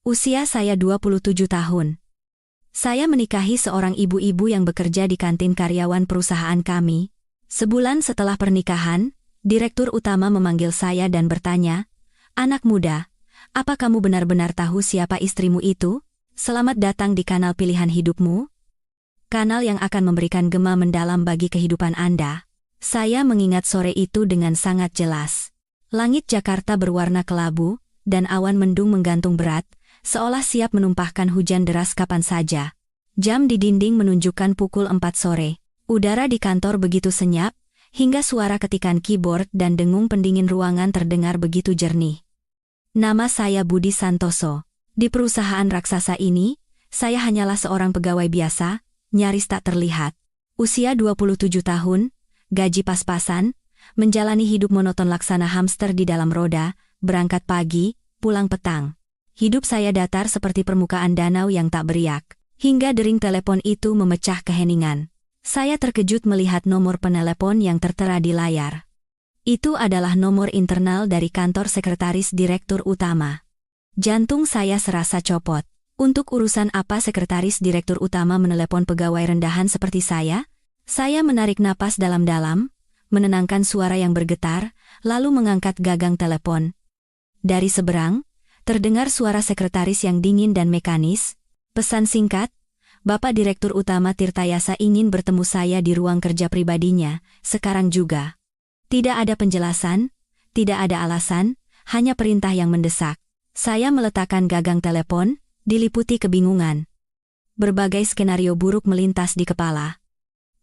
Usia saya 27 tahun. Saya menikahi seorang ibu-ibu yang bekerja di kantin karyawan perusahaan kami. Sebulan setelah pernikahan, Direktur Utama memanggil saya dan bertanya, "Anak muda, apa kamu benar-benar tahu siapa istrimu itu? Selamat datang di kanal pilihan hidupmu. Kanal yang akan memberikan gema mendalam bagi kehidupan Anda." Saya mengingat sore itu dengan sangat jelas. Langit Jakarta berwarna kelabu, dan awan mendung menggantung berat, seolah siap menumpahkan hujan deras kapan saja. Jam di dinding menunjukkan pukul 4 sore. Udara di kantor begitu senyap, hingga suara ketikan keyboard dan dengung pendingin ruangan terdengar begitu jernih. Nama saya Budi Santoso. Di perusahaan raksasa ini, saya hanyalah seorang pegawai biasa, nyaris tak terlihat. Usia 27 tahun, gaji pas-pasan, menjalani hidup monoton laksana hamster di dalam roda, berangkat pagi, pulang petang. Hidup saya datar seperti permukaan danau yang tak beriak, hingga dering telepon itu memecah keheningan. Saya terkejut melihat nomor penelepon yang tertera di layar. Itu adalah nomor internal dari kantor sekretaris Direktur Utama. Jantung saya serasa copot. Untuk urusan apa sekretaris Direktur Utama menelepon pegawai rendahan seperti saya? Saya menarik napas dalam-dalam, menenangkan suara yang bergetar, lalu mengangkat gagang telepon. Dari seberang, terdengar suara sekretaris yang dingin dan mekanis. Pesan singkat, "Bapak Direktur Utama Tirtayasa ingin bertemu saya di ruang kerja pribadinya, sekarang juga." Tidak ada penjelasan, tidak ada alasan, hanya perintah yang mendesak. Saya meletakkan gagang telepon, diliputi kebingungan. Berbagai skenario buruk melintas di kepala.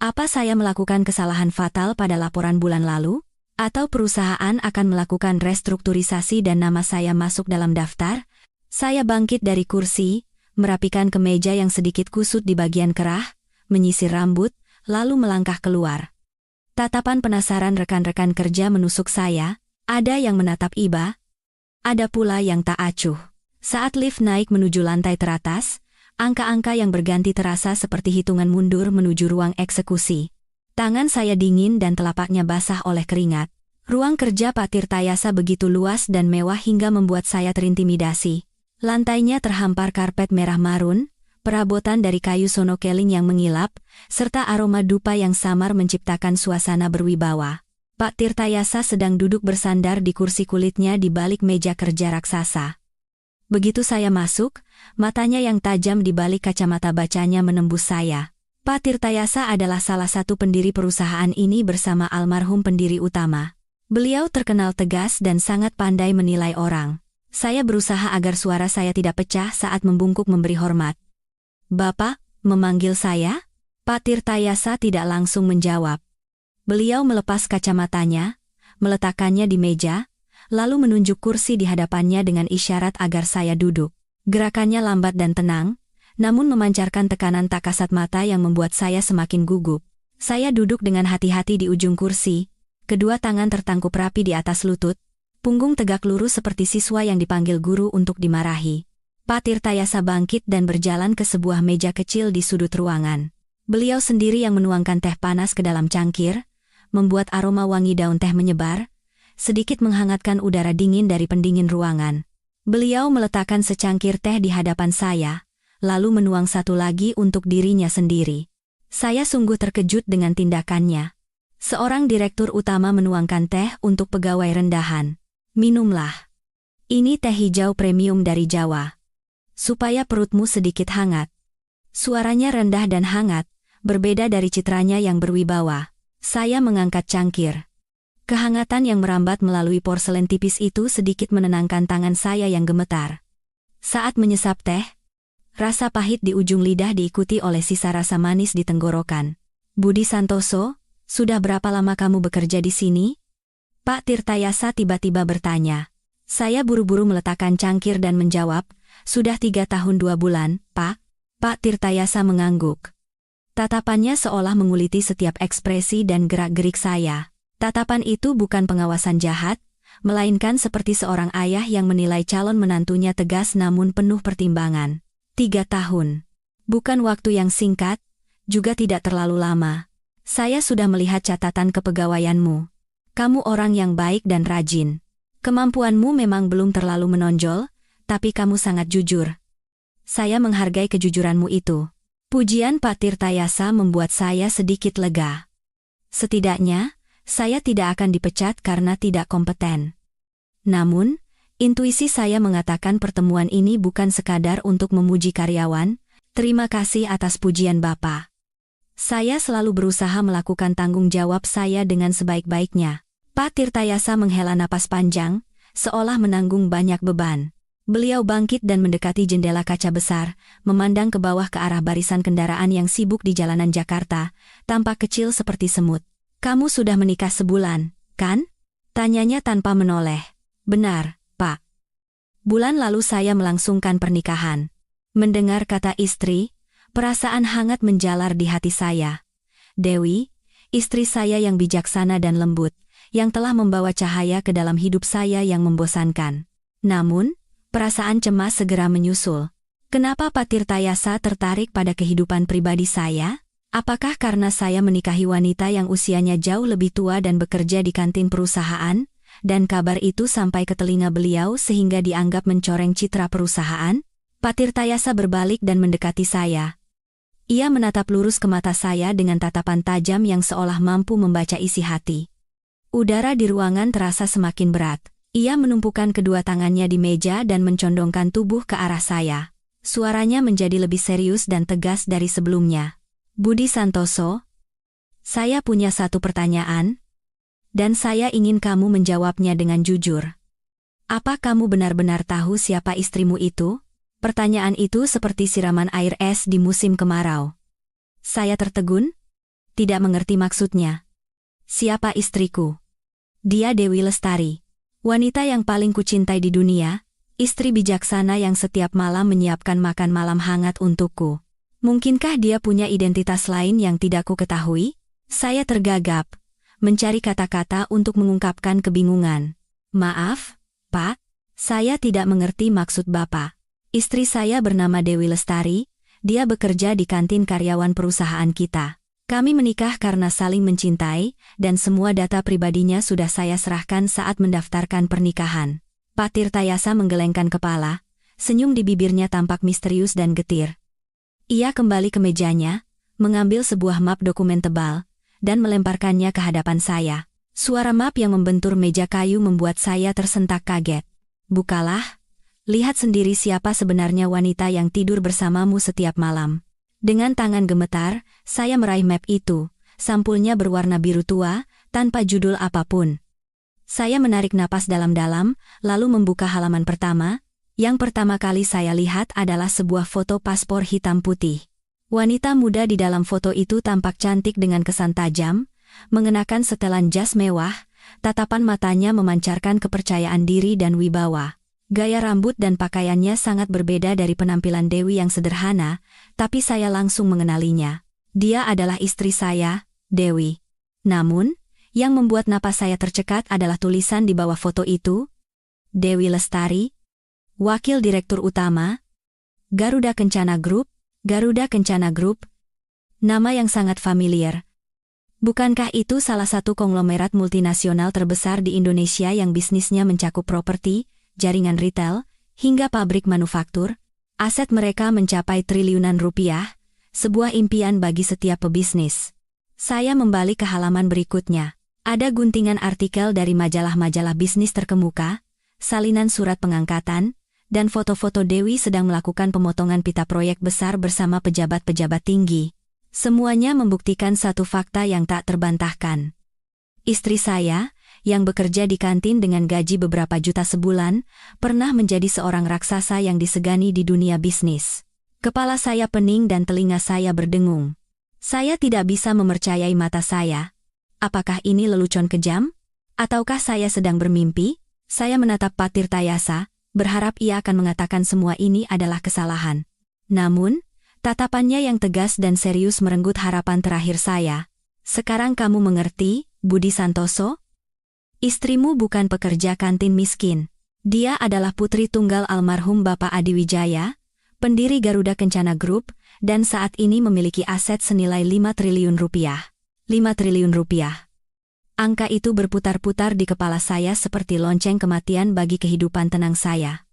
Apa saya melakukan kesalahan fatal pada laporan bulan lalu? Atau perusahaan akan melakukan restrukturisasi dan nama saya masuk dalam daftar? Saya bangkit dari kursi, merapikan kemeja yang sedikit kusut di bagian kerah, menyisir rambut, lalu melangkah keluar. Tatapan penasaran rekan-rekan kerja menusuk saya, ada yang menatap iba, ada pula yang tak acuh. Saat lift naik menuju lantai teratas, angka-angka yang berganti terasa seperti hitungan mundur menuju ruang eksekusi. Tangan saya dingin dan telapaknya basah oleh keringat. Ruang kerja Pak Tirtayasa begitu luas dan mewah hingga membuat saya terintimidasi. Lantainya terhampar karpet merah marun, perabotan dari kayu sonokeling yang mengilap, serta aroma dupa yang samar menciptakan suasana berwibawa. Pak Tirtayasa sedang duduk bersandar di kursi kulitnya di balik meja kerja raksasa. Begitu saya masuk, matanya yang tajam di balik kacamata bacanya menembus saya. Pak Tirtayasa adalah salah satu pendiri perusahaan ini bersama almarhum pendiri utama. Beliau terkenal tegas dan sangat pandai menilai orang. Saya berusaha agar suara saya tidak pecah saat membungkuk memberi hormat. "Bapak," memanggil saya. Pak Tirtayasa tidak langsung menjawab. Beliau melepas kacamatanya, meletakkannya di meja, lalu menunjuk kursi di hadapannya dengan isyarat agar saya duduk. Gerakannya lambat dan tenang, namun memancarkan tekanan tak kasat mata yang membuat saya semakin gugup. Saya duduk dengan hati-hati di ujung kursi, kedua tangan tertangkup rapi di atas lutut, punggung tegak lurus seperti siswa yang dipanggil guru untuk dimarahi. Pak Tirtayasa bangkit dan berjalan ke sebuah meja kecil di sudut ruangan. Beliau sendiri yang menuangkan teh panas ke dalam cangkir, membuat aroma wangi daun teh menyebar, sedikit menghangatkan udara dingin dari pendingin ruangan. Beliau meletakkan secangkir teh di hadapan saya, lalu menuang satu lagi untuk dirinya sendiri. Saya sungguh terkejut dengan tindakannya. Seorang direktur utama menuangkan teh untuk pegawai rendahan. "Minumlah. Ini teh hijau premium dari Jawa. Supaya perutmu sedikit hangat." Suaranya rendah dan hangat, berbeda dari citranya yang berwibawa. Saya mengangkat cangkir. Kehangatan yang merambat melalui porselen tipis itu sedikit menenangkan tangan saya yang gemetar. Saat menyesap teh, rasa pahit di ujung lidah diikuti oleh sisa rasa manis di tenggorokan. "Budi Santoso, sudah berapa lama kamu bekerja di sini?" Pak Tirtayasa tiba-tiba bertanya. Saya buru-buru meletakkan cangkir dan menjawab, "Sudah 3 tahun 2 bulan, Pak." Pak Tirtayasa mengangguk. Tatapannya seolah menguliti setiap ekspresi dan gerak-gerik saya. Tatapan itu bukan pengawasan jahat, melainkan seperti seorang ayah yang menilai calon menantunya tegas namun penuh pertimbangan. 3 tahun. Bukan waktu yang singkat, juga tidak terlalu lama. Saya sudah melihat catatan kepegawaianmu. Kamu orang yang baik dan rajin. Kemampuanmu memang belum terlalu menonjol, tapi kamu sangat jujur. Saya menghargai kejujuranmu itu. Pujian Pak Tirtayasa membuat saya sedikit lega. Setidaknya, saya tidak akan dipecat karena tidak kompeten. Namun, intuisi saya mengatakan pertemuan ini bukan sekadar untuk memuji karyawan. Terima kasih atas pujian Bapak. Saya selalu berusaha melakukan tanggung jawab saya dengan sebaik-baiknya. Pak Tirtayasa menghela napas panjang, seolah menanggung banyak beban. Beliau bangkit dan mendekati jendela kaca besar, memandang ke bawah ke arah barisan kendaraan yang sibuk di jalanan Jakarta, tampak kecil seperti semut. Kamu sudah menikah sebulan, kan? Tanyanya tanpa menoleh. Benar, Pak. Bulan lalu saya melangsungkan pernikahan. Mendengar kata istri, perasaan hangat menjalar di hati saya. Dewi, istri saya yang bijaksana dan lembut, yang telah membawa cahaya ke dalam hidup saya yang membosankan. Namun, perasaan cemas segera menyusul. Kenapa Pak Tirtayasa tertarik pada kehidupan pribadi saya? Apakah karena saya menikahi wanita yang usianya jauh lebih tua dan bekerja di kantin perusahaan, dan kabar itu sampai ke telinga beliau sehingga dianggap mencoreng citra perusahaan? Pak Tirtayasa berbalik dan mendekati saya. Ia menatap lurus ke mata saya dengan tatapan tajam yang seolah mampu membaca isi hati. Udara di ruangan terasa semakin berat. Ia menumpukan kedua tangannya di meja dan mencondongkan tubuh ke arah saya. Suaranya menjadi lebih serius dan tegas dari sebelumnya. Budi Santoso, saya punya satu pertanyaan, dan saya ingin kamu menjawabnya dengan jujur. Apa kamu benar-benar tahu siapa istrimu itu? Pertanyaan itu seperti siraman air es di musim kemarau. Saya tertegun, tidak mengerti maksudnya. Siapa istriku? Dia Dewi Lestari. Wanita yang paling kucintai di dunia, istri bijaksana yang setiap malam menyiapkan makan malam hangat untukku. Mungkinkah dia punya identitas lain yang tidak ku ketahui? Saya tergagap, mencari kata-kata untuk mengungkapkan kebingungan. Maaf, Pak, saya tidak mengerti maksud Bapak. Istri saya bernama Dewi Lestari, dia bekerja di kantin karyawan perusahaan kita. Kami menikah karena saling mencintai, dan semua data pribadinya sudah saya serahkan saat mendaftarkan pernikahan. Pak Tirtayasa menggelengkan kepala, senyum di bibirnya tampak misterius dan getir. Ia kembali ke mejanya, mengambil sebuah map dokumen tebal, dan melemparkannya ke hadapan saya. Suara map yang membentur meja kayu membuat saya tersentak kaget. Bukalah, lihat sendiri siapa sebenarnya wanita yang tidur bersamamu setiap malam. Dengan tangan gemetar, saya meraih map itu. Sampulnya berwarna biru tua, tanpa judul apapun. Saya menarik napas dalam-dalam, lalu membuka halaman pertama. Yang pertama kali saya lihat adalah sebuah foto paspor hitam putih. Wanita muda di dalam foto itu tampak cantik dengan kesan tajam, mengenakan setelan jas mewah, tatapan matanya memancarkan kepercayaan diri dan wibawa. Gaya rambut dan pakaiannya sangat berbeda dari penampilan Dewi yang sederhana, tapi saya langsung mengenalinya. Dia adalah istri saya, Dewi. Namun, yang membuat napas saya tercekat adalah tulisan di bawah foto itu. Dewi Lestari, Wakil Direktur Utama, Garuda Kencana Group, Garuda Kencana Group. Nama yang sangat familiar. Bukankah itu salah satu konglomerat multinasional terbesar di Indonesia yang bisnisnya mencakup properti, jaringan retail, hingga pabrik manufaktur? Aset mereka mencapai triliunan rupiah, sebuah impian bagi setiap pebisnis. Saya membalik ke halaman berikutnya. Ada guntingan artikel dari majalah-majalah bisnis terkemuka, salinan surat pengangkatan, dan foto-foto Dewi sedang melakukan pemotongan pita proyek besar bersama pejabat-pejabat tinggi. Semuanya membuktikan satu fakta yang tak terbantahkan. Istri saya, yang bekerja di kantin dengan gaji beberapa juta sebulan, pernah menjadi seorang raksasa yang disegani di dunia bisnis. Kepala saya pening dan telinga saya berdengung. Saya tidak bisa mempercayai mata saya. Apakah ini lelucon kejam? Ataukah saya sedang bermimpi? Saya menatap Pak Tirtayasa, berharap ia akan mengatakan semua ini adalah kesalahan. Namun, tatapannya yang tegas dan serius merenggut harapan terakhir saya. Sekarang kamu mengerti, Budi Santoso? Istrimu bukan pekerja kantin miskin. Dia adalah putri tunggal almarhum Bapak Adi Wijaya, pendiri Garuda Kencana Group, dan saat ini memiliki aset senilai 5 triliun rupiah. 5 triliun rupiah. Angka itu berputar-putar di kepala saya seperti lonceng kematian bagi kehidupan tenang saya.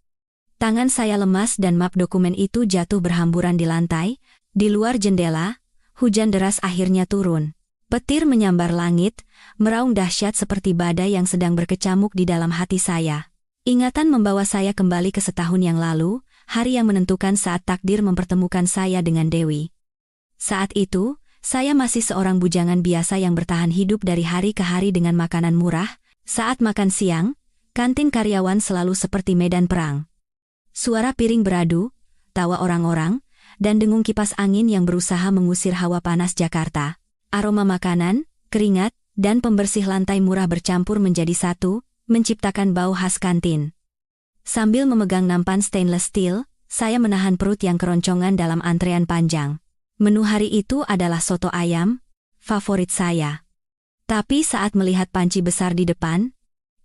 Tangan saya lemas dan map dokumen itu jatuh berhamburan di lantai. Di luar jendela, hujan deras akhirnya turun. Petir menyambar langit, meraung dahsyat seperti badai yang sedang berkecamuk di dalam hati saya. Ingatan membawa saya kembali ke setahun yang lalu, hari yang menentukan saat takdir mempertemukan saya dengan Dewi. Saat itu, saya masih seorang bujangan biasa yang bertahan hidup dari hari ke hari dengan makanan murah. Saat makan siang, kantin karyawan selalu seperti medan perang. Suara piring beradu, tawa orang-orang, dan dengung kipas angin yang berusaha mengusir hawa panas Jakarta. Aroma makanan, keringat, dan pembersih lantai murah bercampur menjadi satu, menciptakan bau khas kantin. Sambil memegang nampan stainless steel, saya menahan perut yang keroncongan dalam antrean panjang. Menu hari itu adalah soto ayam, favorit saya. Tapi saat melihat panci besar di depan,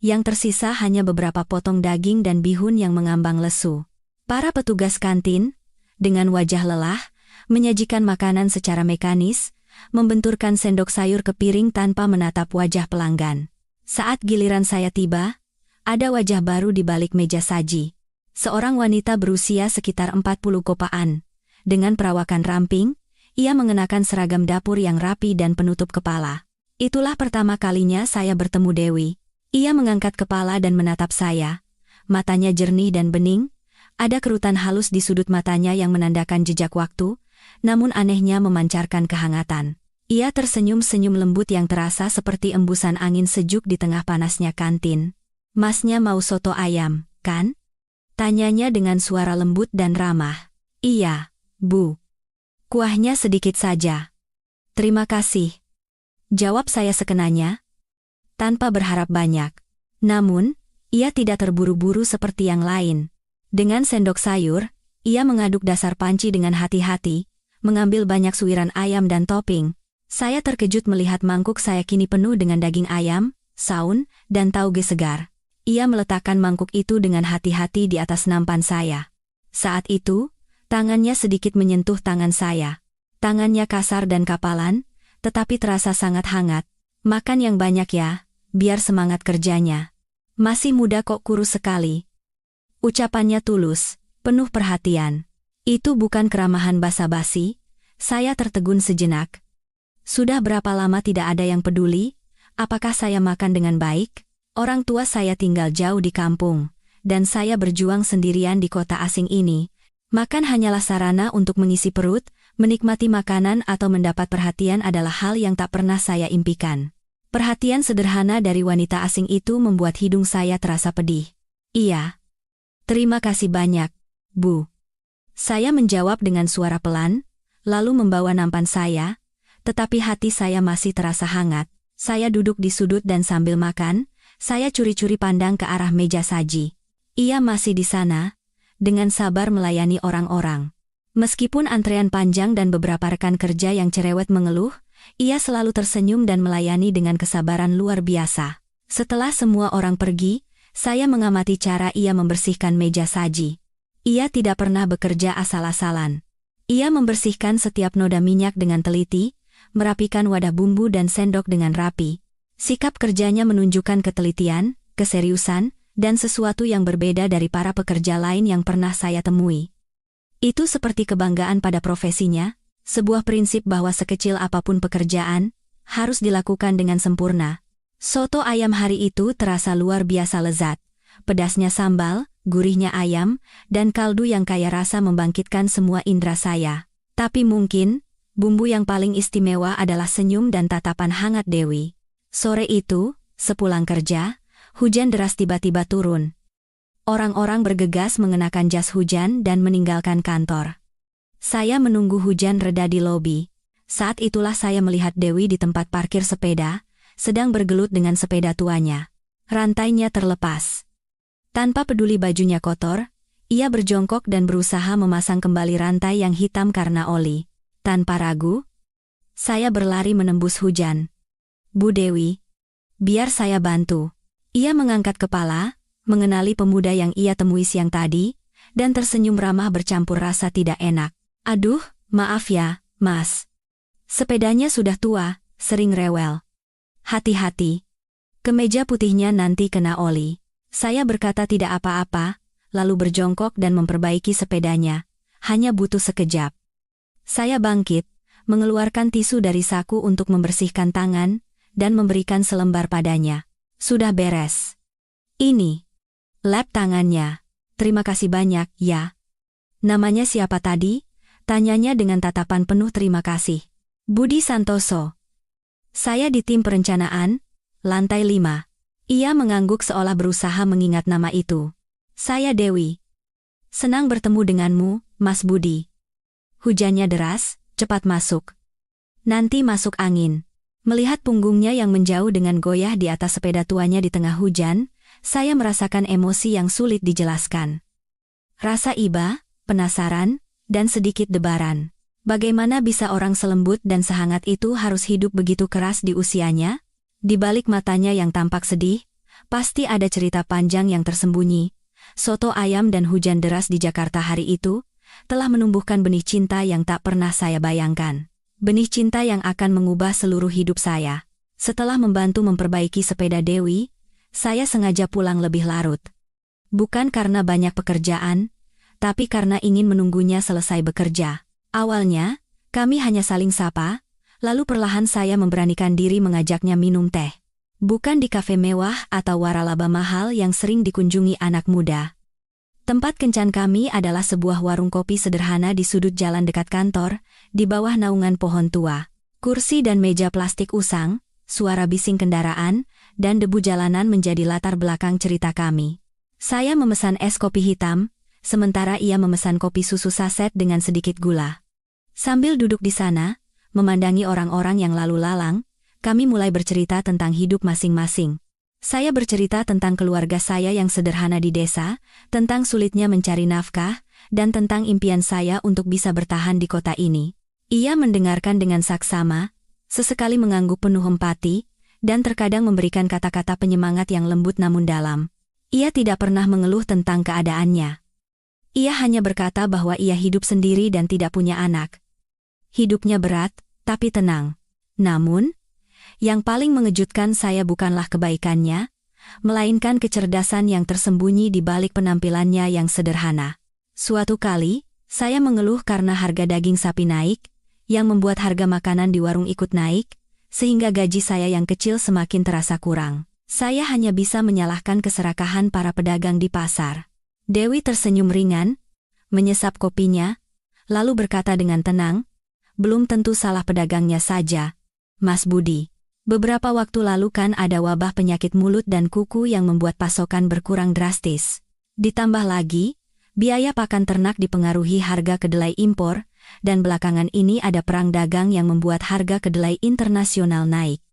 yang tersisa hanya beberapa potong daging dan bihun yang mengambang lesu. Para petugas kantin, dengan wajah lelah, menyajikan makanan secara mekanis, membenturkan sendok sayur ke piring tanpa menatap wajah pelanggan. Saat giliran saya tiba, ada wajah baru di balik meja saji. Seorang wanita berusia sekitar 40 kopaan. Dengan perawakan ramping, ia mengenakan seragam dapur yang rapi dan penutup kepala. Itulah pertama kalinya saya bertemu Dewi. Ia mengangkat kepala dan menatap saya. Matanya jernih dan bening. Ada kerutan halus di sudut matanya yang menandakan jejak waktu, namun anehnya memancarkan kehangatan. Ia tersenyum-senyum lembut yang terasa seperti embusan angin sejuk di tengah panasnya kantin. "Masnya mau soto ayam, kan?" tanyanya dengan suara lembut dan ramah. "Iya, Bu. Kuahnya sedikit saja." "Terima kasih," jawab saya sekenanya, tanpa berharap banyak. Namun, ia tidak terburu-buru seperti yang lain. Dengan sendok sayur, ia mengaduk dasar panci dengan hati-hati, mengambil banyak suiran ayam dan topping. Saya terkejut melihat mangkuk saya kini penuh dengan daging ayam, saun, dan tauge segar. Ia meletakkan mangkuk itu dengan hati-hati di atas nampan saya. Saat itu, tangannya sedikit menyentuh tangan saya. Tangannya kasar dan kapalan, tetapi terasa sangat hangat. "Makan yang banyak ya, biar semangat kerjanya. Masih muda kok kurus sekali." Ucapannya tulus, penuh perhatian. Itu bukan keramahan basa-basi. Saya tertegun sejenak. Sudah berapa lama tidak ada yang peduli? Apakah saya makan dengan baik? Orang tua saya tinggal jauh di kampung, dan saya berjuang sendirian di kota asing ini. Makan hanyalah sarana untuk mengisi perut, menikmati makanan atau mendapat perhatian adalah hal yang tak pernah saya impikan. Perhatian sederhana dari wanita asing itu membuat hidung saya terasa pedih. "Iya. Terima kasih banyak, Bu." Saya menjawab dengan suara pelan, lalu membawa nampan saya, tetapi hati saya masih terasa hangat. Saya duduk di sudut dan sambil makan, saya curi-curi pandang ke arah meja saji. Ia masih di sana, dengan sabar melayani orang-orang. Meskipun antrean panjang dan beberapa rekan kerja yang cerewet mengeluh, ia selalu tersenyum dan melayani dengan kesabaran luar biasa. Setelah semua orang pergi, saya mengamati cara ia membersihkan meja saji. Ia tidak pernah bekerja asal-asalan. Ia membersihkan setiap noda minyak dengan teliti, merapikan wadah bumbu dan sendok dengan rapi. Sikap kerjanya menunjukkan ketelitian, keseriusan, dan sesuatu yang berbeda dari para pekerja lain yang pernah saya temui. Itu seperti kebanggaan pada profesinya, sebuah prinsip bahwa sekecil apapun pekerjaan, harus dilakukan dengan sempurna. Soto ayam hari itu terasa luar biasa lezat. Pedasnya sambal, gurihnya ayam, dan kaldu yang kaya rasa membangkitkan semua indera saya. Tapi mungkin, bumbu yang paling istimewa adalah senyum dan tatapan hangat Dewi. Sore itu, sepulang kerja, hujan deras tiba-tiba turun. Orang-orang bergegas mengenakan jas hujan dan meninggalkan kantor. Saya menunggu hujan reda di lobi. Saat itulah saya melihat Dewi di tempat parkir sepeda, sedang bergelut dengan sepeda tuanya. Rantainya terlepas. Tanpa peduli bajunya kotor, ia berjongkok dan berusaha memasang kembali rantai yang hitam karena oli. Tanpa ragu, saya berlari menembus hujan. "Bu Dewi, biar saya bantu." Ia mengangkat kepala, mengenali pemuda yang ia temui siang tadi, dan tersenyum ramah bercampur rasa tidak enak. "Aduh, maaf ya, Mas. Sepedanya sudah tua, sering rewel. Hati-hati. Kemeja putihnya nanti kena oli." Saya berkata tidak apa-apa, lalu berjongkok dan memperbaiki sepedanya. Hanya butuh sekejap. Saya bangkit, mengeluarkan tisu dari saku untuk membersihkan tangan, dan memberikan selembar padanya. Sudah beres. Ini. Lap tangannya. Terima kasih banyak, ya. Namanya siapa tadi? Tanyanya dengan tatapan penuh terima kasih. Budi Santoso. Saya di tim perencanaan, lantai 5. Ia mengangguk seolah berusaha mengingat nama itu. Saya Dewi. Senang bertemu denganmu, Mas Budi. Hujannya deras, cepat masuk. Nanti masuk angin. Melihat punggungnya yang menjauh dengan goyah di atas sepeda tuanya di tengah hujan, saya merasakan emosi yang sulit dijelaskan. Rasa iba, penasaran, dan sedikit debaran. Bagaimana bisa orang selembut dan sehangat itu harus hidup begitu keras di usianya? Di balik matanya yang tampak sedih, pasti ada cerita panjang yang tersembunyi. Soto ayam dan hujan deras di Jakarta hari itu telah menumbuhkan benih cinta yang tak pernah saya bayangkan. Benih cinta yang akan mengubah seluruh hidup saya. Setelah membantu memperbaiki sepeda Dewi, saya sengaja pulang lebih larut. Bukan karena banyak pekerjaan, tapi karena ingin menunggunya selesai bekerja. Awalnya, kami hanya saling sapa, lalu perlahan saya memberanikan diri mengajaknya minum teh. Bukan di kafe mewah atau waralaba mahal yang sering dikunjungi anak muda. Tempat kencan kami adalah sebuah warung kopi sederhana di sudut jalan dekat kantor, di bawah naungan pohon tua. Kursi dan meja plastik usang, suara bising kendaraan, dan debu jalanan menjadi latar belakang cerita kami. Saya memesan es kopi hitam, sementara ia memesan kopi susu saset dengan sedikit gula. Sambil duduk di sana, memandangi orang-orang yang lalu lalang, kami mulai bercerita tentang hidup masing-masing. Saya bercerita tentang keluarga saya yang sederhana di desa, tentang sulitnya mencari nafkah, dan tentang impian saya untuk bisa bertahan di kota ini. Ia mendengarkan dengan saksama, sesekali mengangguk penuh empati, dan terkadang memberikan kata-kata penyemangat yang lembut namun dalam. Ia tidak pernah mengeluh tentang keadaannya. Ia hanya berkata bahwa ia hidup sendiri dan tidak punya anak. Hidupnya berat, tapi tenang. Namun, yang paling mengejutkan saya bukanlah kebaikannya, melainkan kecerdasan yang tersembunyi di balik penampilannya yang sederhana. Suatu kali, saya mengeluh karena harga daging sapi naik, yang membuat harga makanan di warung ikut naik, sehingga gaji saya yang kecil semakin terasa kurang. Saya hanya bisa menyalahkan keserakahan para pedagang di pasar. Dewi tersenyum ringan, menyesap kopinya, lalu berkata dengan tenang, belum tentu salah pedagangnya saja, Mas Budi. Beberapa waktu lalu kan ada wabah penyakit mulut dan kuku yang membuat pasokan berkurang drastis. Ditambah lagi, biaya pakan ternak dipengaruhi harga kedelai impor, dan belakangan ini ada perang dagang yang membuat harga kedelai internasional naik.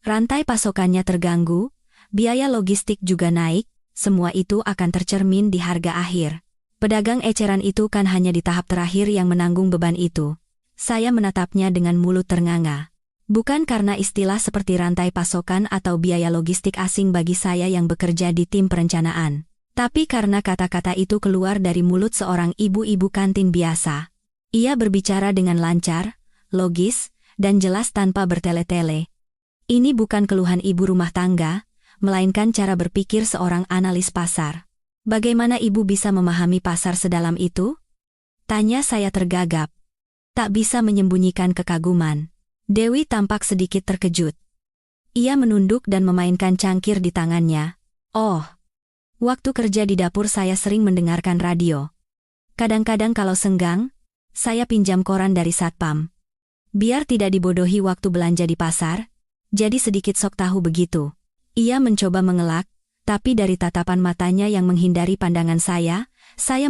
Rantai pasokannya terganggu, biaya logistik juga naik, semua itu akan tercermin di harga akhir. Pedagang eceran itu kan hanya di tahap terakhir yang menanggung beban itu. Saya menatapnya dengan mulut ternganga. Bukan karena istilah seperti rantai pasokan atau biaya logistik asing bagi saya yang bekerja di tim perencanaan, tapi karena kata-kata itu keluar dari mulut seorang ibu-ibu kantin biasa. Ia berbicara dengan lancar, logis, dan jelas tanpa bertele-tele. Ini bukan keluhan ibu rumah tangga, melainkan cara berpikir seorang analis pasar. Bagaimana ibu bisa memahami pasar sedalam itu? Tanya saya tergagap. Tak bisa menyembunyikan kekaguman. Dewi tampak sedikit terkejut. Ia menunduk dan memainkan cangkir di tangannya. Oh, waktu kerja di dapur saya sering mendengarkan radio. Kadang-kadang kalau senggang, saya pinjam koran dari satpam. Biar tidak dibodohi waktu belanja di pasar, jadi sedikit sok tahu begitu. Ia mencoba mengelak, tapi dari tatapan matanya yang menghindari pandangan saya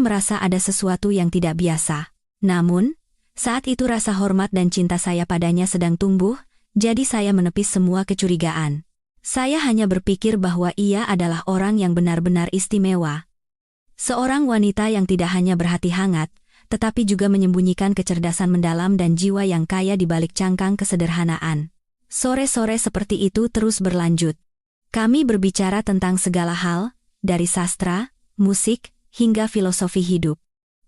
merasa ada sesuatu yang tidak biasa. Namun, saat itu rasa hormat dan cinta saya padanya sedang tumbuh, jadi saya menepis semua kecurigaan. Saya hanya berpikir bahwa ia adalah orang yang benar-benar istimewa. Seorang wanita yang tidak hanya berhati hangat, tetapi juga menyembunyikan kecerdasan mendalam dan jiwa yang kaya di balik cangkang kesederhanaan. Sore-sore seperti itu terus berlanjut. Kami berbicara tentang segala hal, dari sastra, musik, hingga filosofi hidup.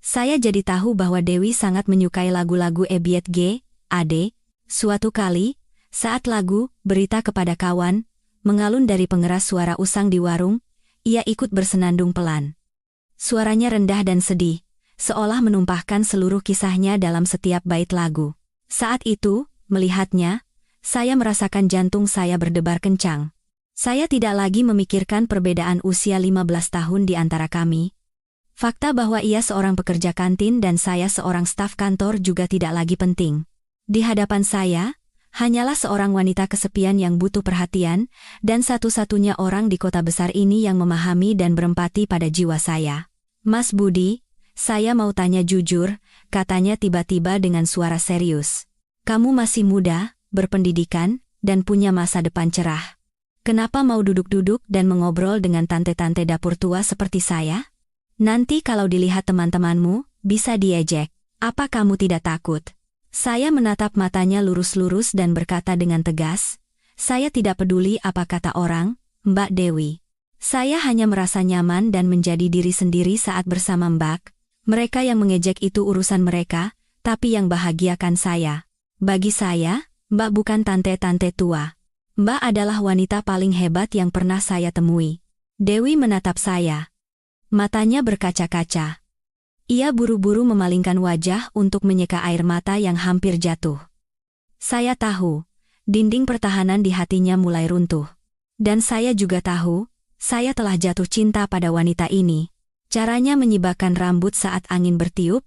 Saya jadi tahu bahwa Dewi sangat menyukai lagu-lagu Ebiet G. Ade. Suatu kali, saat lagu "Berita Kepada Kawan" mengalun dari pengeras suara usang di warung, ia ikut bersenandung pelan. Suaranya rendah dan sedih, seolah menumpahkan seluruh kisahnya dalam setiap bait lagu. Saat itu, melihatnya, saya merasakan jantung saya berdebar kencang. Saya tidak lagi memikirkan perbedaan usia 15 tahun di antara kami. Fakta bahwa ia seorang pekerja kantin dan saya seorang staf kantor juga tidak lagi penting. Di hadapan saya, hanyalah seorang wanita kesepian yang butuh perhatian, dan satu-satunya orang di kota besar ini yang memahami dan berempati pada jiwa saya. Mas Budi, saya mau tanya jujur, katanya tiba-tiba dengan suara serius. Kamu masih muda, berpendidikan, dan punya masa depan cerah. Kenapa mau duduk-duduk dan mengobrol dengan tante-tante dapur tua seperti saya? Nanti kalau dilihat teman-temanmu, bisa diejek. Apa kamu tidak takut? Saya menatap matanya lurus-lurus dan berkata dengan tegas, saya tidak peduli apa kata orang, Mbak Dewi. Saya hanya merasa nyaman dan menjadi diri sendiri saat bersama Mbak. Mereka yang mengejek itu urusan mereka, tapi yang bahagiakan saya. Bagi saya, Mbak bukan tante-tante tua. Mbak adalah wanita paling hebat yang pernah saya temui. Dewi menatap saya. Matanya berkaca-kaca. Ia buru-buru memalingkan wajah untuk menyeka air mata yang hampir jatuh. Saya tahu, dinding pertahanan di hatinya mulai runtuh. Dan saya juga tahu, saya telah jatuh cinta pada wanita ini. Caranya menyibakkan rambut saat angin bertiup,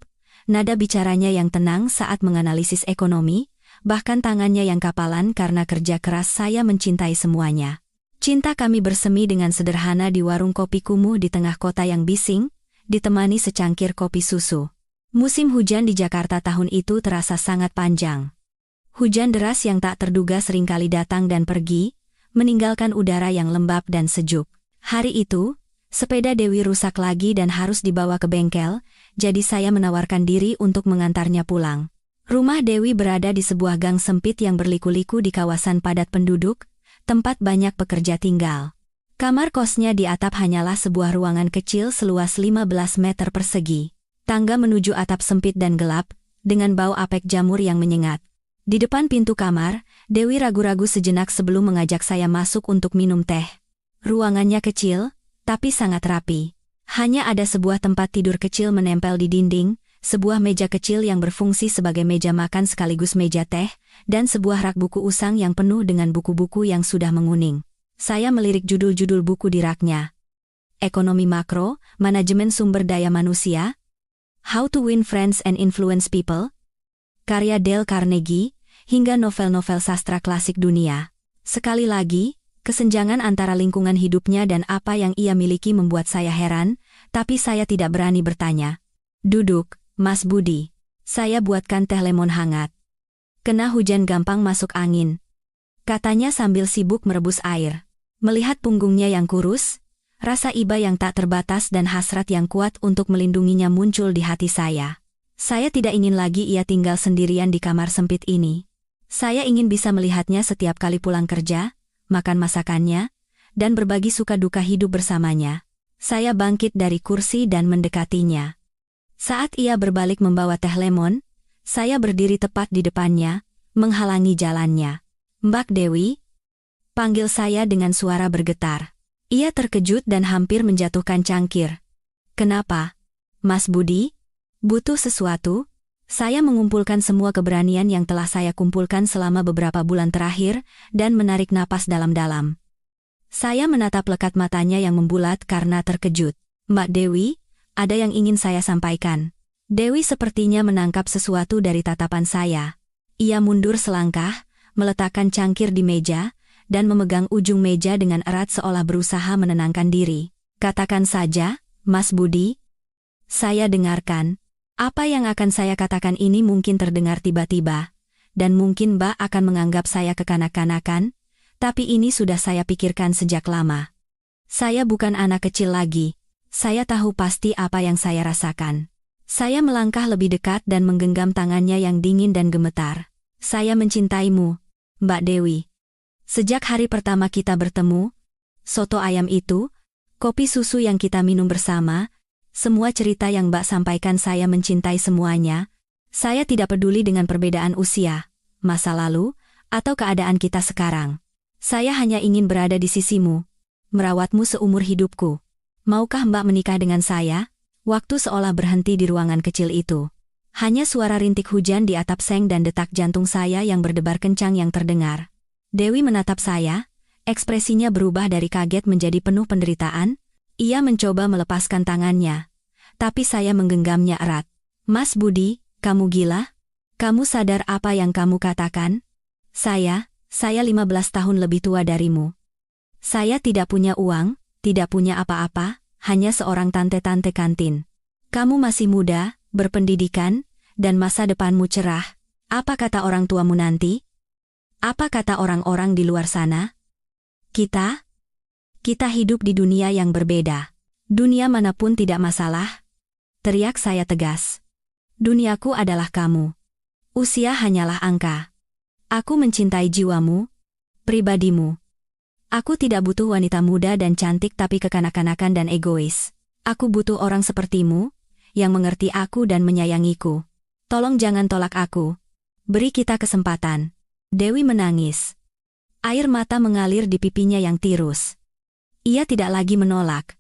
nada bicaranya yang tenang saat menganalisis ekonomi, bahkan tangannya yang kapalan karena kerja keras. Saya mencintai semuanya. Cinta kami bersemi dengan sederhana di warung kopi kumuh di tengah kota yang bising, ditemani secangkir kopi susu. Musim hujan di Jakarta tahun itu terasa sangat panjang. Hujan deras yang tak terduga seringkali datang dan pergi, meninggalkan udara yang lembab dan sejuk. Hari itu, sepeda Dewi rusak lagi dan harus dibawa ke bengkel, jadi saya menawarkan diri untuk mengantarnya pulang. Rumah Dewi berada di sebuah gang sempit yang berliku-liku di kawasan padat penduduk, tempat banyak pekerja tinggal. Kamar kosnya di atap hanyalah sebuah ruangan kecil seluas 15 meter persegi. Tangga menuju atap sempit dan gelap, dengan bau apek jamur yang menyengat. Di depan pintu kamar, Dewi ragu-ragu sejenak sebelum mengajak saya masuk untuk minum teh. Ruangannya kecil, tapi sangat rapi. Hanya ada sebuah tempat tidur kecil menempel di dinding, sebuah meja kecil yang berfungsi sebagai meja makan sekaligus meja teh, dan sebuah rak buku usang yang penuh dengan buku-buku yang sudah menguning. Saya melirik judul-judul buku di raknya. Ekonomi Makro, Manajemen Sumber Daya Manusia, How to Win Friends and Influence People, karya Dale Carnegie, hingga novel-novel sastra klasik dunia. Sekali lagi, kesenjangan antara lingkungan hidupnya dan apa yang ia miliki membuat saya heran, tapi saya tidak berani bertanya. Duduk, Mas Budi. Saya buatkan teh lemon hangat. Kena hujan gampang masuk angin, katanya sambil sibuk merebus air. Melihat punggungnya yang kurus, rasa iba yang tak terbatas dan hasrat yang kuat untuk melindunginya muncul di hati saya. Saya tidak ingin lagi ia tinggal sendirian di kamar sempit ini. Saya ingin bisa melihatnya setiap kali pulang kerja, makan masakannya, dan berbagi suka duka hidup bersamanya. Saya bangkit dari kursi dan mendekatinya. Saat ia berbalik membawa teh lemon, saya berdiri tepat di depannya, menghalangi jalannya. Mbak Dewi, panggil saya dengan suara bergetar. Ia terkejut dan hampir menjatuhkan cangkir. Kenapa? Mas Budi? Butuh sesuatu? Saya mengumpulkan semua keberanian yang telah saya kumpulkan selama beberapa bulan terakhir, dan menarik napas dalam-dalam. Saya menatap lekat matanya yang membulat karena terkejut. Mbak Dewi, ada yang ingin saya sampaikan. Dewi sepertinya menangkap sesuatu dari tatapan saya. Ia mundur selangkah, meletakkan cangkir di meja, dan memegang ujung meja dengan erat seolah berusaha menenangkan diri. Katakan saja, Mas Budi. Saya dengarkan. Apa yang akan saya katakan ini mungkin terdengar tiba-tiba, dan mungkin Mbak akan menganggap saya kekanak-kanakan, tapi ini sudah saya pikirkan sejak lama. Saya bukan anak kecil lagi. Saya tahu pasti apa yang saya rasakan. Saya melangkah lebih dekat dan menggenggam tangannya yang dingin dan gemetar. Saya mencintaimu, Mbak Dewi. Sejak hari pertama kita bertemu, soto ayam itu, kopi susu yang kita minum bersama, semua cerita yang Mbak sampaikan, saya mencintai semuanya. Saya tidak peduli dengan perbedaan usia, masa lalu, atau keadaan kita sekarang. Saya hanya ingin berada di sisimu, merawatmu seumur hidupku. Maukah Mbak menikah dengan saya? Waktu seolah berhenti di ruangan kecil itu. Hanya suara rintik hujan di atap seng dan detak jantung saya yang berdebar kencang yang terdengar. Dewi menatap saya, ekspresinya berubah dari kaget menjadi penuh penderitaan. Ia mencoba melepaskan tangannya, tapi saya menggenggamnya erat. Mas Budi, kamu gila? Kamu sadar apa yang kamu katakan? Saya 15 tahun lebih tua darimu. Saya tidak punya uang, tidak punya apa-apa, hanya seorang tante-tante kantin. Kamu masih muda, berpendidikan, dan masa depanmu cerah. Apa kata orang tuamu nanti? Apa kata orang-orang di luar sana? Kita hidup di dunia yang berbeda. Dunia manapun tidak masalah. Teriak saya tegas. Duniaku adalah kamu. Usia hanyalah angka. Aku mencintai jiwamu, pribadimu. Aku tidak butuh wanita muda dan cantik tapi kekanak-kanakan dan egois. Aku butuh orang sepertimu, yang mengerti aku dan menyayangiku. Tolong jangan tolak aku. Beri kita kesempatan. Dewi menangis. Air mata mengalir di pipinya yang tirus. Ia tidak lagi menolak.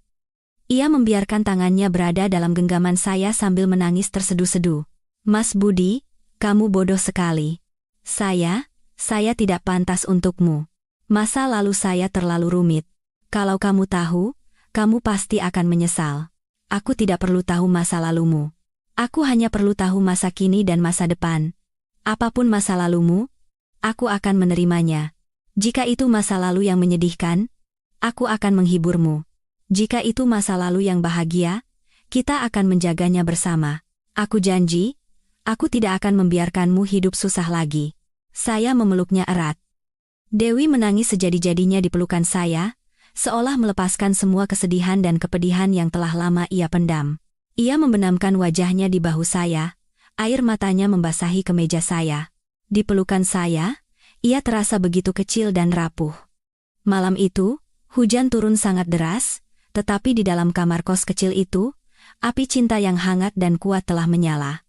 Ia membiarkan tangannya berada dalam genggaman saya sambil menangis terseduh-seduh. Mas Budi, kamu bodoh sekali. Saya tidak pantas untukmu. Masa lalu saya terlalu rumit. Kalau kamu tahu, kamu pasti akan menyesal. Aku tidak perlu tahu masa lalumu. Aku hanya perlu tahu masa kini dan masa depan. Apapun masa lalumu, aku akan menerimanya. Jika itu masa lalu yang menyedihkan, aku akan menghiburmu. Jika itu masa lalu yang bahagia, kita akan menjaganya bersama. Aku janji, aku tidak akan membiarkanmu hidup susah lagi. Saya memeluknya erat. Dewi menangis sejadi-jadinya di pelukan saya, seolah melepaskan semua kesedihan dan kepedihan yang telah lama ia pendam. Ia membenamkan wajahnya di bahu saya, air matanya membasahi kemeja saya. Di pelukan saya, ia terasa begitu kecil dan rapuh. Malam itu, hujan turun sangat deras, tetapi di dalam kamar kos kecil itu, api cinta yang hangat dan kuat telah menyala.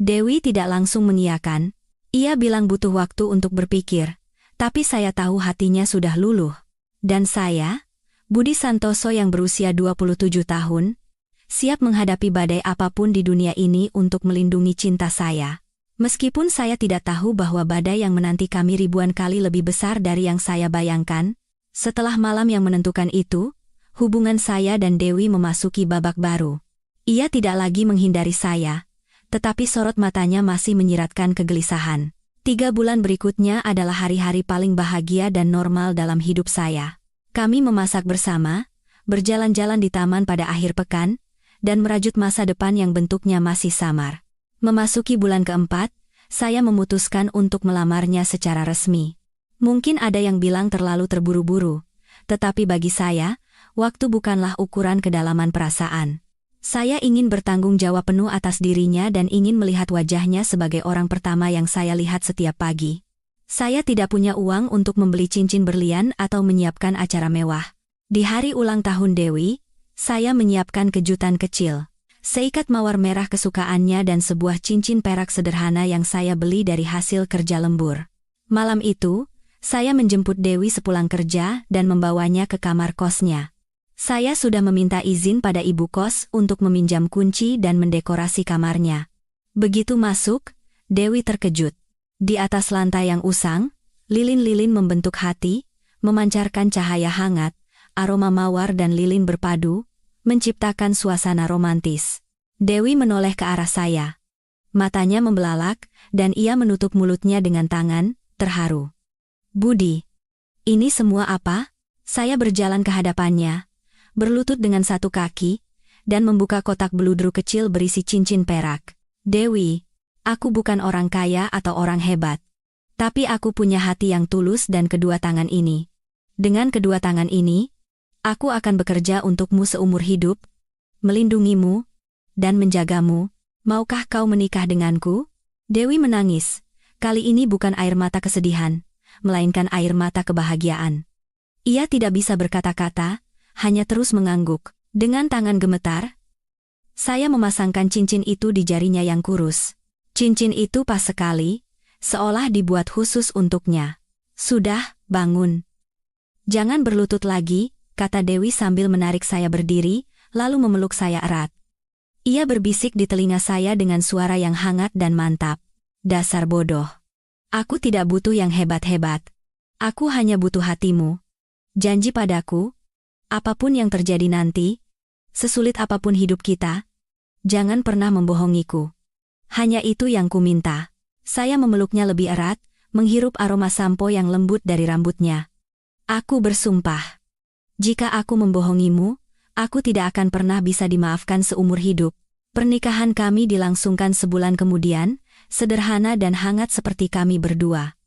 Dewi tidak langsung mengiyakan, ia bilang butuh waktu untuk berpikir. Tapi saya tahu hatinya sudah luluh. Dan saya, Budi Santoso yang berusia 27 tahun, siap menghadapi badai apapun di dunia ini untuk melindungi cinta saya. Meskipun saya tidak tahu bahwa badai yang menanti kami ribuan kali lebih besar dari yang saya bayangkan, setelah malam yang menentukan itu, hubungan saya dan Dewi memasuki babak baru. Ia tidak lagi menghindari saya, tetapi sorot matanya masih menyiratkan kegelisahan. 3 bulan berikutnya adalah hari-hari paling bahagia dan normal dalam hidup saya. Kami memasak bersama, berjalan-jalan di taman pada akhir pekan, dan merajut masa depan yang bentuknya masih samar. Memasuki bulan keempat, saya memutuskan untuk melamarnya secara resmi. Mungkin ada yang bilang terlalu terburu-buru, tetapi bagi saya, waktu bukanlah ukuran kedalaman perasaan. Saya ingin bertanggung jawab penuh atas dirinya dan ingin melihat wajahnya sebagai orang pertama yang saya lihat setiap pagi. Saya tidak punya uang untuk membeli cincin berlian atau menyiapkan acara mewah. Di hari ulang tahun Dewi, saya menyiapkan kejutan kecil. Seikat mawar merah kesukaannya dan sebuah cincin perak sederhana yang saya beli dari hasil kerja lembur. Malam itu, saya menjemput Dewi sepulang kerja dan membawanya ke kamar kosnya. Saya sudah meminta izin pada ibu kos untuk meminjam kunci dan mendekorasi kamarnya. Begitu masuk, Dewi terkejut. Di atas lantai yang usang, lilin-lilin membentuk hati, memancarkan cahaya hangat, aroma mawar dan lilin berpadu, menciptakan suasana romantis. Dewi menoleh ke arah saya. Matanya membelalak, dan ia menutup mulutnya dengan tangan, terharu. Budi, ini semua apa? Saya berjalan ke hadapannya, berlutut dengan satu kaki, dan membuka kotak beludru kecil berisi cincin perak. Dewi, aku bukan orang kaya atau orang hebat. Tapi aku punya hati yang tulus dan kedua tangan ini. Dengan kedua tangan ini, aku akan bekerja untukmu seumur hidup, melindungimu, dan menjagamu. Maukah kau menikah denganku? Dewi menangis. Kali ini bukan air mata kesedihan, melainkan air mata kebahagiaan. Ia tidak bisa berkata-kata, hanya terus mengangguk. Dengan tangan gemetar, saya memasangkan cincin itu di jarinya yang kurus. Cincin itu pas sekali, seolah dibuat khusus untuknya. Sudah, bangun. Jangan berlutut lagi, kata Dewi sambil menarik saya berdiri, lalu memeluk saya erat. Ia berbisik di telinga saya dengan suara yang hangat dan mantap. Dasar bodoh. Aku tidak butuh yang hebat-hebat. Aku hanya butuh hatimu. Janji padaku, apapun yang terjadi nanti, sesulit apapun hidup kita, jangan pernah membohongiku. Hanya itu yang ku minta. Saya memeluknya lebih erat, menghirup aroma sampo yang lembut dari rambutnya. Aku bersumpah. Jika aku membohongimu, aku tidak akan pernah bisa dimaafkan seumur hidup. Pernikahan kami dilangsungkan sebulan kemudian, sederhana dan hangat seperti kami berdua.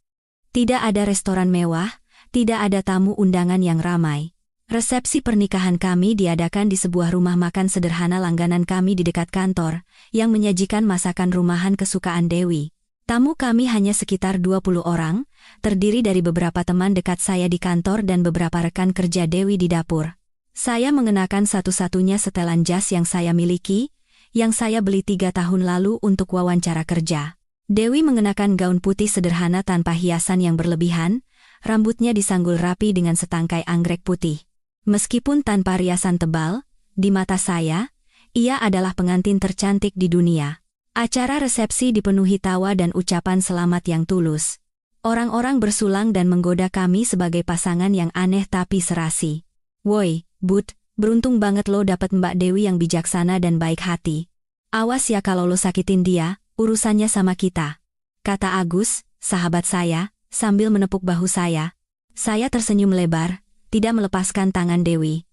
Tidak ada restoran mewah, tidak ada tamu undangan yang ramai. Resepsi pernikahan kami diadakan di sebuah rumah makan sederhana langganan kami di dekat kantor, yang menyajikan masakan rumahan kesukaan Dewi. Tamu kami hanya sekitar 20 orang, terdiri dari beberapa teman dekat saya di kantor dan beberapa rekan kerja Dewi di dapur. Saya mengenakan satu-satunya setelan jas yang saya miliki, yang saya beli 3 tahun lalu untuk wawancara kerja. Dewi mengenakan gaun putih sederhana tanpa hiasan yang berlebihan, rambutnya disanggul rapi dengan setangkai anggrek putih. Meskipun tanpa riasan tebal, di mata saya, ia adalah pengantin tercantik di dunia. Acara resepsi dipenuhi tawa dan ucapan selamat yang tulus. Orang-orang bersulang dan menggoda kami sebagai pasangan yang aneh tapi serasi. Woi, Bud, beruntung banget lo dapet Mbak Dewi yang bijaksana dan baik hati. Awas ya kalau lo sakitin dia, urusannya sama kita. Kata Agus, sahabat saya, sambil menepuk bahu saya. Saya tersenyum lebar, tidak melepaskan tangan Dewi.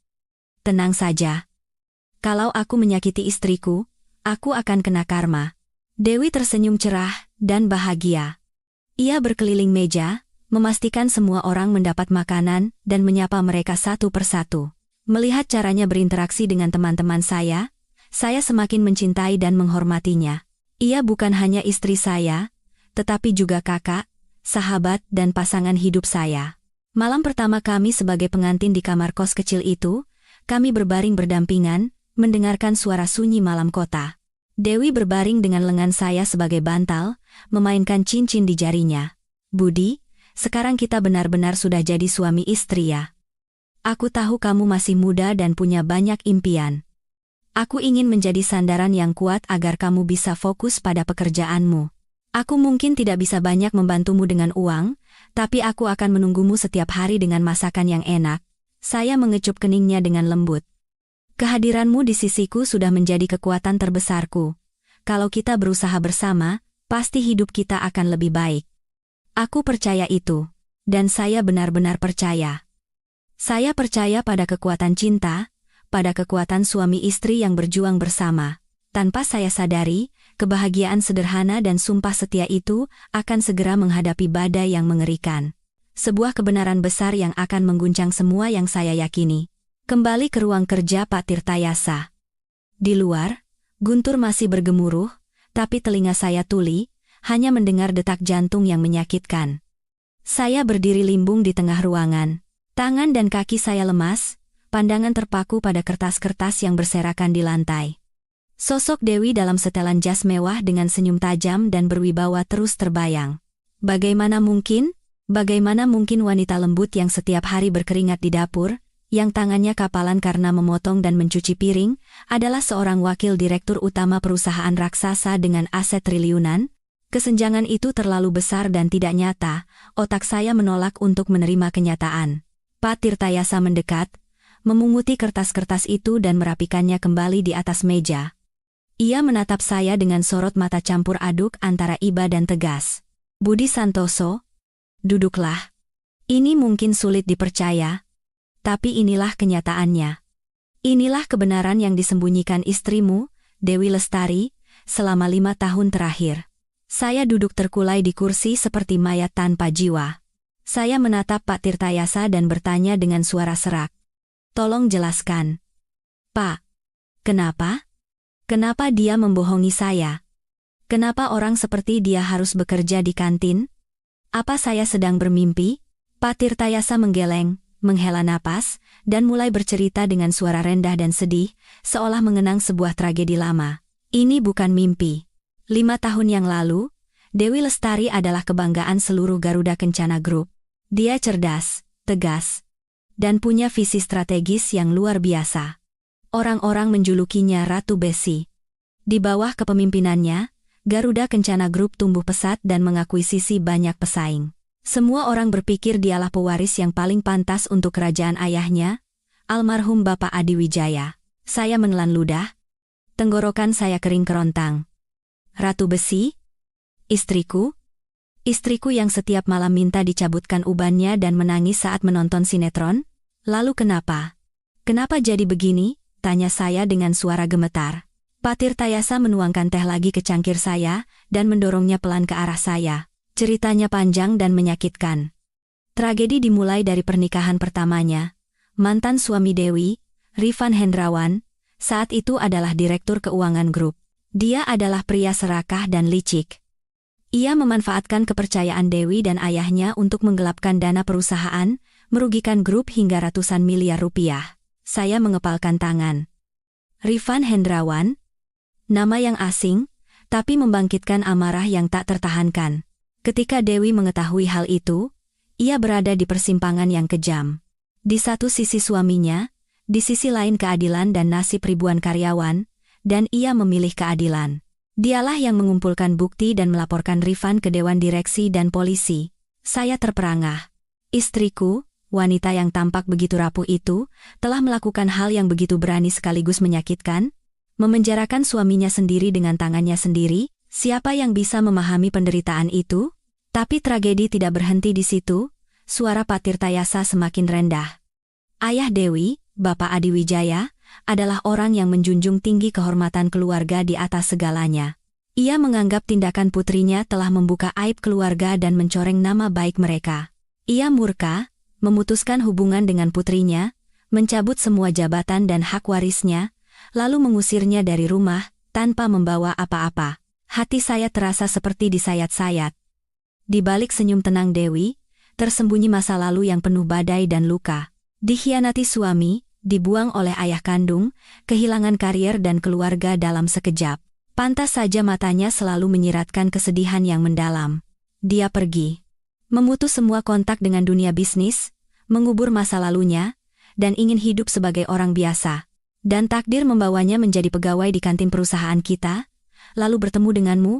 Tenang saja. Kalau aku menyakiti istriku, aku akan kena karma. Dewi tersenyum cerah dan bahagia. Ia berkeliling meja, memastikan semua orang mendapat makanan dan menyapa mereka satu persatu. Melihat caranya berinteraksi dengan teman-teman saya semakin mencintai dan menghormatinya. Ia bukan hanya istri saya, tetapi juga kakak, sahabat dan pasangan hidup saya. Malam pertama kami sebagai pengantin di kamar kos kecil itu, kami berbaring berdampingan, mendengarkan suara sunyi malam kota. Dewi berbaring dengan lengan saya sebagai bantal, memainkan cincin di jarinya. Budi, sekarang kita benar-benar sudah jadi suami istri ya. Aku tahu kamu masih muda dan punya banyak impian. Aku ingin menjadi sandaran yang kuat agar kamu bisa fokus pada pekerjaanmu. Aku mungkin tidak bisa banyak membantumu dengan uang, tapi aku akan menunggumu setiap hari dengan masakan yang enak. Saya mengecup keningnya dengan lembut. Kehadiranmu di sisiku sudah menjadi kekuatan terbesarku. Kalau kita berusaha bersama, pasti hidup kita akan lebih baik. Aku percaya itu, dan saya benar-benar percaya. Saya percaya pada kekuatan cinta, pada kekuatan suami istri yang berjuang bersama. Tanpa saya sadari, kebahagiaan sederhana dan sumpah setia itu akan segera menghadapi badai yang mengerikan. Sebuah kebenaran besar yang akan mengguncang semua yang saya yakini. Kembali ke ruang kerja Pak Tirtayasa. Di luar, guntur masih bergemuruh, tapi telinga saya tuli, hanya mendengar detak jantung yang menyakitkan. Saya berdiri limbung di tengah ruangan. Tangan dan kaki saya lemas, pandangan terpaku pada kertas-kertas yang berserakan di lantai. Sosok Dewi dalam setelan jas mewah dengan senyum tajam dan berwibawa terus terbayang. Bagaimana mungkin wanita lembut yang setiap hari berkeringat di dapur, yang tangannya kapalan karena memotong dan mencuci piring, adalah seorang wakil direktur utama perusahaan raksasa dengan aset triliunan? Kesenjangan itu terlalu besar dan tidak nyata, otak saya menolak untuk menerima kenyataan. Pak Tirtayasa mendekat, memunguti kertas-kertas itu dan merapikannya kembali di atas meja. Ia menatap saya dengan sorot mata campur aduk antara iba dan tegas. Budi Santoso, duduklah. Ini mungkin sulit dipercaya, tapi inilah kenyataannya. Inilah kebenaran yang disembunyikan istrimu, Dewi Lestari, selama 5 tahun terakhir. Saya duduk terkulai di kursi seperti mayat tanpa jiwa. Saya menatap Pak Tirtayasa dan bertanya dengan suara serak. Tolong jelaskan. Pak, kenapa? Kenapa dia membohongi saya? Kenapa orang seperti dia harus bekerja di kantin? Apa saya sedang bermimpi? Pak Tirtayasa menggeleng, menghela napas, dan mulai bercerita dengan suara rendah dan sedih, seolah mengenang sebuah tragedi lama. Ini bukan mimpi. 5 tahun yang lalu, Dewi Lestari adalah kebanggaan seluruh Garuda Kencana Group. Dia cerdas, tegas, dan punya visi strategis yang luar biasa. Orang-orang menjulukinya Ratu Besi. Di bawah kepemimpinannya, Garuda Kencana Group tumbuh pesat dan mengakuisisi banyak pesaing. Semua orang berpikir dialah pewaris yang paling pantas untuk kerajaan ayahnya, almarhum Bapak Adi Wijaya. Saya menelan ludah. Tenggorokan saya kering kerontang. Ratu Besi? Istriku? Istriku yang setiap malam minta dicabutkan ubannya dan menangis saat menonton sinetron? Lalu kenapa? Kenapa jadi begini? Tanya saya dengan suara gemetar. Pak Tirtayasa menuangkan teh lagi ke cangkir saya dan mendorongnya pelan ke arah saya. Ceritanya panjang dan menyakitkan. Tragedi dimulai dari pernikahan pertamanya. Mantan suami Dewi, Rifan Hendrawan, saat itu adalah direktur keuangan grup. Dia adalah pria serakah dan licik. Ia memanfaatkan kepercayaan Dewi dan ayahnya untuk menggelapkan dana perusahaan, merugikan grup hingga ratusan miliar rupiah. Saya mengepalkan tangan. Rifan Hendrawan? Nama yang asing, tapi membangkitkan amarah yang tak tertahankan. Ketika Dewi mengetahui hal itu, ia berada di persimpangan yang kejam. Di satu sisi suaminya, di sisi lain keadilan dan nasib ribuan karyawan, dan ia memilih keadilan. Dialah yang mengumpulkan bukti dan melaporkan Rifan ke Dewan Direksi dan polisi. Saya terperangah. Istriku, wanita yang tampak begitu rapuh itu, telah melakukan hal yang begitu berani sekaligus menyakitkan, memenjarakan suaminya sendiri dengan tangannya sendiri. Siapa yang bisa memahami penderitaan itu? Tapi tragedi tidak berhenti di situ. Suara Pak Tirtayasa semakin rendah. Ayah Dewi, Bapak Adi Wijaya, adalah orang yang menjunjung tinggi kehormatan keluarga di atas segalanya. Ia menganggap tindakan putrinya telah membuka aib keluarga dan mencoreng nama baik mereka. Ia murka, memutuskan hubungan dengan putrinya, mencabut semua jabatan dan hak warisnya, lalu mengusirnya dari rumah, tanpa membawa apa-apa. Hati saya terasa seperti disayat-sayat. Di balik senyum tenang Dewi, tersembunyi masa lalu yang penuh badai dan luka. Dikhianati suami, dibuang oleh ayah kandung, kehilangan karier dan keluarga dalam sekejap. Pantas saja matanya selalu menyiratkan kesedihan yang mendalam. Dia pergi. Memutus semua kontak dengan dunia bisnis, mengubur masa lalunya, dan ingin hidup sebagai orang biasa. Dan takdir membawanya menjadi pegawai di kantin perusahaan kita, lalu bertemu denganmu.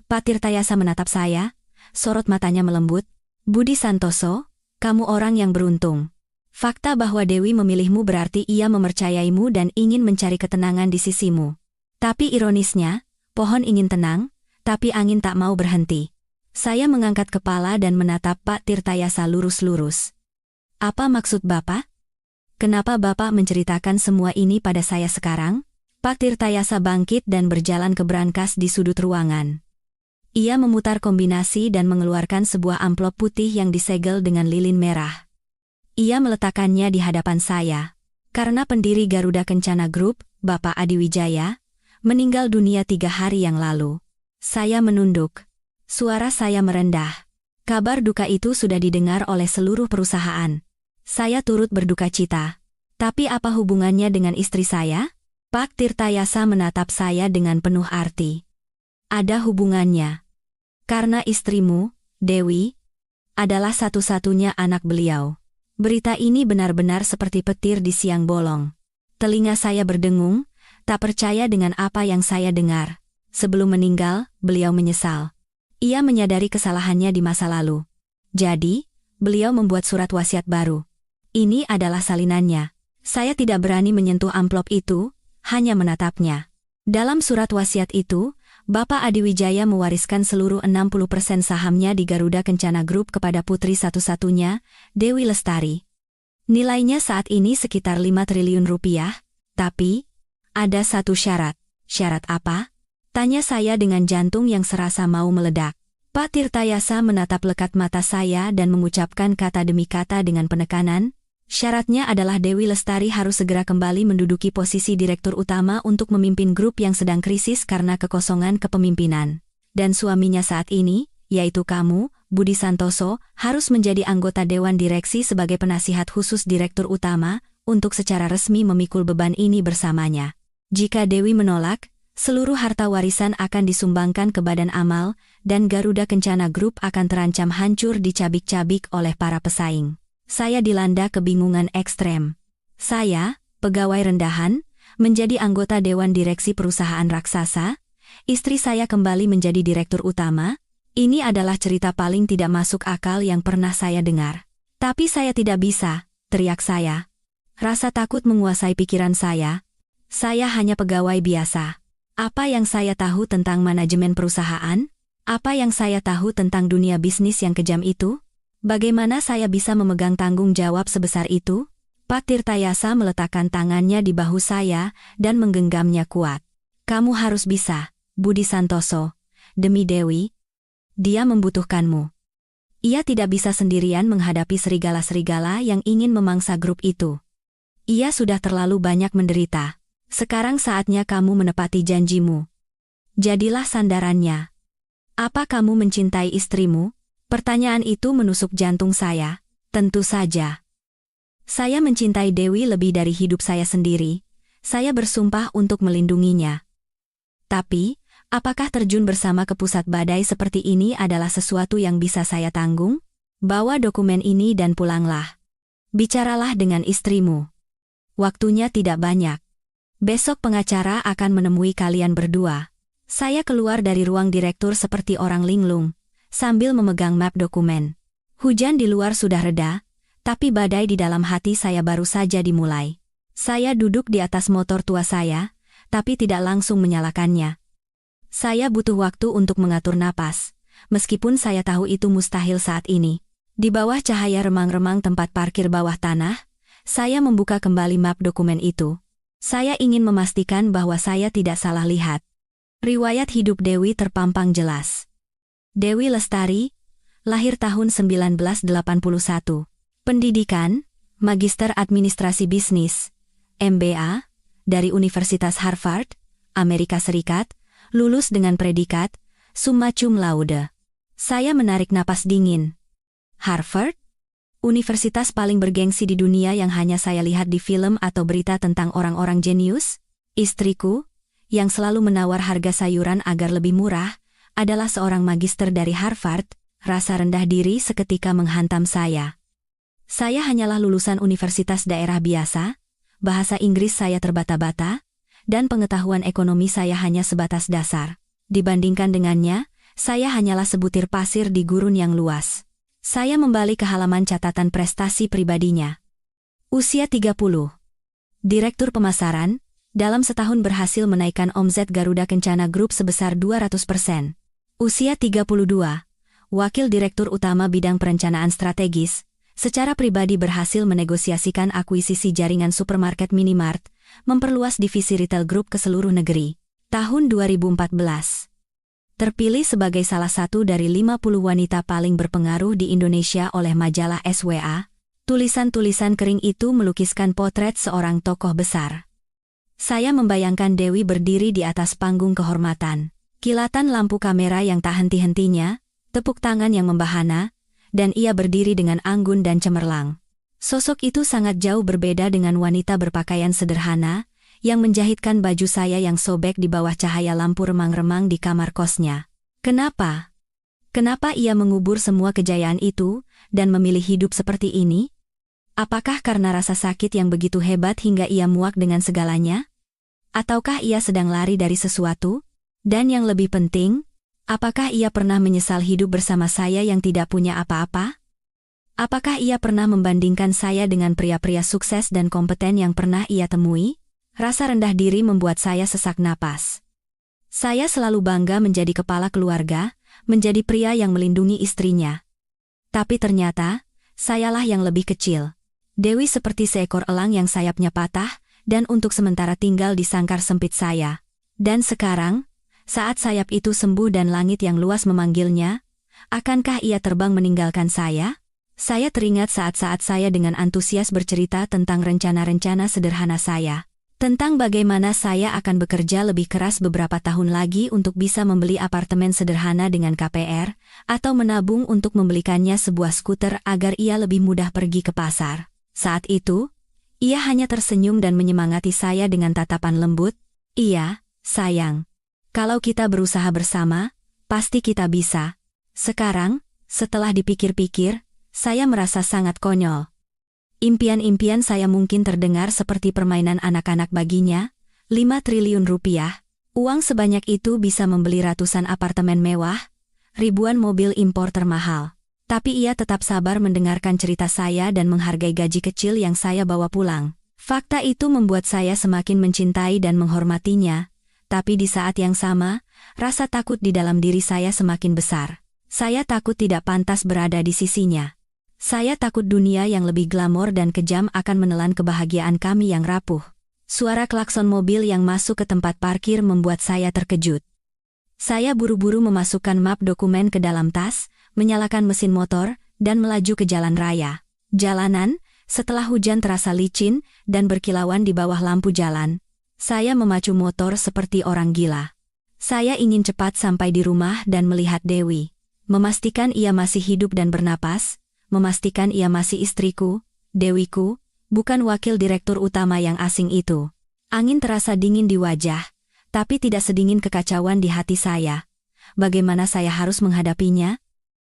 Pak Tirtayasa menatap saya, sorot matanya melembut. Budi Santoso, kamu orang yang beruntung. Fakta bahwa Dewi memilihmu berarti ia mempercayaimu dan ingin mencari ketenangan di sisimu. Tapi ironisnya, pohon ingin tenang, tapi angin tak mau berhenti. Saya mengangkat kepala dan menatap Pak Tirtayasa lurus-lurus. Apa maksud Bapak? Kenapa Bapak menceritakan semua ini pada saya sekarang? Pak Tirtayasa bangkit dan berjalan ke brankas di sudut ruangan. Ia memutar kombinasi dan mengeluarkan sebuah amplop putih yang disegel dengan lilin merah. Ia meletakkannya di hadapan saya. Karena pendiri Garuda Kencana Group, Bapak Adi Wijaya, meninggal dunia 3 hari yang lalu. Saya menunduk. Suara saya merendah. Kabar duka itu sudah didengar oleh seluruh perusahaan. Saya turut berduka cita. Tapi apa hubungannya dengan istri saya? Pak Tirtayasa menatap saya dengan penuh arti. Ada hubungannya. Karena istrimu, Dewi, adalah satu-satunya anak beliau. Berita ini benar-benar seperti petir di siang bolong. Telinga saya berdengung, tak percaya dengan apa yang saya dengar. Sebelum meninggal, beliau menyesal. Ia menyadari kesalahannya di masa lalu. Jadi, beliau membuat surat wasiat baru. Ini adalah salinannya. Saya tidak berani menyentuh amplop itu, hanya menatapnya. Dalam surat wasiat itu, Bapak Adi Wijaya mewariskan seluruh 60% sahamnya di Garuda Kencana Group kepada putri satu-satunya, Dewi Lestari. Nilainya saat ini sekitar 5 triliun rupiah, tapi ada satu syarat. Syarat apa? Tanya saya dengan jantung yang serasa mau meledak. Pak Tirtayasa menatap lekat mata saya dan mengucapkan kata demi kata dengan penekanan. Syaratnya adalah Dewi Lestari harus segera kembali menduduki posisi direktur utama untuk memimpin grup yang sedang krisis karena kekosongan kepemimpinan. Dan suaminya saat ini, yaitu kamu, Budi Santoso, harus menjadi anggota Dewan Direksi sebagai penasihat khusus direktur utama, untuk secara resmi memikul beban ini bersamanya. Jika Dewi menolak, seluruh harta warisan akan disumbangkan ke Badan Amal, dan Garuda Kencana Group akan terancam hancur dicabik-cabik oleh para pesaing. Saya dilanda kebingungan ekstrem. Saya, pegawai rendahan, menjadi anggota dewan direksi perusahaan raksasa, istri saya kembali menjadi direktur utama. Ini adalah cerita paling tidak masuk akal yang pernah saya dengar. Tapi saya tidak bisa, teriak saya. Rasa takut menguasai pikiran saya. Saya hanya pegawai biasa. Apa yang saya tahu tentang manajemen perusahaan? Apa yang saya tahu tentang dunia bisnis yang kejam itu? Bagaimana saya bisa memegang tanggung jawab sebesar itu? Pak Tirtayasa meletakkan tangannya di bahu saya dan menggenggamnya kuat. Kamu harus bisa, Budi Santoso. Demi Dewi. Dia membutuhkanmu. Ia tidak bisa sendirian menghadapi serigala-serigala yang ingin memangsa grup itu. Ia sudah terlalu banyak menderita. Sekarang saatnya kamu menepati janjimu. Jadilah sandarannya. Apa kamu mencintai istrimu? Pertanyaan itu menusuk jantung saya. Tentu saja. Saya mencintai Dewi lebih dari hidup saya sendiri. Saya bersumpah untuk melindunginya. Tapi, apakah terjun bersama ke pusat badai seperti ini adalah sesuatu yang bisa saya tanggung? Bawa dokumen ini dan pulanglah. Bicaralah dengan istrimu. Waktunya tidak banyak. Besok pengacara akan menemui kalian berdua. Saya keluar dari ruang direktur seperti orang linglung, sambil memegang map dokumen. Hujan di luar sudah reda, tapi badai di dalam hati saya baru saja dimulai. Saya duduk di atas motor tua saya, tapi tidak langsung menyalakannya. Saya butuh waktu untuk mengatur napas, meskipun saya tahu itu mustahil saat ini. Di bawah cahaya remang-remang tempat parkir bawah tanah, saya membuka kembali map dokumen itu. Saya ingin memastikan bahwa saya tidak salah lihat. Riwayat hidup Dewi terpampang jelas. Dewi Lestari, lahir tahun 1981. Pendidikan, Magister Administrasi Bisnis, MBA, dari Universitas Harvard, Amerika Serikat, lulus dengan predikat summa cum laude. Saya menarik napas dingin. Harvard? Universitas paling bergengsi di dunia yang hanya saya lihat di film atau berita tentang orang-orang jenius? Istriku, yang selalu menawar harga sayuran agar lebih murah, adalah seorang magister dari Harvard. Rasa rendah diri seketika menghantam saya. Saya hanyalah lulusan universitas daerah biasa, bahasa Inggris saya terbata-bata, dan pengetahuan ekonomi saya hanya sebatas dasar. Dibandingkan dengannya, saya hanyalah sebutir pasir di gurun yang luas. Saya membalik ke halaman catatan prestasi pribadinya. Usia 30. Direktur pemasaran, dalam setahun berhasil menaikkan omzet Garuda Kencana Group sebesar 200%. Usia 32. Wakil Direktur Utama Bidang Perencanaan Strategis, secara pribadi berhasil menegosiasikan akuisisi jaringan supermarket Minimart, memperluas divisi retail grup ke seluruh negeri. Tahun 2014. Terpilih sebagai salah satu dari 50 wanita paling berpengaruh di Indonesia oleh majalah SWA, tulisan-tulisan kering itu melukiskan potret seorang tokoh besar. Saya membayangkan Dewi berdiri di atas panggung kehormatan. Kilatan lampu kamera yang tak henti-hentinya, tepuk tangan yang membahana, dan ia berdiri dengan anggun dan cemerlang. Sosok itu sangat jauh berbeda dengan wanita berpakaian sederhana, yang menjahitkan baju saya yang sobek di bawah cahaya lampu remang-remang di kamar kosnya. Kenapa? Kenapa ia mengubur semua kejayaan itu, dan memilih hidup seperti ini? Apakah karena rasa sakit yang begitu hebat hingga ia muak dengan segalanya? Ataukah ia sedang lari dari sesuatu? Dan yang lebih penting, apakah ia pernah menyesal hidup bersama saya yang tidak punya apa-apa? Apakah ia pernah membandingkan saya dengan pria-pria sukses dan kompeten yang pernah ia temui? Rasa rendah diri membuat saya sesak napas. Saya selalu bangga menjadi kepala keluarga, menjadi pria yang melindungi istrinya. Tapi ternyata, sayalah yang lebih kecil. Dewi seperti seekor elang yang sayapnya patah, dan untuk sementara tinggal di sangkar sempit saya. Dan sekarang, saat sayap itu sembuh dan langit yang luas memanggilnya, akankah ia terbang meninggalkan saya? Saya teringat saat-saat saya dengan antusias bercerita tentang rencana-rencana sederhana saya. Tentang bagaimana saya akan bekerja lebih keras beberapa tahun lagi untuk bisa membeli apartemen sederhana dengan KPR, atau menabung untuk membelikannya sebuah skuter agar ia lebih mudah pergi ke pasar. Saat itu, ia hanya tersenyum dan menyemangati saya dengan tatapan lembut. Iya, sayang. Kalau kita berusaha bersama, pasti kita bisa. Sekarang, setelah dipikir-pikir, saya merasa sangat konyol. Impian-impian saya mungkin terdengar seperti permainan anak-anak baginya, 5 triliun rupiah. Uang sebanyak itu bisa membeli ratusan apartemen mewah, ribuan mobil impor termahal. Tapi ia tetap sabar mendengarkan cerita saya dan menghargai gaji kecil yang saya bawa pulang. Fakta itu membuat saya semakin mencintai dan menghormatinya, tapi di saat yang sama, rasa takut di dalam diri saya semakin besar. Saya takut tidak pantas berada di sisinya. Saya takut dunia yang lebih glamor dan kejam akan menelan kebahagiaan kami yang rapuh. Suara klakson mobil yang masuk ke tempat parkir membuat saya terkejut. Saya buru-buru memasukkan map dokumen ke dalam tas, menyalakan mesin motor, dan melaju ke jalan raya. Jalanan, setelah hujan terasa licin dan berkilauan di bawah lampu jalan. Saya memacu motor seperti orang gila. Saya ingin cepat sampai di rumah dan melihat Dewi. Memastikan ia masih hidup dan bernapas, memastikan ia masih istriku, Dewiku, bukan wakil direktur utama yang asing itu. Angin terasa dingin di wajah, tapi tidak sedingin kekacauan di hati saya. Bagaimana saya harus menghadapinya?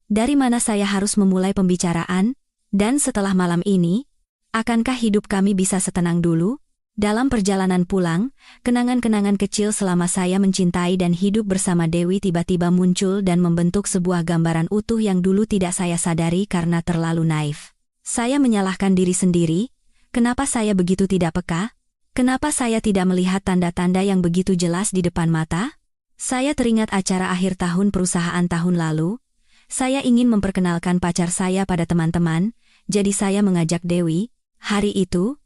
Dari mana saya harus memulai pembicaraan? Dan setelah malam ini, akankah hidup kami bisa setenang dulu? Dalam perjalanan pulang, kenangan-kenangan kecil selama saya mencintai dan hidup bersama Dewi tiba-tiba muncul dan membentuk sebuah gambaran utuh yang dulu tidak saya sadari karena terlalu naif. Saya menyalahkan diri sendiri, kenapa saya begitu tidak peka? Kenapa saya tidak melihat tanda-tanda yang begitu jelas di depan mata? Saya teringat acara akhir tahun perusahaan tahun lalu. Saya ingin memperkenalkan pacar saya pada teman-teman, jadi saya mengajak Dewi. Hari itu,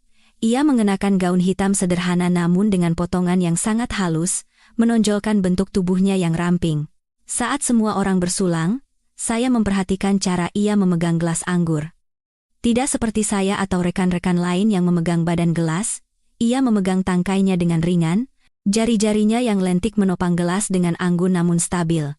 ia mengenakan gaun hitam sederhana namun dengan potongan yang sangat halus, menonjolkan bentuk tubuhnya yang ramping. Saat semua orang bersulang, saya memperhatikan cara ia memegang gelas anggur. Tidak seperti saya atau rekan-rekan lain yang memegang badan gelas, ia memegang tangkainya dengan ringan, jari-jarinya yang lentik menopang gelas dengan anggun namun stabil.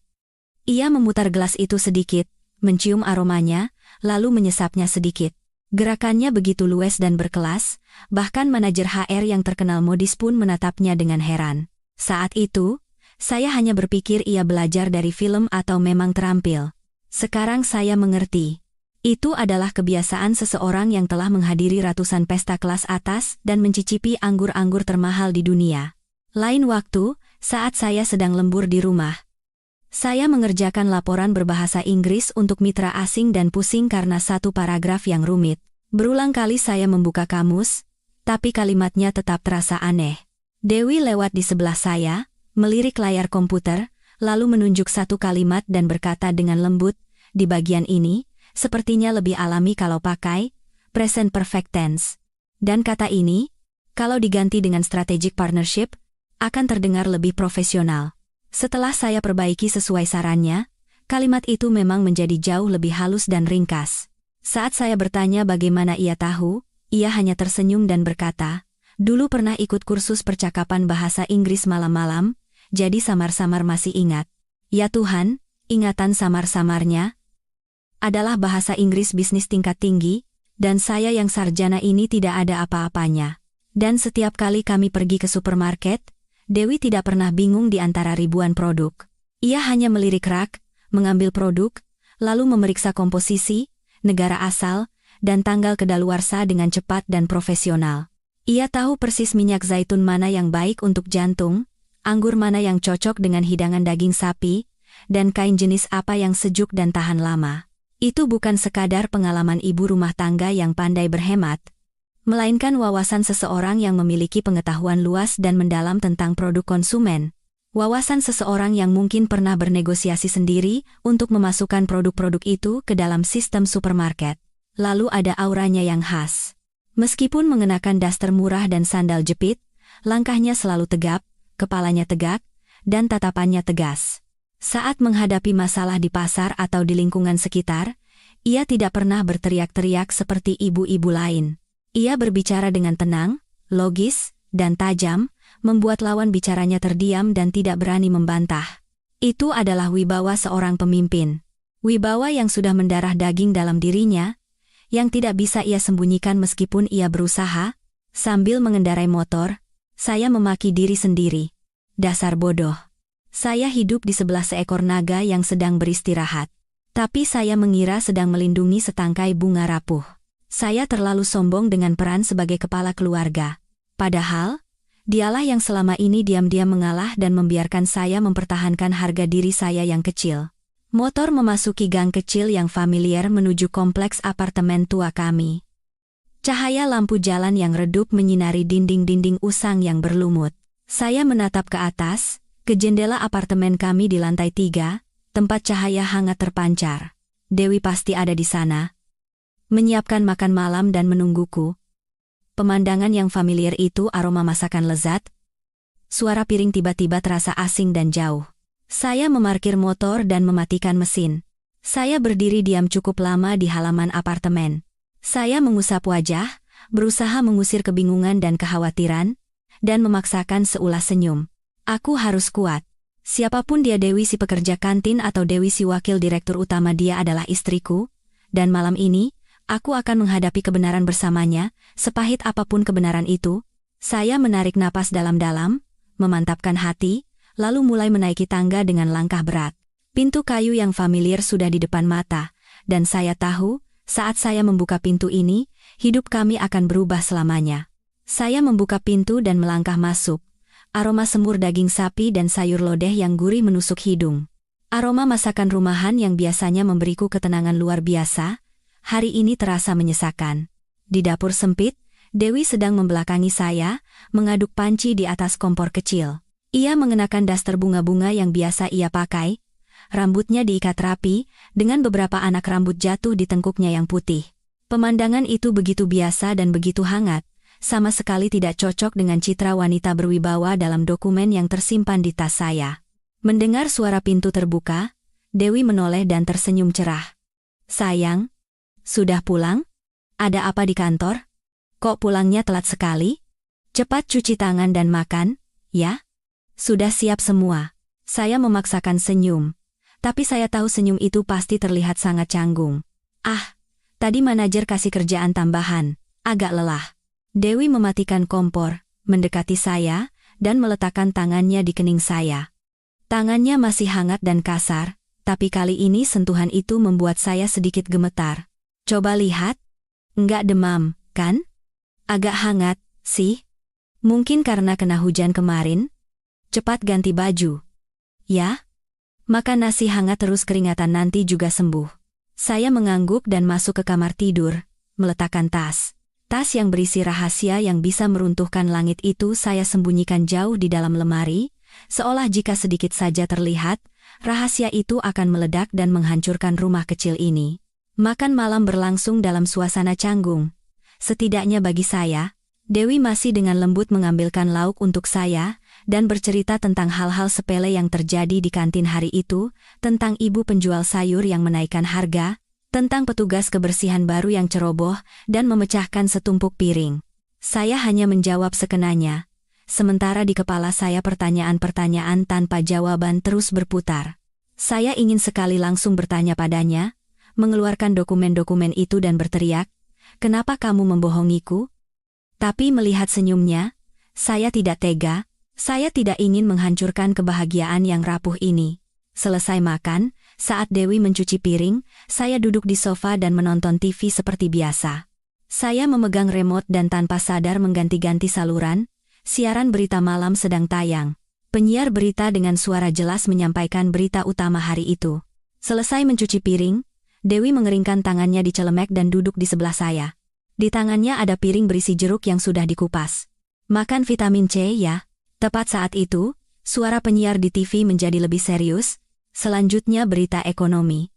Ia memutar gelas itu sedikit, mencium aromanya, lalu menyesapnya sedikit. Gerakannya begitu luwes dan berkelas, bahkan manajer HR yang terkenal modis pun menatapnya dengan heran. Saat itu, saya hanya berpikir ia belajar dari film atau memang terampil. Sekarang saya mengerti. Itu adalah kebiasaan seseorang yang telah menghadiri ratusan pesta kelas atas dan mencicipi anggur-anggur termahal di dunia. Lain waktu, saat saya sedang lembur di rumah, saya mengerjakan laporan berbahasa Inggris untuk mitra asing dan pusing karena satu paragraf yang rumit. Berulang kali saya membuka kamus, tapi kalimatnya tetap terasa aneh. Dewi lewat di sebelah saya, melirik layar komputer, lalu menunjuk satu kalimat dan berkata dengan lembut, di bagian ini, sepertinya lebih alami kalau pakai present perfect tense. Dan kata ini, kalau diganti dengan strategic partnership, akan terdengar lebih profesional. Setelah saya perbaiki sesuai sarannya, kalimat itu memang menjadi jauh lebih halus dan ringkas. Saat saya bertanya bagaimana ia tahu, ia hanya tersenyum dan berkata, dulu pernah ikut kursus percakapan bahasa Inggris malam-malam, jadi samar-samar masih ingat. Ya Tuhan, ingatan samar-samarnya adalah bahasa Inggris bisnis tingkat tinggi, dan saya yang sarjana ini tidak ada apa-apanya. Dan setiap kali kami pergi ke supermarket, Dewi tidak pernah bingung di antara ribuan produk. Ia hanya melirik rak, mengambil produk, lalu memeriksa komposisi, negara asal, dan tanggal kedaluarsa dengan cepat dan profesional. Ia tahu persis minyak zaitun mana yang baik untuk jantung, anggur mana yang cocok dengan hidangan daging sapi, dan kain jenis apa yang sejuk dan tahan lama. Itu bukan sekadar pengalaman ibu rumah tangga yang pandai berhemat, melainkan wawasan seseorang yang memiliki pengetahuan luas dan mendalam tentang produk konsumen. Wawasan seseorang yang mungkin pernah bernegosiasi sendiri untuk memasukkan produk-produk itu ke dalam sistem supermarket. Lalu ada auranya yang khas. Meskipun mengenakan daster murah dan sandal jepit, langkahnya selalu tegap, kepalanya tegak, dan tatapannya tegas. Saat menghadapi masalah di pasar atau di lingkungan sekitar, ia tidak pernah berteriak-teriak seperti ibu-ibu lain. Ia berbicara dengan tenang, logis, dan tajam, membuat lawan bicaranya terdiam dan tidak berani membantah. Itu adalah wibawa seorang pemimpin. Wibawa yang sudah mendarah daging dalam dirinya, yang tidak bisa ia sembunyikan meskipun ia berusaha. Sambil mengendarai motor, saya memaki diri sendiri. Dasar bodoh. Saya hidup di sebelah seekor naga yang sedang beristirahat. Tapi saya mengira sedang melindungi setangkai bunga rapuh. Saya terlalu sombong dengan peran sebagai kepala keluarga. Padahal, Dialah yang selama ini diam-diam mengalah dan membiarkan saya mempertahankan harga diri saya yang kecil. Motor memasuki gang kecil yang familiar menuju kompleks apartemen tua kami. Cahaya lampu jalan yang redup menyinari dinding-dinding usang yang berlumut. Saya menatap ke atas, ke jendela apartemen kami di lantai 3, tempat cahaya hangat terpancar. Dewi pasti ada di sana, menyiapkan makan malam dan menungguku. Pemandangan yang familiar itu aroma masakan lezat. Suara piring tiba-tiba terasa asing dan jauh. Saya memarkir motor dan mematikan mesin. Saya berdiri diam cukup lama di halaman apartemen. Saya mengusap wajah, berusaha mengusir kebingungan dan kekhawatiran, dan memaksakan seulas senyum. Aku harus kuat. Siapapun dia, Dewi si pekerja kantin atau Dewi si wakil direktur utama, dia adalah istriku, dan malam ini, aku akan menghadapi kebenaran bersamanya, sepahit apapun kebenaran itu. Saya menarik napas dalam-dalam, memantapkan hati, lalu mulai menaiki tangga dengan langkah berat. Pintu kayu yang familiar sudah di depan mata, dan saya tahu, saat saya membuka pintu ini, hidup kami akan berubah selamanya. Saya membuka pintu dan melangkah masuk. Aroma semur daging sapi dan sayur lodeh yang gurih menusuk hidung. Aroma masakan rumahan yang biasanya memberiku ketenangan luar biasa, hari ini terasa menyesakan. Di dapur sempit, Dewi sedang membelakangi saya, mengaduk panci di atas kompor kecil. Ia mengenakan daster bunga-bunga yang biasa ia pakai. Rambutnya diikat rapi, dengan beberapa anak rambut jatuh di tengkuknya yang putih. Pemandangan itu begitu biasa dan begitu hangat, sama sekali tidak cocok dengan citra wanita berwibawa dalam dokumen yang tersimpan di tas saya. Mendengar suara pintu terbuka, Dewi menoleh dan tersenyum cerah. "Sayang, sudah pulang? Ada apa di kantor? Kok pulangnya telat sekali? Cepat cuci tangan dan makan, ya?" "Sudah siap semua." Saya memaksakan senyum. Tapi saya tahu senyum itu pasti terlihat sangat canggung. Tadi manajer kasih kerjaan tambahan, agak lelah." Dewi mematikan kompor, mendekati saya, dan meletakkan tangannya di kening saya. Tangannya masih hangat dan kasar, tapi kali ini sentuhan itu membuat saya sedikit gemetar. "Coba lihat. Enggak demam, kan? Agak hangat, sih. Mungkin karena kena hujan kemarin. Cepat ganti baju. Ya? Makan nasi hangat terus, keringatan nanti juga sembuh." Saya mengangguk dan masuk ke kamar tidur, meletakkan tas. Tas yang berisi rahasia yang bisa meruntuhkan langit itu saya sembunyikan jauh di dalam lemari, seolah jika sedikit saja terlihat, rahasia itu akan meledak dan menghancurkan rumah kecil ini. Makan malam berlangsung dalam suasana canggung. Setidaknya bagi saya, Dewi masih dengan lembut mengambilkan lauk untuk saya, dan bercerita tentang hal-hal sepele yang terjadi di kantin hari itu, tentang ibu penjual sayur yang menaikkan harga, tentang petugas kebersihan baru yang ceroboh dan memecahkan setumpuk piring. Saya hanya menjawab sekenanya. Sementara di kepala saya pertanyaan-pertanyaan tanpa jawaban terus berputar. Saya ingin sekali langsung bertanya padanya, mengeluarkan dokumen-dokumen itu dan berteriak, "Kenapa kamu membohongiku?" Tapi melihat senyumnya, saya tidak tega. Saya tidak ingin menghancurkan kebahagiaan yang rapuh ini. Selesai makan, saat Dewi mencuci piring, saya duduk di sofa dan menonton TV seperti biasa. Saya memegang remote dan tanpa sadar mengganti-ganti saluran. Siaran berita malam sedang tayang. Penyiar berita dengan suara jelas menyampaikan berita utama hari itu. Selesai mencuci piring, Dewi mengeringkan tangannya di celemek dan duduk di sebelah saya. Di tangannya ada piring berisi jeruk yang sudah dikupas. "Makan vitamin C ya." Tepat saat itu, suara penyiar di TV menjadi lebih serius. Selanjutnya berita ekonomi.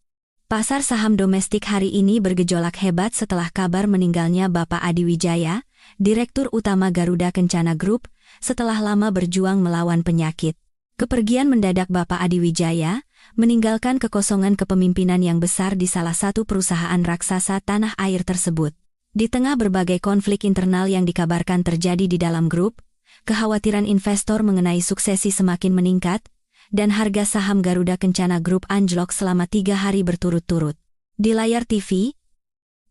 Pasar saham domestik hari ini bergejolak hebat setelah kabar meninggalnya Bapak Adi Wijaya, Direktur Utama Garuda Kencana Group, setelah lama berjuang melawan penyakit. Kepergian mendadak Bapak Adi Wijaya, meninggalkan kekosongan kepemimpinan yang besar di salah satu perusahaan raksasa tanah air tersebut. Di tengah berbagai konflik internal yang dikabarkan terjadi di dalam grup, kekhawatiran investor mengenai suksesi semakin meningkat, dan harga saham Garuda Kencana Group anjlok selama 3 hari berturut-turut. Di layar TV,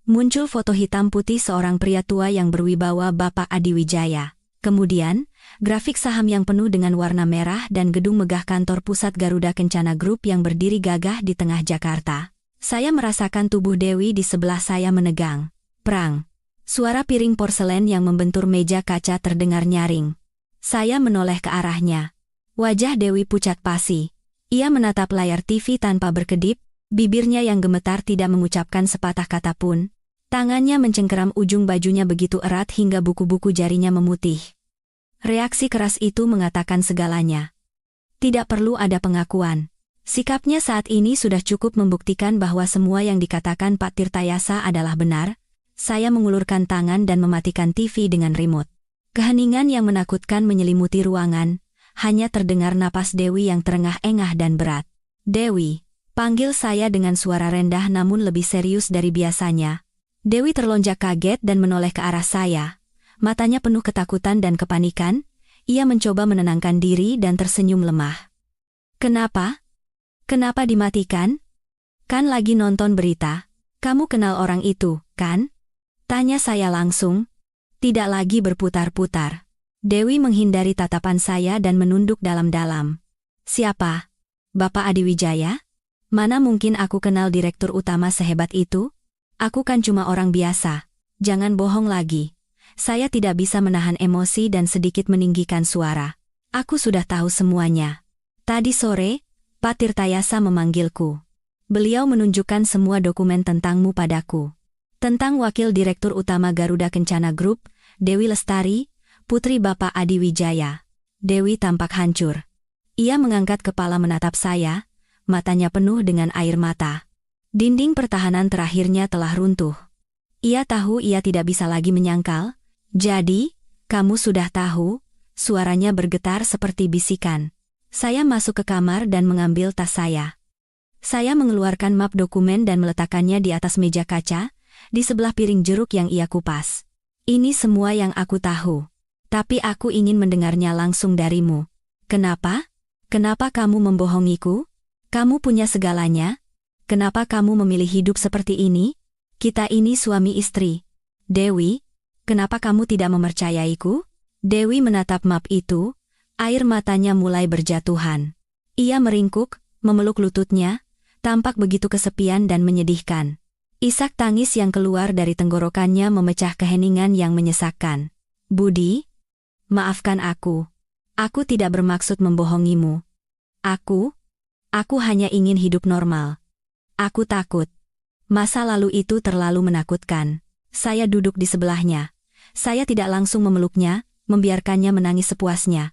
muncul foto hitam putih seorang pria tua yang berwibawa Bapak Adi Wijaya. Kemudian, grafik saham yang penuh dengan warna merah dan gedung megah kantor pusat Garuda Kencana Group yang berdiri gagah di tengah Jakarta. Saya merasakan tubuh Dewi di sebelah saya menegang. Prang. Suara piring porselen yang membentur meja kaca terdengar nyaring. Saya menoleh ke arahnya. Wajah Dewi pucat pasi. Ia menatap layar TV tanpa berkedip, bibirnya yang gemetar tidak mengucapkan sepatah kata pun. Tangannya mencengkeram ujung bajunya begitu erat hingga buku-buku jarinya memutih. Reaksi keras itu mengatakan segalanya. Tidak perlu ada pengakuan. Sikapnya saat ini sudah cukup membuktikan bahwa semua yang dikatakan Pak Tirtayasa adalah benar. Saya mengulurkan tangan dan mematikan TV dengan remote. Keheningan yang menakutkan menyelimuti ruangan, hanya terdengar napas Dewi yang terengah-engah dan berat. "Dewi," panggil saya dengan suara rendah namun lebih serius dari biasanya. Dewi terlonjak kaget dan menoleh ke arah saya. Matanya penuh ketakutan dan kepanikan. Ia mencoba menenangkan diri dan tersenyum lemah. "Kenapa? Kenapa dimatikan? Kan lagi nonton berita. Kamu kenal orang itu, kan?" Tanya saya langsung. Tidak lagi berputar-putar. Dewi menghindari tatapan saya dan menunduk dalam-dalam. "Siapa? Bapak Adiwijaya? Mana mungkin aku kenal direktur utama sehebat itu? Aku kan cuma orang biasa. Jangan bohong lagi." Saya tidak bisa menahan emosi dan sedikit meninggikan suara. "Aku sudah tahu semuanya. Tadi sore, Pak Tirtayasa memanggilku. Beliau menunjukkan semua dokumen tentangmu padaku. Tentang Wakil Direktur Utama Garuda Kencana Group, Dewi Lestari, putri Bapak Adiwijaya." Dewi tampak hancur. Ia mengangkat kepala menatap saya, matanya penuh dengan air mata. Dinding pertahanan terakhirnya telah runtuh. Ia tahu ia tidak bisa lagi menyangkal. "Jadi, kamu sudah tahu?" Suaranya bergetar seperti bisikan. Saya masuk ke kamar dan mengambil tas saya. Saya mengeluarkan map dokumen dan meletakkannya di atas meja kaca, di sebelah piring jeruk yang ia kupas. "Ini semua yang aku tahu. Tapi aku ingin mendengarnya langsung darimu. Kenapa? Kenapa kamu membohongiku? Kamu punya segalanya. Kenapa kamu memilih hidup seperti ini? Kita ini suami istri. Dewi, kenapa kamu tidak mempercayaiku?" Dewi menatap map itu, air matanya mulai berjatuhan. Ia meringkuk, memeluk lututnya, tampak begitu kesepian dan menyedihkan. Isak tangis yang keluar dari tenggorokannya memecah keheningan yang menyesakkan. "Budi, maafkan aku. Aku tidak bermaksud membohongimu. Aku hanya ingin hidup normal. Aku takut. Masa lalu itu terlalu menakutkan." Saya duduk di sebelahnya. Saya tidak langsung memeluknya, membiarkannya menangis sepuasnya.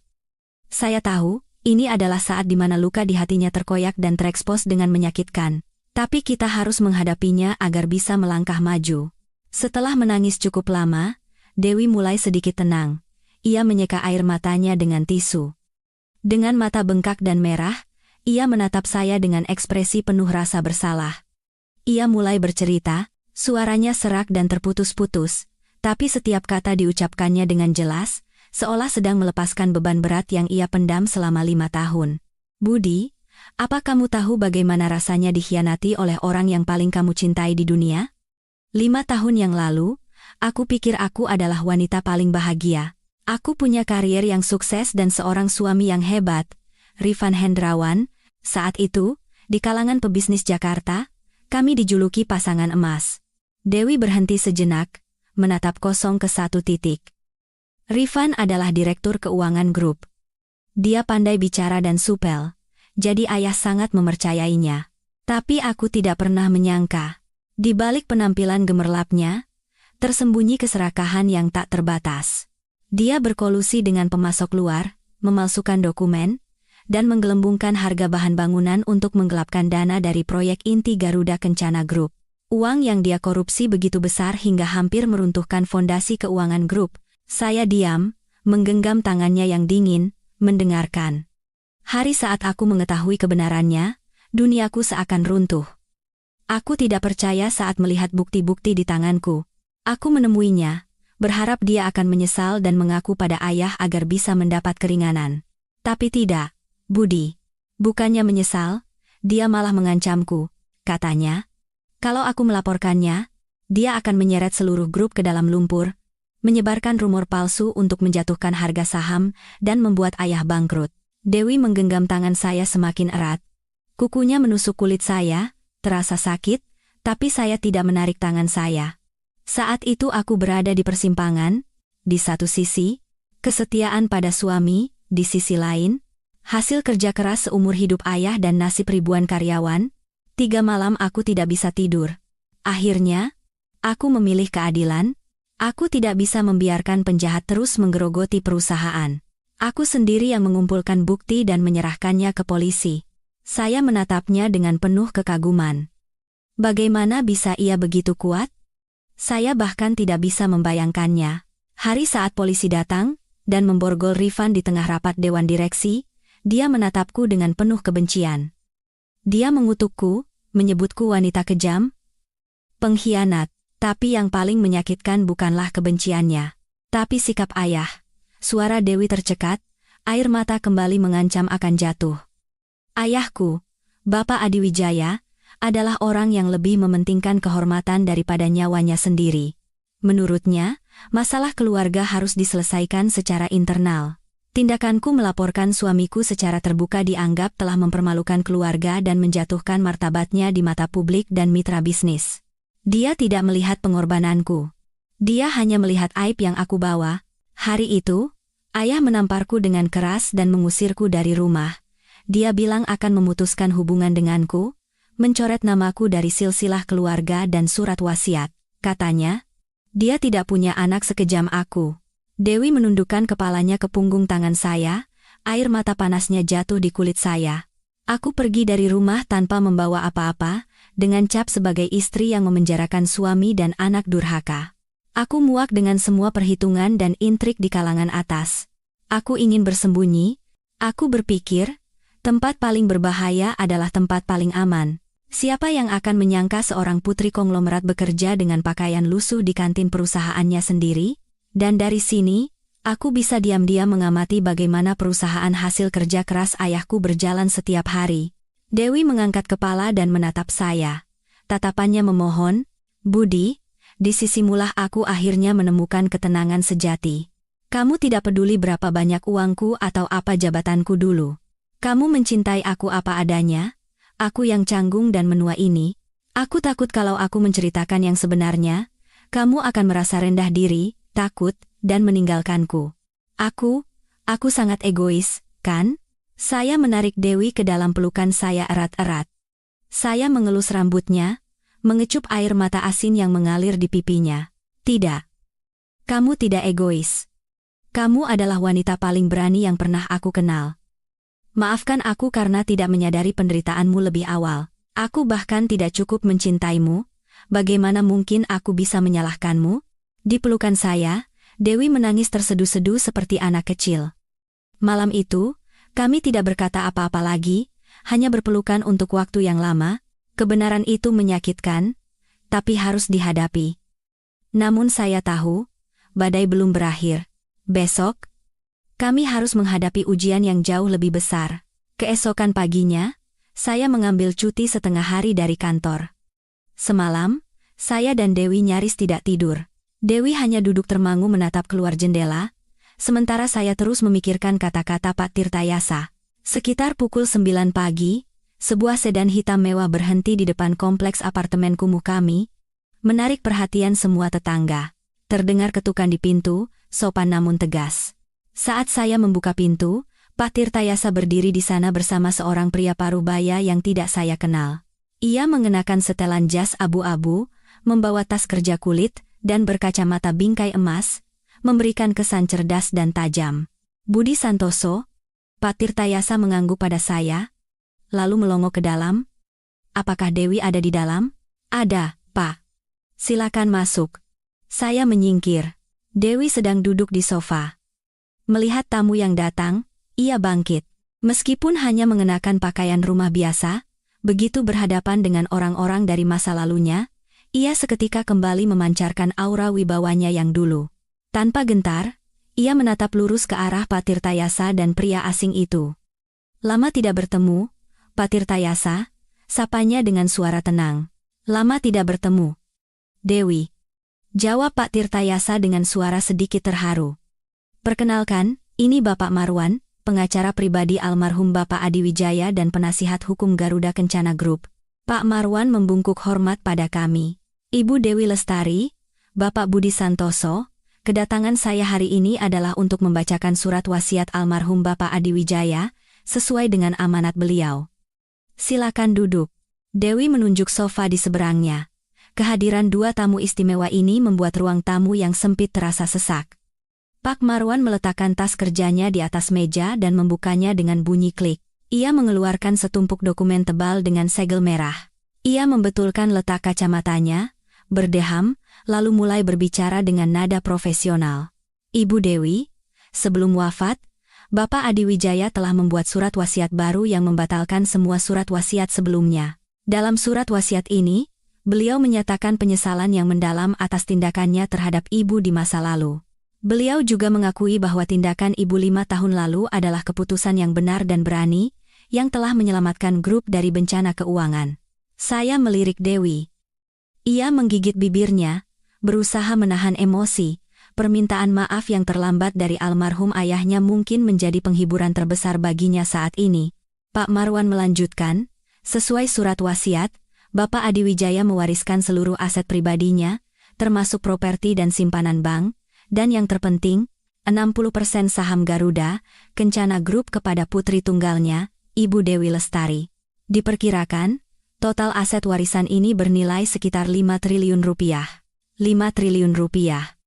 Saya tahu, ini adalah saat di mana luka di hatinya terkoyak dan terekspos dengan menyakitkan. Tapi kita harus menghadapinya agar bisa melangkah maju. Setelah menangis cukup lama, Dewi mulai sedikit tenang. Ia menyeka air matanya dengan tisu. Dengan mata bengkak dan merah, ia menatap saya dengan ekspresi penuh rasa bersalah. Ia mulai bercerita. Suaranya serak dan terputus-putus, tapi setiap kata diucapkannya dengan jelas, seolah sedang melepaskan beban berat yang ia pendam selama 5 tahun. "Budi, apa kamu tahu bagaimana rasanya dikhianati oleh orang yang paling kamu cintai di dunia? 5 tahun yang lalu, aku pikir aku adalah wanita paling bahagia. Aku punya karier yang sukses dan seorang suami yang hebat, Rifan Hendrawan. Saat itu, di kalangan pebisnis Jakarta, kami dijuluki pasangan emas." Dewi berhenti sejenak, menatap kosong ke satu titik. "Rifan adalah direktur keuangan grup. Dia pandai bicara dan supel, jadi ayah sangat mempercayainya. Tapi aku tidak pernah menyangka, di balik penampilan gemerlapnya, tersembunyi keserakahan yang tak terbatas. Dia berkolusi dengan pemasok luar, memalsukan dokumen, dan menggelembungkan harga bahan bangunan untuk menggelapkan dana dari proyek inti Garuda Kencana Group. Uang yang dia korupsi begitu besar hingga hampir meruntuhkan fondasi keuangan grup." Saya diam, menggenggam tangannya yang dingin, mendengarkan. Hari saat aku mengetahui kebenarannya, duniaku seakan runtuh. Aku tidak percaya saat melihat bukti-bukti di tanganku. Aku menemuinya, berharap dia akan menyesal dan mengaku pada ayah agar bisa mendapat keringanan. Tapi tidak, Budi. Bukannya menyesal, dia malah mengancamku, katanya. Kalau aku melaporkannya, dia akan menyeret seluruh grup ke dalam lumpur, menyebarkan rumor palsu untuk menjatuhkan harga saham dan membuat ayah bangkrut. Dewi menggenggam tangan saya semakin erat. Kukunya menusuk kulit saya, terasa sakit, tapi saya tidak menarik tangan saya. Saat itu aku berada di persimpangan. Di satu sisi, Kesetiaan pada suami, di sisi lain, hasil kerja keras seumur hidup ayah dan nasib ribuan karyawan. 3 malam aku tidak bisa tidur. Akhirnya, aku memilih keadilan. Aku tidak bisa membiarkan penjahat terus menggerogoti perusahaan. Aku sendiri yang mengumpulkan bukti dan menyerahkannya ke polisi. Saya menatapnya dengan penuh kekaguman. Bagaimana bisa ia begitu kuat? Saya bahkan tidak bisa membayangkannya. Hari saat polisi datang dan memborgol Rifan di tengah rapat dewan direksi, dia menatapku dengan penuh kebencian. Dia mengutukku, menyebutku wanita kejam, pengkhianat, tapi yang paling menyakitkan bukanlah kebenciannya, tapi sikap ayah. Suara Dewi tercekat, air mata kembali mengancam akan jatuh. Ayahku, Bapak Adiwijaya, adalah orang yang lebih mementingkan kehormatan daripada nyawanya sendiri. Menurutnya, masalah keluarga harus diselesaikan secara internal. Tindakanku melaporkan suamiku secara terbuka dianggap telah mempermalukan keluarga dan menjatuhkan martabatnya di mata publik dan mitra bisnis. Dia tidak melihat pengorbananku. Dia hanya melihat aib yang aku bawa. Hari itu, ayah menamparku dengan keras dan mengusirku dari rumah. Dia bilang akan memutuskan hubungan denganku, mencoret namaku dari silsilah keluarga dan surat wasiat. Katanya, dia tidak punya anak sekejam aku. Dewi menundukkan kepalanya ke punggung tangan saya, air mata panasnya jatuh di kulit saya. Aku pergi dari rumah tanpa membawa apa-apa, dengan cap sebagai istri yang memenjarakan suami dan anak durhaka. Aku muak dengan semua perhitungan dan intrik di kalangan atas. Aku ingin bersembunyi. Aku berpikir, tempat paling berbahaya adalah tempat paling aman. Siapa yang akan menyangka seorang putri konglomerat bekerja dengan pakaian lusuh di kantin perusahaannya sendiri? Dan dari sini, aku bisa diam-diam mengamati bagaimana perusahaan hasil kerja keras ayahku berjalan setiap hari. Dewi mengangkat kepala dan menatap saya. Tatapannya memohon, Budi, di sisi mulah aku akhirnya menemukan ketenangan sejati. Kamu tidak peduli berapa banyak uangku atau apa jabatanku dulu. Kamu mencintai aku apa adanya. Aku yang canggung dan menua ini, aku takut kalau aku menceritakan yang sebenarnya, kamu akan merasa rendah diri, takut, dan meninggalkanku. Aku sangat egois, kan? Saya menarik Dewi ke dalam pelukan saya erat-erat. Saya mengelus rambutnya, mengecup air mata asin yang mengalir di pipinya. Tidak. Kamu tidak egois. Kamu adalah wanita paling berani yang pernah aku kenal. Maafkan aku karena tidak menyadari penderitaanmu lebih awal. Aku bahkan tidak cukup mencintaimu. Bagaimana mungkin aku bisa menyalahkanmu? Di pelukan saya, Dewi menangis terseduh-seduh seperti anak kecil. Malam itu, kami tidak berkata apa-apa lagi, hanya berpelukan untuk waktu yang lama. Kebenaran itu menyakitkan, tapi harus dihadapi. Namun saya tahu, badai belum berakhir. Besok, kami harus menghadapi ujian yang jauh lebih besar. Keesokan paginya, saya mengambil cuti setengah hari dari kantor. Semalam, saya dan Dewi nyaris tidak tidur. Dewi hanya duduk termangu menatap keluar jendela, sementara saya terus memikirkan kata-kata Pak Tirtayasa. Sekitar pukul 9 pagi, sebuah sedan hitam mewah berhenti di depan kompleks apartemen kumuh kami, menarik perhatian semua tetangga. Terdengar ketukan di pintu, sopan namun tegas. Saat saya membuka pintu, Pak Tirtayasa berdiri di sana bersama seorang pria parubaya yang tidak saya kenal. Ia mengenakan setelan jas abu-abu, membawa tas kerja kulit, dan berkacamata bingkai emas, memberikan kesan cerdas dan tajam. Budi Santoso, Pak Tirtayasa mengangguk pada saya, lalu melongo ke dalam. Apakah Dewi ada di dalam? Ada, Pak. Silakan masuk. Saya menyingkir. Dewi sedang duduk di sofa. Melihat tamu yang datang, ia bangkit. Meskipun hanya mengenakan pakaian rumah biasa, begitu berhadapan dengan orang-orang dari masa lalunya, ia seketika kembali memancarkan aura wibawanya yang dulu. Tanpa gentar, ia menatap lurus ke arah Pak Tirtayasa dan pria asing itu. Lama tidak bertemu, Pak Tirtayasa, sapanya dengan suara tenang. Lama tidak bertemu. Dewi. Jawab Pak Tirtayasa dengan suara sedikit terharu. Perkenalkan, ini Bapak Marwan, pengacara pribadi almarhum Bapak Adiwijaya dan penasihat hukum Garuda Kencana Group. Pak Marwan membungkuk hormat pada kami. Ibu Dewi Lestari, Bapak Budi Santoso, kedatangan saya hari ini adalah untuk membacakan surat wasiat almarhum Bapak Adiwijaya, sesuai dengan amanat beliau. Silakan duduk. Dewi menunjuk sofa di seberangnya. Kehadiran dua tamu istimewa ini membuat ruang tamu yang sempit terasa sesak. Pak Marwan meletakkan tas kerjanya di atas meja dan membukanya dengan bunyi klik. Ia mengeluarkan setumpuk dokumen tebal dengan segel merah. Ia membetulkan letak kacamatanya, berdeham, lalu mulai berbicara dengan nada profesional. Ibu Dewi, sebelum wafat, Bapak Adiwijaya telah membuat surat wasiat baru yang membatalkan semua surat wasiat sebelumnya. Dalam surat wasiat ini, beliau menyatakan penyesalan yang mendalam atas tindakannya terhadap ibu di masa lalu. Beliau juga mengakui bahwa tindakan ibu 5 tahun lalu adalah keputusan yang benar dan berani, yang telah menyelamatkan grup dari bencana keuangan. Saya melirik Dewi. Ia menggigit bibirnya, berusaha menahan emosi. Permintaan maaf yang terlambat dari almarhum ayahnya mungkin menjadi penghiburan terbesar baginya saat ini. Pak Marwan melanjutkan, sesuai surat wasiat, Bapak Adiwijaya mewariskan seluruh aset pribadinya, termasuk properti dan simpanan bank, dan yang terpenting, 60% saham Garuda, Kencana Group kepada putri tunggalnya, Ibu Dewi Lestari. Diperkirakan, total aset warisan ini bernilai sekitar 5 triliun rupiah. 5 triliun rupiah.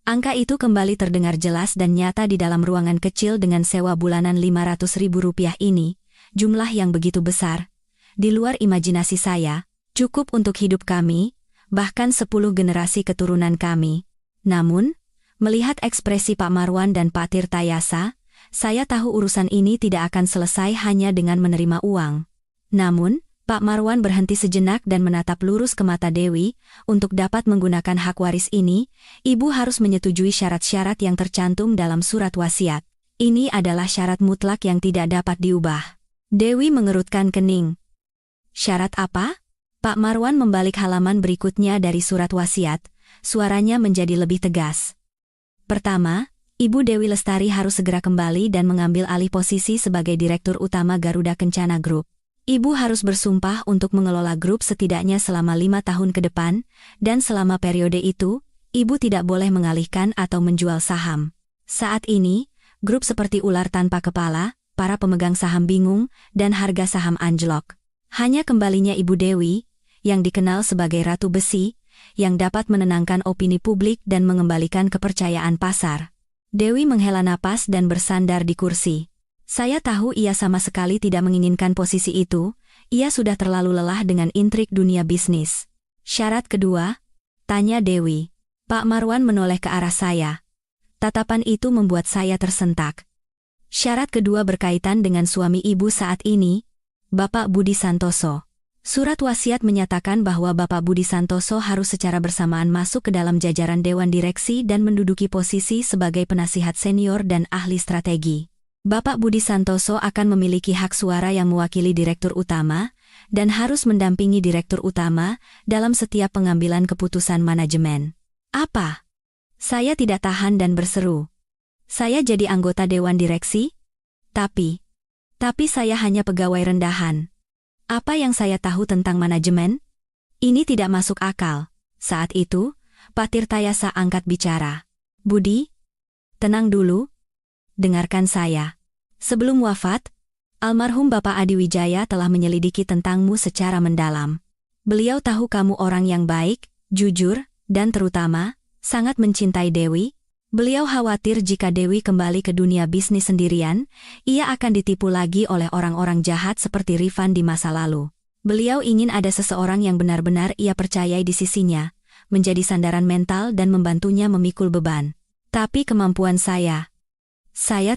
Angka itu kembali terdengar jelas dan nyata di dalam ruangan kecil dengan sewa bulanan Rp500.000 ini, jumlah yang begitu besar. Di luar imajinasi saya, cukup untuk hidup kami, bahkan 10 generasi keturunan kami. Namun, melihat ekspresi Pak Marwan dan Pak Tirtayasa, saya tahu urusan ini tidak akan selesai hanya dengan menerima uang. Namun, Pak Marwan berhenti sejenak dan menatap lurus ke mata Dewi. Untuk dapat menggunakan hak waris ini, ibu harus menyetujui syarat-syarat yang tercantum dalam surat wasiat. Ini adalah syarat mutlak yang tidak dapat diubah. Dewi mengerutkan kening. Syarat apa? Pak Marwan membalik halaman berikutnya dari surat wasiat. Suaranya menjadi lebih tegas. Pertama, Ibu Dewi Lestari harus segera kembali dan mengambil alih posisi sebagai Direktur Utama Garuda Kencana Group. Ibu harus bersumpah untuk mengelola grup setidaknya selama 5 tahun ke depan, dan selama periode itu, ibu tidak boleh mengalihkan atau menjual saham. Saat ini, grup seperti ular tanpa kepala, para pemegang saham bingung, dan harga saham anjlok. Hanya kembalinya Ibu Dewi, yang dikenal sebagai Ratu Besi, yang dapat menenangkan opini publik dan mengembalikan kepercayaan pasar. Dewi menghela napas dan bersandar di kursi. Saya tahu ia sama sekali tidak menginginkan posisi itu, ia sudah terlalu lelah dengan intrik dunia bisnis. Syarat kedua? Tanya Dewi. Pak Marwan menoleh ke arah saya. Tatapan itu membuat saya tersentak. Syarat kedua berkaitan dengan suami ibu saat ini, Bapak Budi Santoso. Surat wasiat menyatakan bahwa Bapak Budi Santoso harus secara bersamaan masuk ke dalam jajaran Dewan Direksi dan menduduki posisi sebagai penasihat senior dan ahli strategi. Bapak Budi Santoso akan memiliki hak suara yang mewakili Direktur Utama, dan harus mendampingi Direktur Utama dalam setiap pengambilan keputusan manajemen. Apa? Saya tidak tahan dan berseru. Saya jadi anggota Dewan Direksi? Tapi saya hanya pegawai rendahan. Apa yang saya tahu tentang manajemen? Ini tidak masuk akal. Saat itu, Pak Tirtayasa angkat bicara. Budi, tenang dulu. Dengarkan saya. Sebelum wafat, almarhum Bapak Adiwijaya telah menyelidiki tentangmu secara mendalam. Beliau tahu kamu orang yang baik, jujur, dan terutama, sangat mencintai Dewi. Beliau khawatir jika Dewi kembali ke dunia bisnis sendirian, ia akan ditipu lagi oleh orang-orang jahat seperti Rifan di masa lalu. Beliau ingin ada seseorang yang benar-benar ia percayai di sisinya, menjadi sandaran mental dan membantunya memikul beban. Tapi kemampuan saya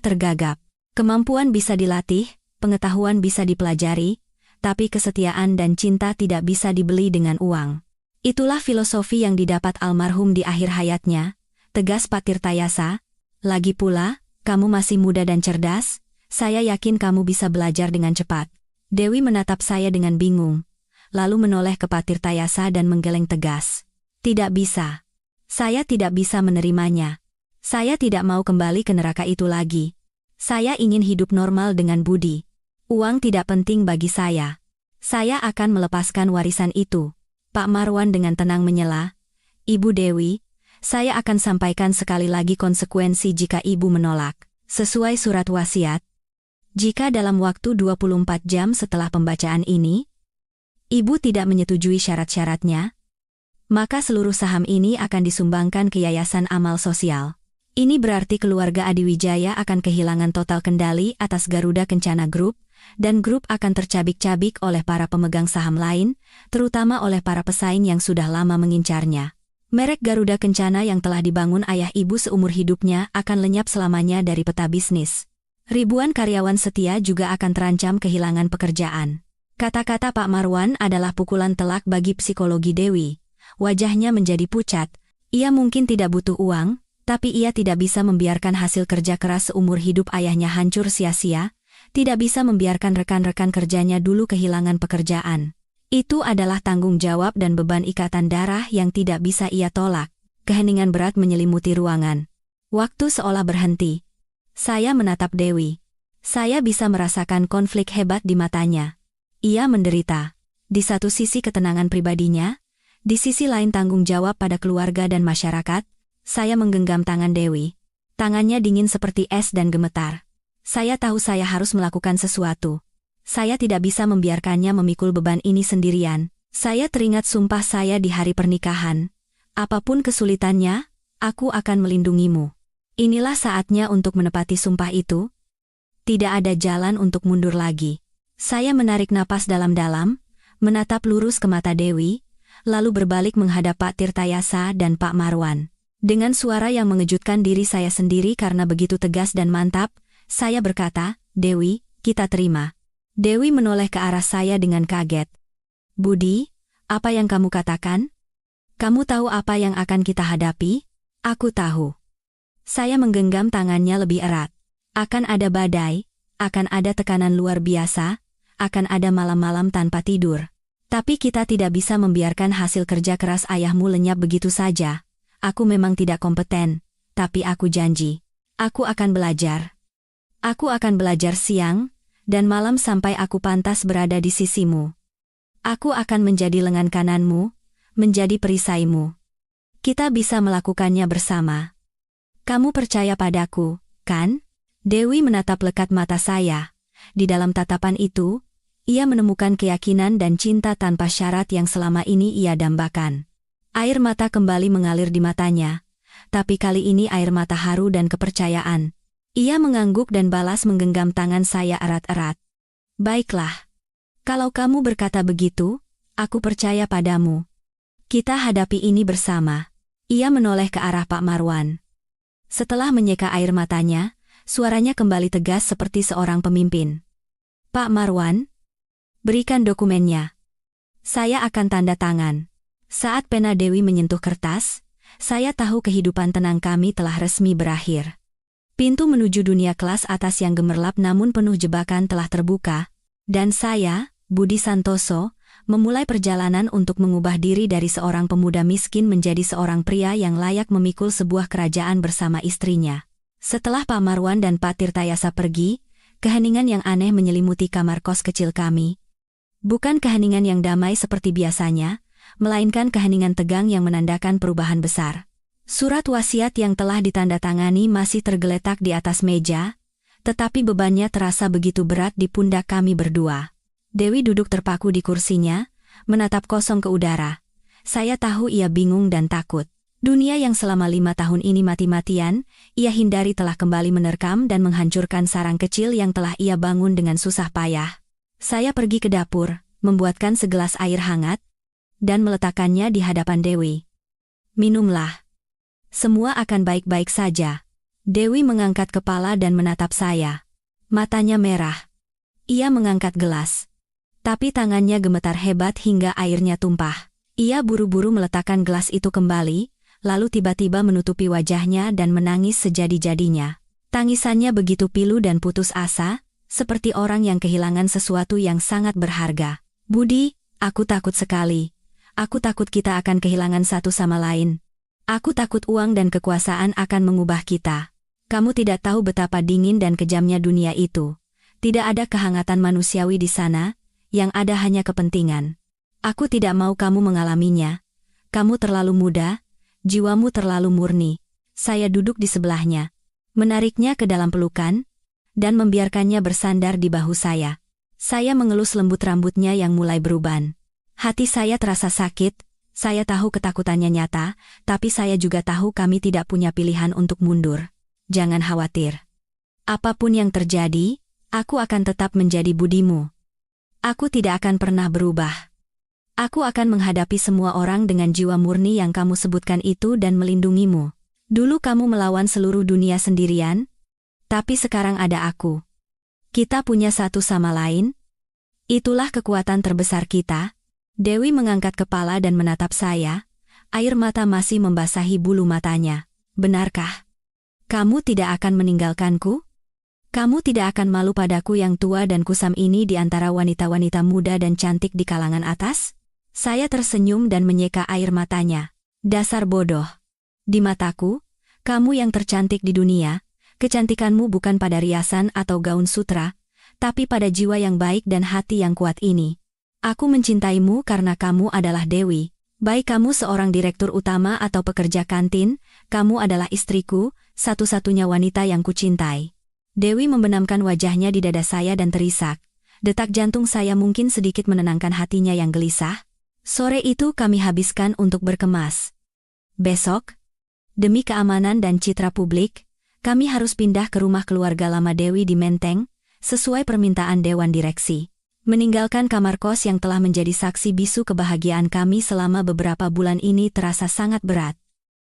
tergagap. Kemampuan bisa dilatih, pengetahuan bisa dipelajari, tapi kesetiaan dan cinta tidak bisa dibeli dengan uang. Itulah filosofi yang didapat almarhum di akhir hayatnya, tegas Pak Tirtayasa. Lagi pula, kamu masih muda dan cerdas, saya yakin kamu bisa belajar dengan cepat. Dewi menatap saya dengan bingung, lalu menoleh ke Pak Tirtayasa dan menggeleng tegas. Tidak bisa. Saya tidak bisa menerimanya. Saya tidak mau kembali ke neraka itu lagi. Saya ingin hidup normal dengan Budi. Uang tidak penting bagi saya. Saya akan melepaskan warisan itu. Pak Marwan dengan tenang menyela. Ibu Dewi, Saya akan sampaikan sekali lagi konsekuensi jika ibu menolak. Sesuai surat wasiat, jika dalam waktu 24 jam setelah pembacaan ini, ibu tidak menyetujui syarat-syaratnya, maka seluruh saham ini akan disumbangkan ke Yayasan Amal Sosial. Ini berarti keluarga Adiwijaya akan kehilangan total kendali atas Garuda Kencana Group, dan grup akan tercabik-cabik oleh para pemegang saham lain, terutama oleh para pesaing yang sudah lama mengincarnya. Merek Garuda Kencana yang telah dibangun ayah ibu seumur hidupnya akan lenyap selamanya dari peta bisnis. Ribuan karyawan setia juga akan terancam kehilangan pekerjaan. Kata-kata Pak Marwan adalah pukulan telak bagi psikologi Dewi. Wajahnya menjadi pucat. Ia mungkin tidak butuh uang, tapi ia tidak bisa membiarkan hasil kerja keras seumur hidup ayahnya hancur sia-sia, tidak bisa membiarkan rekan-rekan kerjanya dulu kehilangan pekerjaan. Itu adalah tanggung jawab dan beban ikatan darah yang tidak bisa ia tolak. Keheningan berat menyelimuti ruangan. Waktu seolah berhenti. Saya menatap Dewi. Saya bisa merasakan konflik hebat di matanya. Ia menderita. Di satu sisi ketenangan pribadinya, di sisi lain tanggung jawab pada keluarga dan masyarakat. Saya menggenggam tangan Dewi. Tangannya dingin seperti es dan gemetar. Saya tahu saya harus melakukan sesuatu. Saya tidak bisa membiarkannya memikul beban ini sendirian. Saya teringat sumpah saya di hari pernikahan. Apapun kesulitannya, aku akan melindungimu. Inilah saatnya untuk menepati sumpah itu. Tidak ada jalan untuk mundur lagi. Saya menarik napas dalam-dalam, menatap lurus ke mata Dewi, lalu berbalik menghadap Pak Tirtayasa dan Pak Marwan. Dengan suara yang mengejutkan diri saya sendiri karena begitu tegas dan mantap, saya berkata, "Dewi, kita terima." Dewi menoleh ke arah saya dengan kaget. "Budi, apa yang kamu katakan? Kamu tahu apa yang akan kita hadapi?" "Aku tahu." Saya menggenggam tangannya lebih erat. Akan ada badai, akan ada tekanan luar biasa, akan ada malam-malam tanpa tidur. Tapi kita tidak bisa membiarkan hasil kerja keras ayahmu lenyap begitu saja. Aku memang tidak kompeten, tapi aku janji. Aku akan belajar. Aku akan belajar siang dan malam sampai aku pantas berada di sisimu. Aku akan menjadi lengan kananmu, menjadi perisaimu. Kita bisa melakukannya bersama. Kamu percaya padaku, kan? Dewi menatap lekat mata saya. Di dalam tatapan itu, ia menemukan keyakinan dan cinta tanpa syarat yang selama ini ia dambakan. Air mata kembali mengalir di matanya, tapi kali ini air mata haru dan kepercayaan. Ia mengangguk dan balas menggenggam tangan saya erat-erat. "Baiklah. Kalau kamu berkata begitu, aku percaya padamu. Kita hadapi ini bersama." Ia menoleh ke arah Pak Marwan. Setelah menyeka air matanya, suaranya kembali tegas seperti seorang pemimpin. "Pak Marwan, berikan dokumennya. Saya akan tanda tangan." Saat pena Dewi menyentuh kertas, saya tahu kehidupan tenang kami telah resmi berakhir. Pintu menuju dunia kelas atas yang gemerlap namun penuh jebakan telah terbuka, dan saya, Budi Santoso, memulai perjalanan untuk mengubah diri dari seorang pemuda miskin menjadi seorang pria yang layak memikul sebuah kerajaan bersama istrinya. Setelah Pak Marwan dan Pak Tirtayasa pergi, keheningan yang aneh menyelimuti kamar kos kecil kami. Bukan keheningan yang damai seperti biasanya, melainkan keheningan tegang yang menandakan perubahan besar. Surat wasiat yang telah ditandatangani masih tergeletak di atas meja, tetapi bebannya terasa begitu berat di pundak kami berdua. Dewi duduk terpaku di kursinya, menatap kosong ke udara. Saya tahu ia bingung dan takut. Dunia yang selama 5 tahun ini mati-matian, ia hindari telah kembali menerkam dan menghancurkan sarang kecil yang telah ia bangun dengan susah payah. Saya pergi ke dapur, membuatkan segelas air hangat, dan meletakkannya di hadapan Dewi. "Minumlah. Semua akan baik-baik saja." Dewi mengangkat kepala dan menatap saya. Matanya merah. Ia mengangkat gelas. Tapi tangannya gemetar hebat hingga airnya tumpah. Ia buru-buru meletakkan gelas itu kembali, lalu tiba-tiba menutupi wajahnya dan menangis sejadi-jadinya. Tangisannya begitu pilu dan putus asa, seperti orang yang kehilangan sesuatu yang sangat berharga. "Budi, aku takut sekali. Aku takut kita akan kehilangan satu sama lain. Aku takut uang dan kekuasaan akan mengubah kita. Kamu tidak tahu betapa dingin dan kejamnya dunia itu. Tidak ada kehangatan manusiawi di sana, yang ada hanya kepentingan. Aku tidak mau kamu mengalaminya. Kamu terlalu muda, jiwamu terlalu murni. Saya duduk di sebelahnya, menariknya ke dalam pelukan, dan membiarkannya bersandar di bahu saya. Saya mengelus lembut rambutnya yang mulai beruban. Hati saya terasa sakit, saya tahu ketakutannya nyata, tapi saya juga tahu kami tidak punya pilihan untuk mundur. Jangan khawatir. Apapun yang terjadi, aku akan tetap menjadi budimu. Aku tidak akan pernah berubah. Aku akan menghadapi semua orang dengan jiwa murni yang kamu sebutkan itu dan melindungimu. Dulu kamu melawan seluruh dunia sendirian, tapi sekarang ada aku. Kita punya satu sama lain. Itulah kekuatan terbesar kita. Dewi mengangkat kepala dan menatap saya. Air mata masih membasahi bulu matanya. Benarkah? Kamu tidak akan meninggalkanku? Kamu tidak akan malu padaku yang tua dan kusam ini di antara wanita-wanita muda dan cantik di kalangan atas? Saya tersenyum dan menyeka air matanya. Dasar bodoh. Di mataku, kamu yang tercantik di dunia. Kecantikanmu bukan pada riasan atau gaun sutra, tapi pada jiwa yang baik dan hati yang kuat ini. Aku mencintaimu karena kamu adalah Dewi. Baik kamu seorang direktur utama atau pekerja kantin, kamu adalah istriku, satu-satunya wanita yang kucintai. Dewi membenamkan wajahnya di dada saya dan terisak. Detak jantung saya mungkin sedikit menenangkan hatinya yang gelisah. Sore itu kami habiskan untuk berkemas. Besok, demi keamanan dan citra publik, kami harus pindah ke rumah keluarga lama Dewi di Menteng, sesuai permintaan Dewan Direksi. Meninggalkan kamar kos yang telah menjadi saksi bisu kebahagiaan kami selama beberapa bulan ini terasa sangat berat.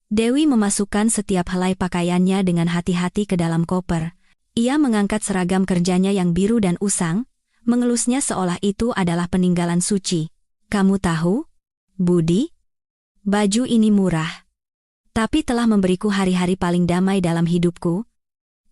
Dewi memasukkan setiap helai pakaiannya dengan hati-hati ke dalam koper. Ia mengangkat seragam kerjanya yang biru dan usang, mengelusnya seolah itu adalah peninggalan suci. Kamu tahu, Budi? Baju ini murah, tapi telah memberiku hari-hari paling damai dalam hidupku.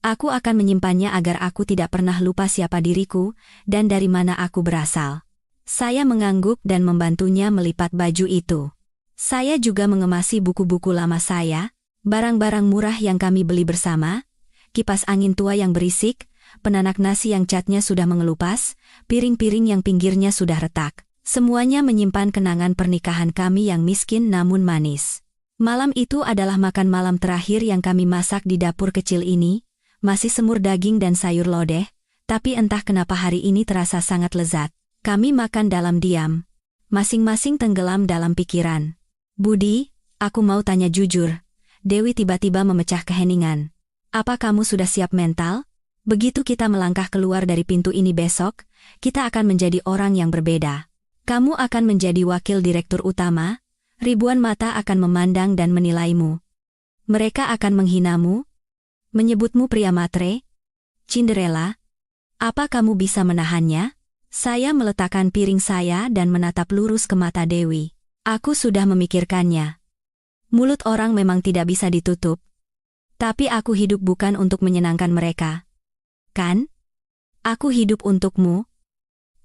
Aku akan menyimpannya agar aku tidak pernah lupa siapa diriku dan dari mana aku berasal. Saya mengangguk dan membantunya melipat baju itu. Saya juga mengemasi buku-buku lama saya, barang-barang murah yang kami beli bersama, kipas angin tua yang berisik, penanak nasi yang catnya sudah mengelupas, piring-piring yang pinggirnya sudah retak. Semuanya menyimpan kenangan pernikahan kami yang miskin namun manis. Malam itu adalah makan malam terakhir yang kami masak di dapur kecil ini, masih semur daging dan sayur lodeh, tapi entah kenapa hari ini terasa sangat lezat. Kami makan dalam diam, masing-masing tenggelam dalam pikiran. Budi, aku mau tanya jujur. Dewi tiba-tiba memecah keheningan. Apa kamu sudah siap mental? Begitu kita melangkah keluar dari pintu ini besok, kita akan menjadi orang yang berbeda. Kamu akan menjadi wakil direktur utama, ribuan mata akan memandang dan menilaimu. Mereka akan menghinamu, menyebutmu pria matre, Cinderella. Apa kamu bisa menahannya? Saya meletakkan piring saya dan menatap lurus ke mata Dewi. Aku sudah memikirkannya. Mulut orang memang tidak bisa ditutup. Tapi aku hidup bukan untuk menyenangkan mereka. Kan? Aku hidup untukmu,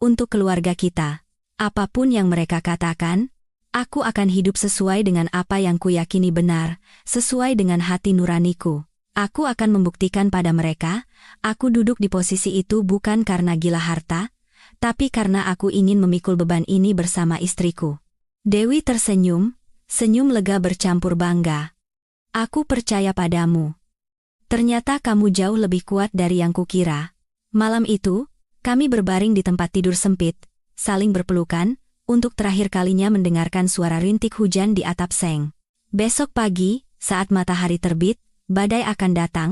untuk keluarga kita. Apapun yang mereka katakan, aku akan hidup sesuai dengan apa yang kuyakini benar, sesuai dengan hati nuraniku. Aku akan membuktikan pada mereka, aku duduk di posisi itu bukan karena gila harta, tapi karena aku ingin memikul beban ini bersama istriku. Dewi tersenyum, senyum lega bercampur bangga. Aku percaya padamu. Ternyata kamu jauh lebih kuat dari yang kukira. Malam itu, kami berbaring di tempat tidur sempit, saling berpelukan, untuk terakhir kalinya mendengarkan suara rintik hujan di atap seng. Besok pagi, saat matahari terbit, badai akan datang,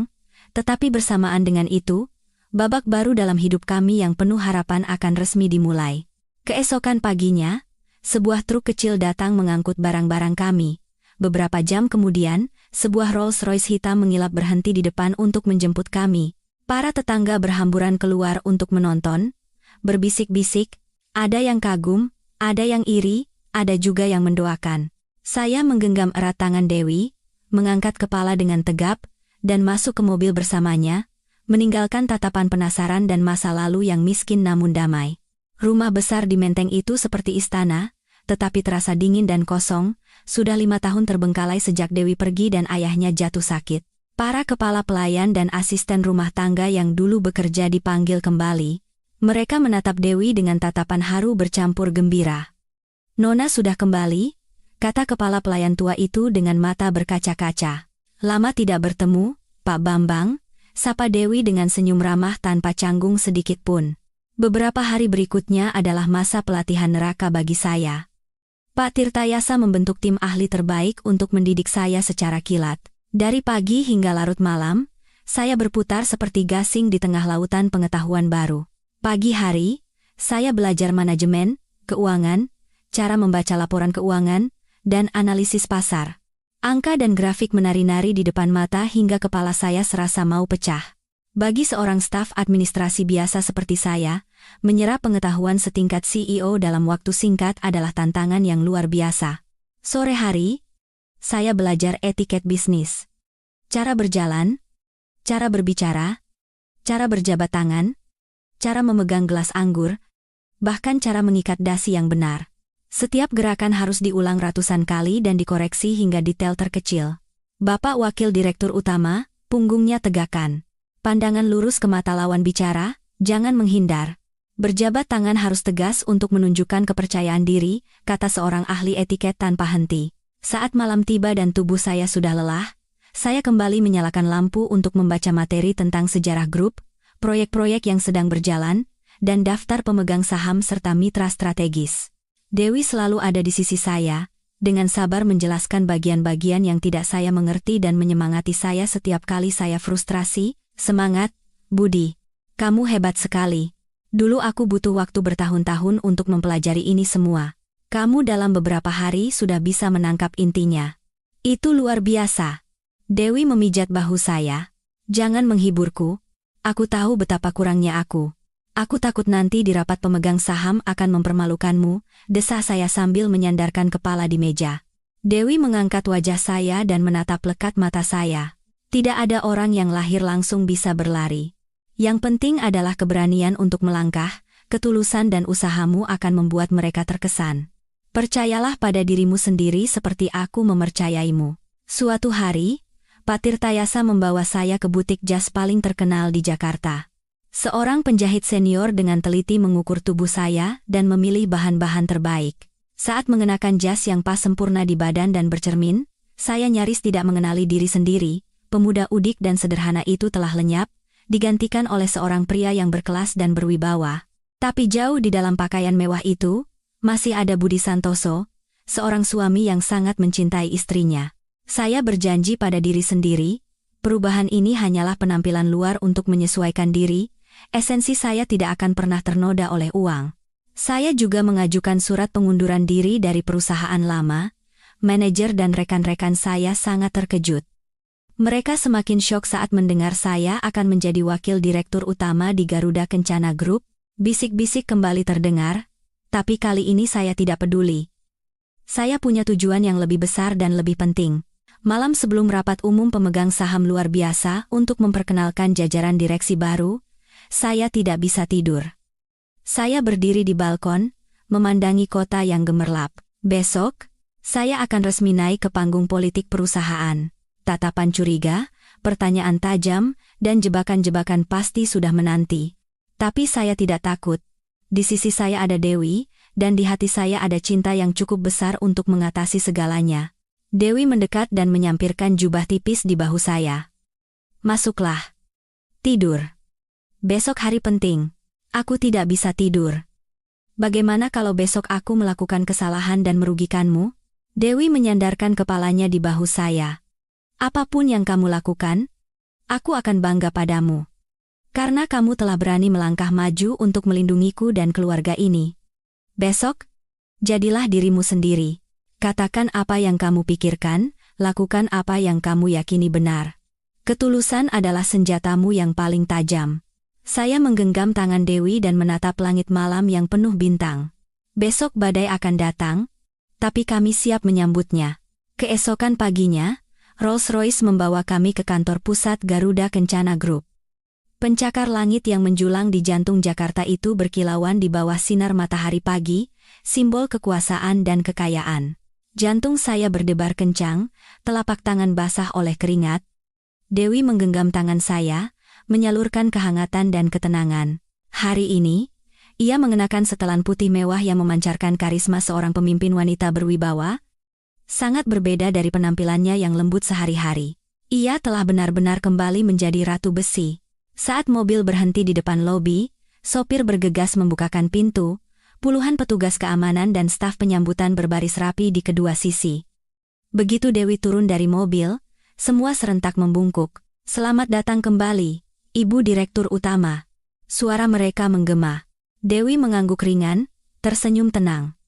tetapi bersamaan dengan itu, babak baru dalam hidup kami yang penuh harapan akan resmi dimulai. Keesokan paginya, sebuah truk kecil datang mengangkut barang-barang kami. Beberapa jam kemudian, sebuah Rolls-Royce hitam mengilap berhenti di depan untuk menjemput kami. Para tetangga berhamburan keluar untuk menonton, berbisik-bisik, ada yang kagum, ada yang iri, ada juga yang mendoakan. Saya menggenggam erat tangan Dewi, mengangkat kepala dengan tegap, dan masuk ke mobil bersamanya, meninggalkan tatapan penasaran dan masa lalu yang miskin namun damai. Rumah besar di Menteng itu seperti istana, tetapi terasa dingin dan kosong, sudah 5 tahun terbengkalai sejak Dewi pergi dan ayahnya jatuh sakit. Para kepala pelayan dan asisten rumah tangga yang dulu bekerja dipanggil kembali. Mereka menatap Dewi dengan tatapan haru bercampur gembira. Nona sudah kembali, kata kepala pelayan tua itu dengan mata berkaca-kaca. Lama tidak bertemu, Pak Bambang, sapa Dewi dengan senyum ramah tanpa canggung sedikit pun. Beberapa hari berikutnya adalah masa pelatihan neraka bagi saya. Pak Tirtayasa membentuk tim ahli terbaik untuk mendidik saya secara kilat. Dari pagi hingga larut malam, saya berputar seperti gasing di tengah lautan pengetahuan baru. Pagi hari, saya belajar manajemen, keuangan, cara membaca laporan keuangan, dan analisis pasar. Angka dan grafik menari-nari di depan mata hingga kepala saya serasa mau pecah. Bagi seorang staf administrasi biasa seperti saya, menyerap pengetahuan setingkat CEO dalam waktu singkat adalah tantangan yang luar biasa. Sore hari, saya belajar etiket bisnis. Cara berjalan, cara berbicara, cara berjabat tangan, cara memegang gelas anggur, bahkan cara mengikat dasi yang benar. Setiap gerakan harus diulang ratusan kali dan dikoreksi hingga detail terkecil. Bapak Wakil Direktur Utama, punggungnya tegakkan. Pandangan lurus ke mata lawan bicara, jangan menghindar. Berjabat tangan harus tegas untuk menunjukkan kepercayaan diri, kata seorang ahli etiket tanpa henti. Saat malam tiba dan tubuh saya sudah lelah, saya kembali menyalakan lampu untuk membaca materi tentang sejarah grup, proyek-proyek yang sedang berjalan, dan daftar pemegang saham serta mitra strategis. Dewi selalu ada di sisi saya, dengan sabar menjelaskan bagian-bagian yang tidak saya mengerti dan menyemangati saya setiap kali saya frustrasi. Semangat, Budi. Kamu hebat sekali. Dulu aku butuh waktu bertahun-tahun untuk mempelajari ini semua. Kamu dalam beberapa hari sudah bisa menangkap intinya. Itu luar biasa. Dewi memijat bahu saya. Jangan menghiburku. Aku tahu betapa kurangnya aku. Aku takut nanti di rapat pemegang saham akan mempermalukanmu, desah saya sambil menyandarkan kepala di meja. Dewi mengangkat wajah saya dan menatap lekat mata saya. Tidak ada orang yang lahir langsung bisa berlari. Yang penting adalah keberanian untuk melangkah, ketulusan dan usahamu akan membuat mereka terkesan. Percayalah pada dirimu sendiri seperti aku mempercayaimu. Suatu hari, Pak Tirtayasa membawa saya ke butik jas paling terkenal di Jakarta. Seorang penjahit senior dengan teliti mengukur tubuh saya dan memilih bahan-bahan terbaik. Saat mengenakan jas yang pas sempurna di badan dan bercermin, saya nyaris tidak mengenali diri sendiri. Pemuda udik dan sederhana itu telah lenyap, digantikan oleh seorang pria yang berkelas dan berwibawa. Tapi jauh di dalam pakaian mewah itu, masih ada Budi Santoso, seorang suami yang sangat mencintai istrinya. Saya berjanji pada diri sendiri, perubahan ini hanyalah penampilan luar untuk menyesuaikan diri, esensi saya tidak akan pernah ternoda oleh uang. Saya juga mengajukan surat pengunduran diri dari perusahaan lama, manajer dan rekan-rekan saya sangat terkejut. Mereka semakin syok saat mendengar saya akan menjadi wakil direktur utama di Garuda Kencana Group. Bisik-bisik kembali terdengar, tapi kali ini saya tidak peduli. Saya punya tujuan yang lebih besar dan lebih penting. Malam sebelum rapat umum pemegang saham luar biasa untuk memperkenalkan jajaran direksi baru, saya tidak bisa tidur. Saya berdiri di balkon, memandangi kota yang gemerlap. Besok, saya akan resmi naik ke panggung politik perusahaan. Tatapan curiga, pertanyaan tajam, dan jebakan-jebakan pasti sudah menanti. Tapi saya tidak takut. Di sisi saya ada Dewi, dan di hati saya ada cinta yang cukup besar untuk mengatasi segalanya. Dewi mendekat dan menyampirkan jubah tipis di bahu saya. Masuklah. Tidur. Besok hari penting. Aku tidak bisa tidur. Bagaimana kalau besok aku melakukan kesalahan dan merugikanmu? Dewi menyandarkan kepalanya di bahu saya. Apapun yang kamu lakukan, aku akan bangga padamu. Karena kamu telah berani melangkah maju untuk melindungiku dan keluarga ini. Besok, jadilah dirimu sendiri. Katakan apa yang kamu pikirkan, lakukan apa yang kamu yakini benar. Ketulusan adalah senjatamu yang paling tajam. Saya menggenggam tangan Dewi dan menatap langit malam yang penuh bintang. Besok badai akan datang, tapi kami siap menyambutnya. Keesokan paginya, Rolls-Royce membawa kami ke kantor pusat Garuda Kencana Group. Pencakar langit yang menjulang di jantung Jakarta itu berkilauan di bawah sinar matahari pagi, simbol kekuasaan dan kekayaan. Jantung saya berdebar kencang, telapak tangan basah oleh keringat. Dewi menggenggam tangan saya, menyalurkan kehangatan dan ketenangan. Hari ini, ia mengenakan setelan putih mewah yang memancarkan karisma seorang pemimpin wanita berwibawa. Sangat berbeda dari penampilannya yang lembut sehari-hari. Ia telah benar-benar kembali menjadi ratu besi. Saat mobil berhenti di depan lobi, sopir bergegas membukakan pintu, puluhan petugas keamanan dan staf penyambutan berbaris rapi di kedua sisi. Begitu Dewi turun dari mobil, semua serentak membungkuk. "Selamat datang kembali, Ibu Direktur Utama." Suara mereka menggema. Dewi mengangguk ringan, tersenyum tenang.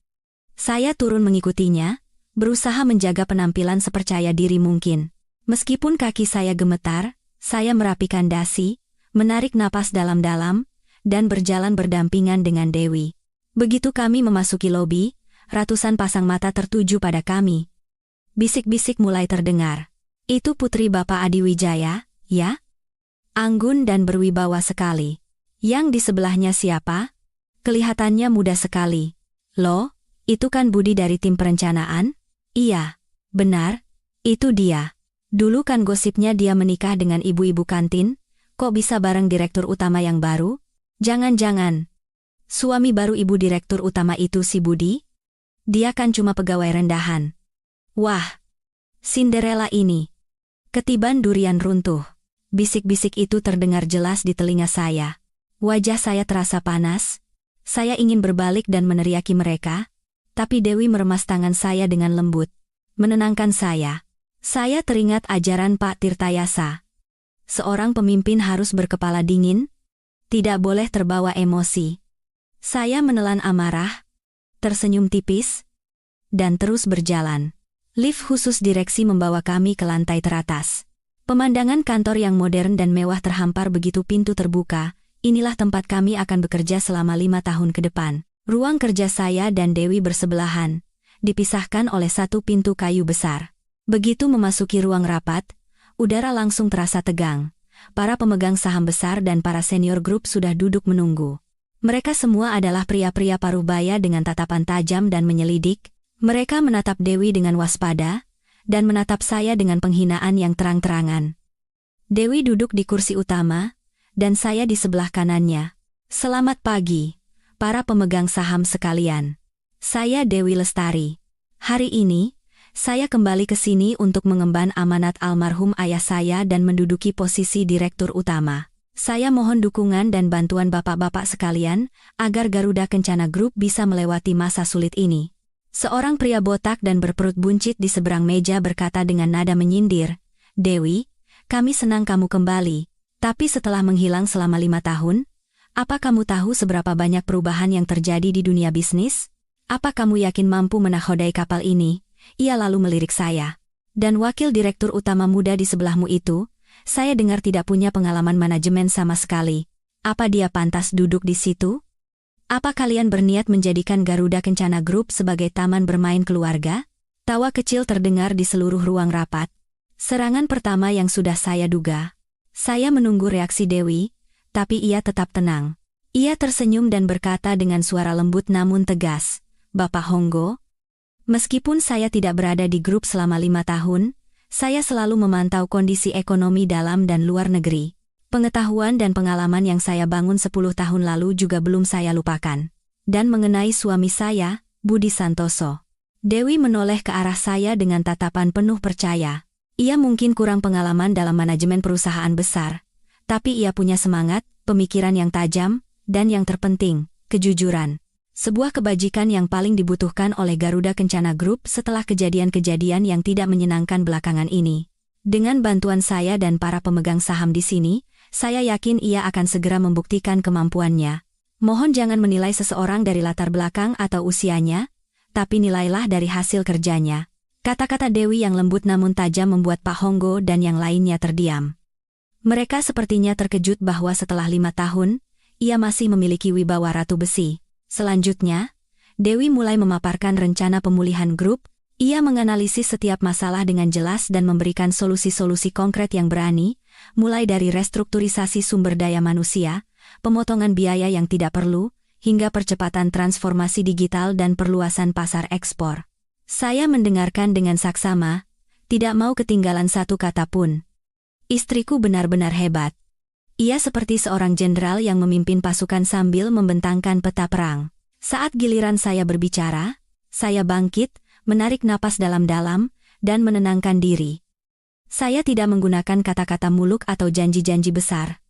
Saya turun mengikutinya, berusaha menjaga penampilan sepercaya diri mungkin. Meskipun kaki saya gemetar, saya merapikan dasi, menarik napas dalam-dalam, dan berjalan berdampingan dengan Dewi. Begitu kami memasuki lobi, ratusan pasang mata tertuju pada kami. Bisik-bisik mulai terdengar. "Itu putri Bapak Adi Wijaya, ya? Anggun dan berwibawa sekali. Yang di sebelahnya siapa? Kelihatannya muda sekali. Loh, itu kan Budi dari tim perencanaan?" "Iya, benar, itu dia. Dulu kan gosipnya dia menikah dengan ibu-ibu kantin, kok bisa bareng direktur utama yang baru? Jangan-jangan suami baru ibu direktur utama itu si Budi? Dia kan cuma pegawai rendahan." Wah, Cinderella ini. Ketiban durian runtuh. Bisik-bisik itu terdengar jelas di telinga saya. Wajah saya terasa panas. Saya ingin berbalik dan meneriaki mereka, tapi Dewi meremas tangan saya dengan lembut, menenangkan saya. Saya teringat ajaran Pak Tirtayasa. Seorang pemimpin harus berkepala dingin, tidak boleh terbawa emosi. Saya menelan amarah, tersenyum tipis, dan terus berjalan. Lift khusus direksi membawa kami ke lantai teratas. Pemandangan kantor yang modern dan mewah terhampar begitu pintu terbuka. Inilah tempat kami akan bekerja selama 5 tahun ke depan. Ruang kerja saya dan Dewi bersebelahan, dipisahkan oleh satu pintu kayu besar. Begitu memasuki ruang rapat, udara langsung terasa tegang. Para pemegang saham besar dan para senior grup sudah duduk menunggu. Mereka semua adalah pria-pria parubaya dengan tatapan tajam dan menyelidik. Mereka menatap Dewi dengan waspada, dan menatap saya dengan penghinaan yang terang-terangan. Dewi duduk di kursi utama, dan saya di sebelah kanannya. "Selamat pagi, para pemegang saham sekalian. Saya Dewi Lestari. Hari ini, saya kembali ke sini untuk mengemban amanat almarhum ayah saya dan menduduki posisi direktur utama. Saya mohon dukungan dan bantuan bapak-bapak sekalian, agar Garuda Kencana Group bisa melewati masa sulit ini." Seorang pria botak dan berperut buncit di seberang meja berkata dengan nada menyindir, "Dewi, kami senang kamu kembali, tapi setelah menghilang selama 5 tahun, apa kamu tahu seberapa banyak perubahan yang terjadi di dunia bisnis? Apa kamu yakin mampu menakodai kapal ini?" Ia lalu melirik saya. "Dan wakil direktur utama muda di sebelahmu itu, saya dengar tidak punya pengalaman manajemen sama sekali. Apa dia pantas duduk di situ? Apa kalian berniat menjadikan Garuda Kencana Group sebagai taman bermain keluarga?" Tawa kecil terdengar di seluruh ruang rapat. Serangan pertama yang sudah saya duga. Saya menunggu reaksi Dewi, tapi ia tetap tenang. Ia tersenyum dan berkata dengan suara lembut namun tegas, "Bapak Honggo, meskipun saya tidak berada di grup selama 5 tahun, saya selalu memantau kondisi ekonomi dalam dan luar negeri. Pengetahuan dan pengalaman yang saya bangun 10 tahun lalu juga belum saya lupakan. Dan mengenai suami saya, Budi Santoso." Dewi menoleh ke arah saya dengan tatapan penuh percaya. Ia mungkin kurang pengalaman dalam manajemen perusahaan besar, tapi ia punya semangat, pemikiran yang tajam, dan yang terpenting, kejujuran. Sebuah kebajikan yang paling dibutuhkan oleh Garuda Kencana Group setelah kejadian-kejadian yang tidak menyenangkan belakangan ini. Dengan bantuan saya dan para pemegang saham di sini, saya yakin ia akan segera membuktikan kemampuannya. Mohon jangan menilai seseorang dari latar belakang atau usianya, tapi nilailah dari hasil kerjanya. Kata-kata Dewi yang lembut namun tajam membuat Pak Honggo dan yang lainnya terdiam. Mereka sepertinya terkejut bahwa setelah 5 tahun, ia masih memiliki wibawa ratu besi. Selanjutnya, Dewi mulai memaparkan rencana pemulihan grup. Ia menganalisis setiap masalah dengan jelas dan memberikan solusi-solusi konkret yang berani, mulai dari restrukturisasi sumber daya manusia, pemotongan biaya yang tidak perlu, hingga percepatan transformasi digital dan perluasan pasar ekspor. Saya mendengarkan dengan saksama, tidak mau ketinggalan satu kata pun. Istriku benar-benar hebat. Ia seperti seorang jenderal yang memimpin pasukan sambil membentangkan peta perang. Saat giliran saya berbicara, saya bangkit, menarik napas dalam-dalam, dan menenangkan diri. Saya tidak menggunakan kata-kata muluk atau janji-janji besar.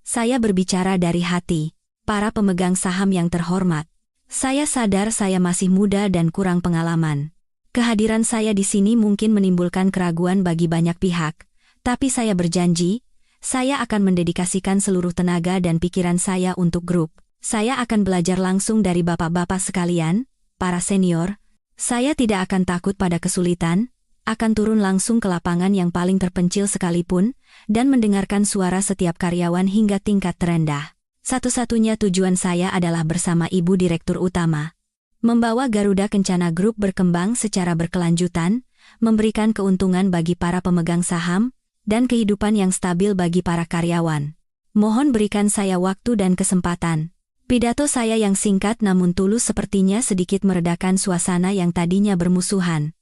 Saya berbicara dari hati. Para pemegang saham yang terhormat, saya sadar saya masih muda dan kurang pengalaman. Kehadiran saya di sini mungkin menimbulkan keraguan bagi banyak pihak, tapi saya berjanji, saya akan mendedikasikan seluruh tenaga dan pikiran saya untuk grup. Saya akan belajar langsung dari bapak-bapak sekalian, para senior. Saya tidak akan takut pada kesulitan, akan turun langsung ke lapangan yang paling terpencil sekalipun, dan mendengarkan suara setiap karyawan hingga tingkat terendah. Satu-satunya tujuan saya adalah bersama Ibu Direktur Utama. Membawa Garuda Kencana Group berkembang secara berkelanjutan, memberikan keuntungan bagi para pemegang saham, dan kehidupan yang stabil bagi para karyawan. Mohon berikan saya waktu dan kesempatan. Pidato saya yang singkat namun tulus sepertinya sedikit meredakan suasana yang tadinya bermusuhan.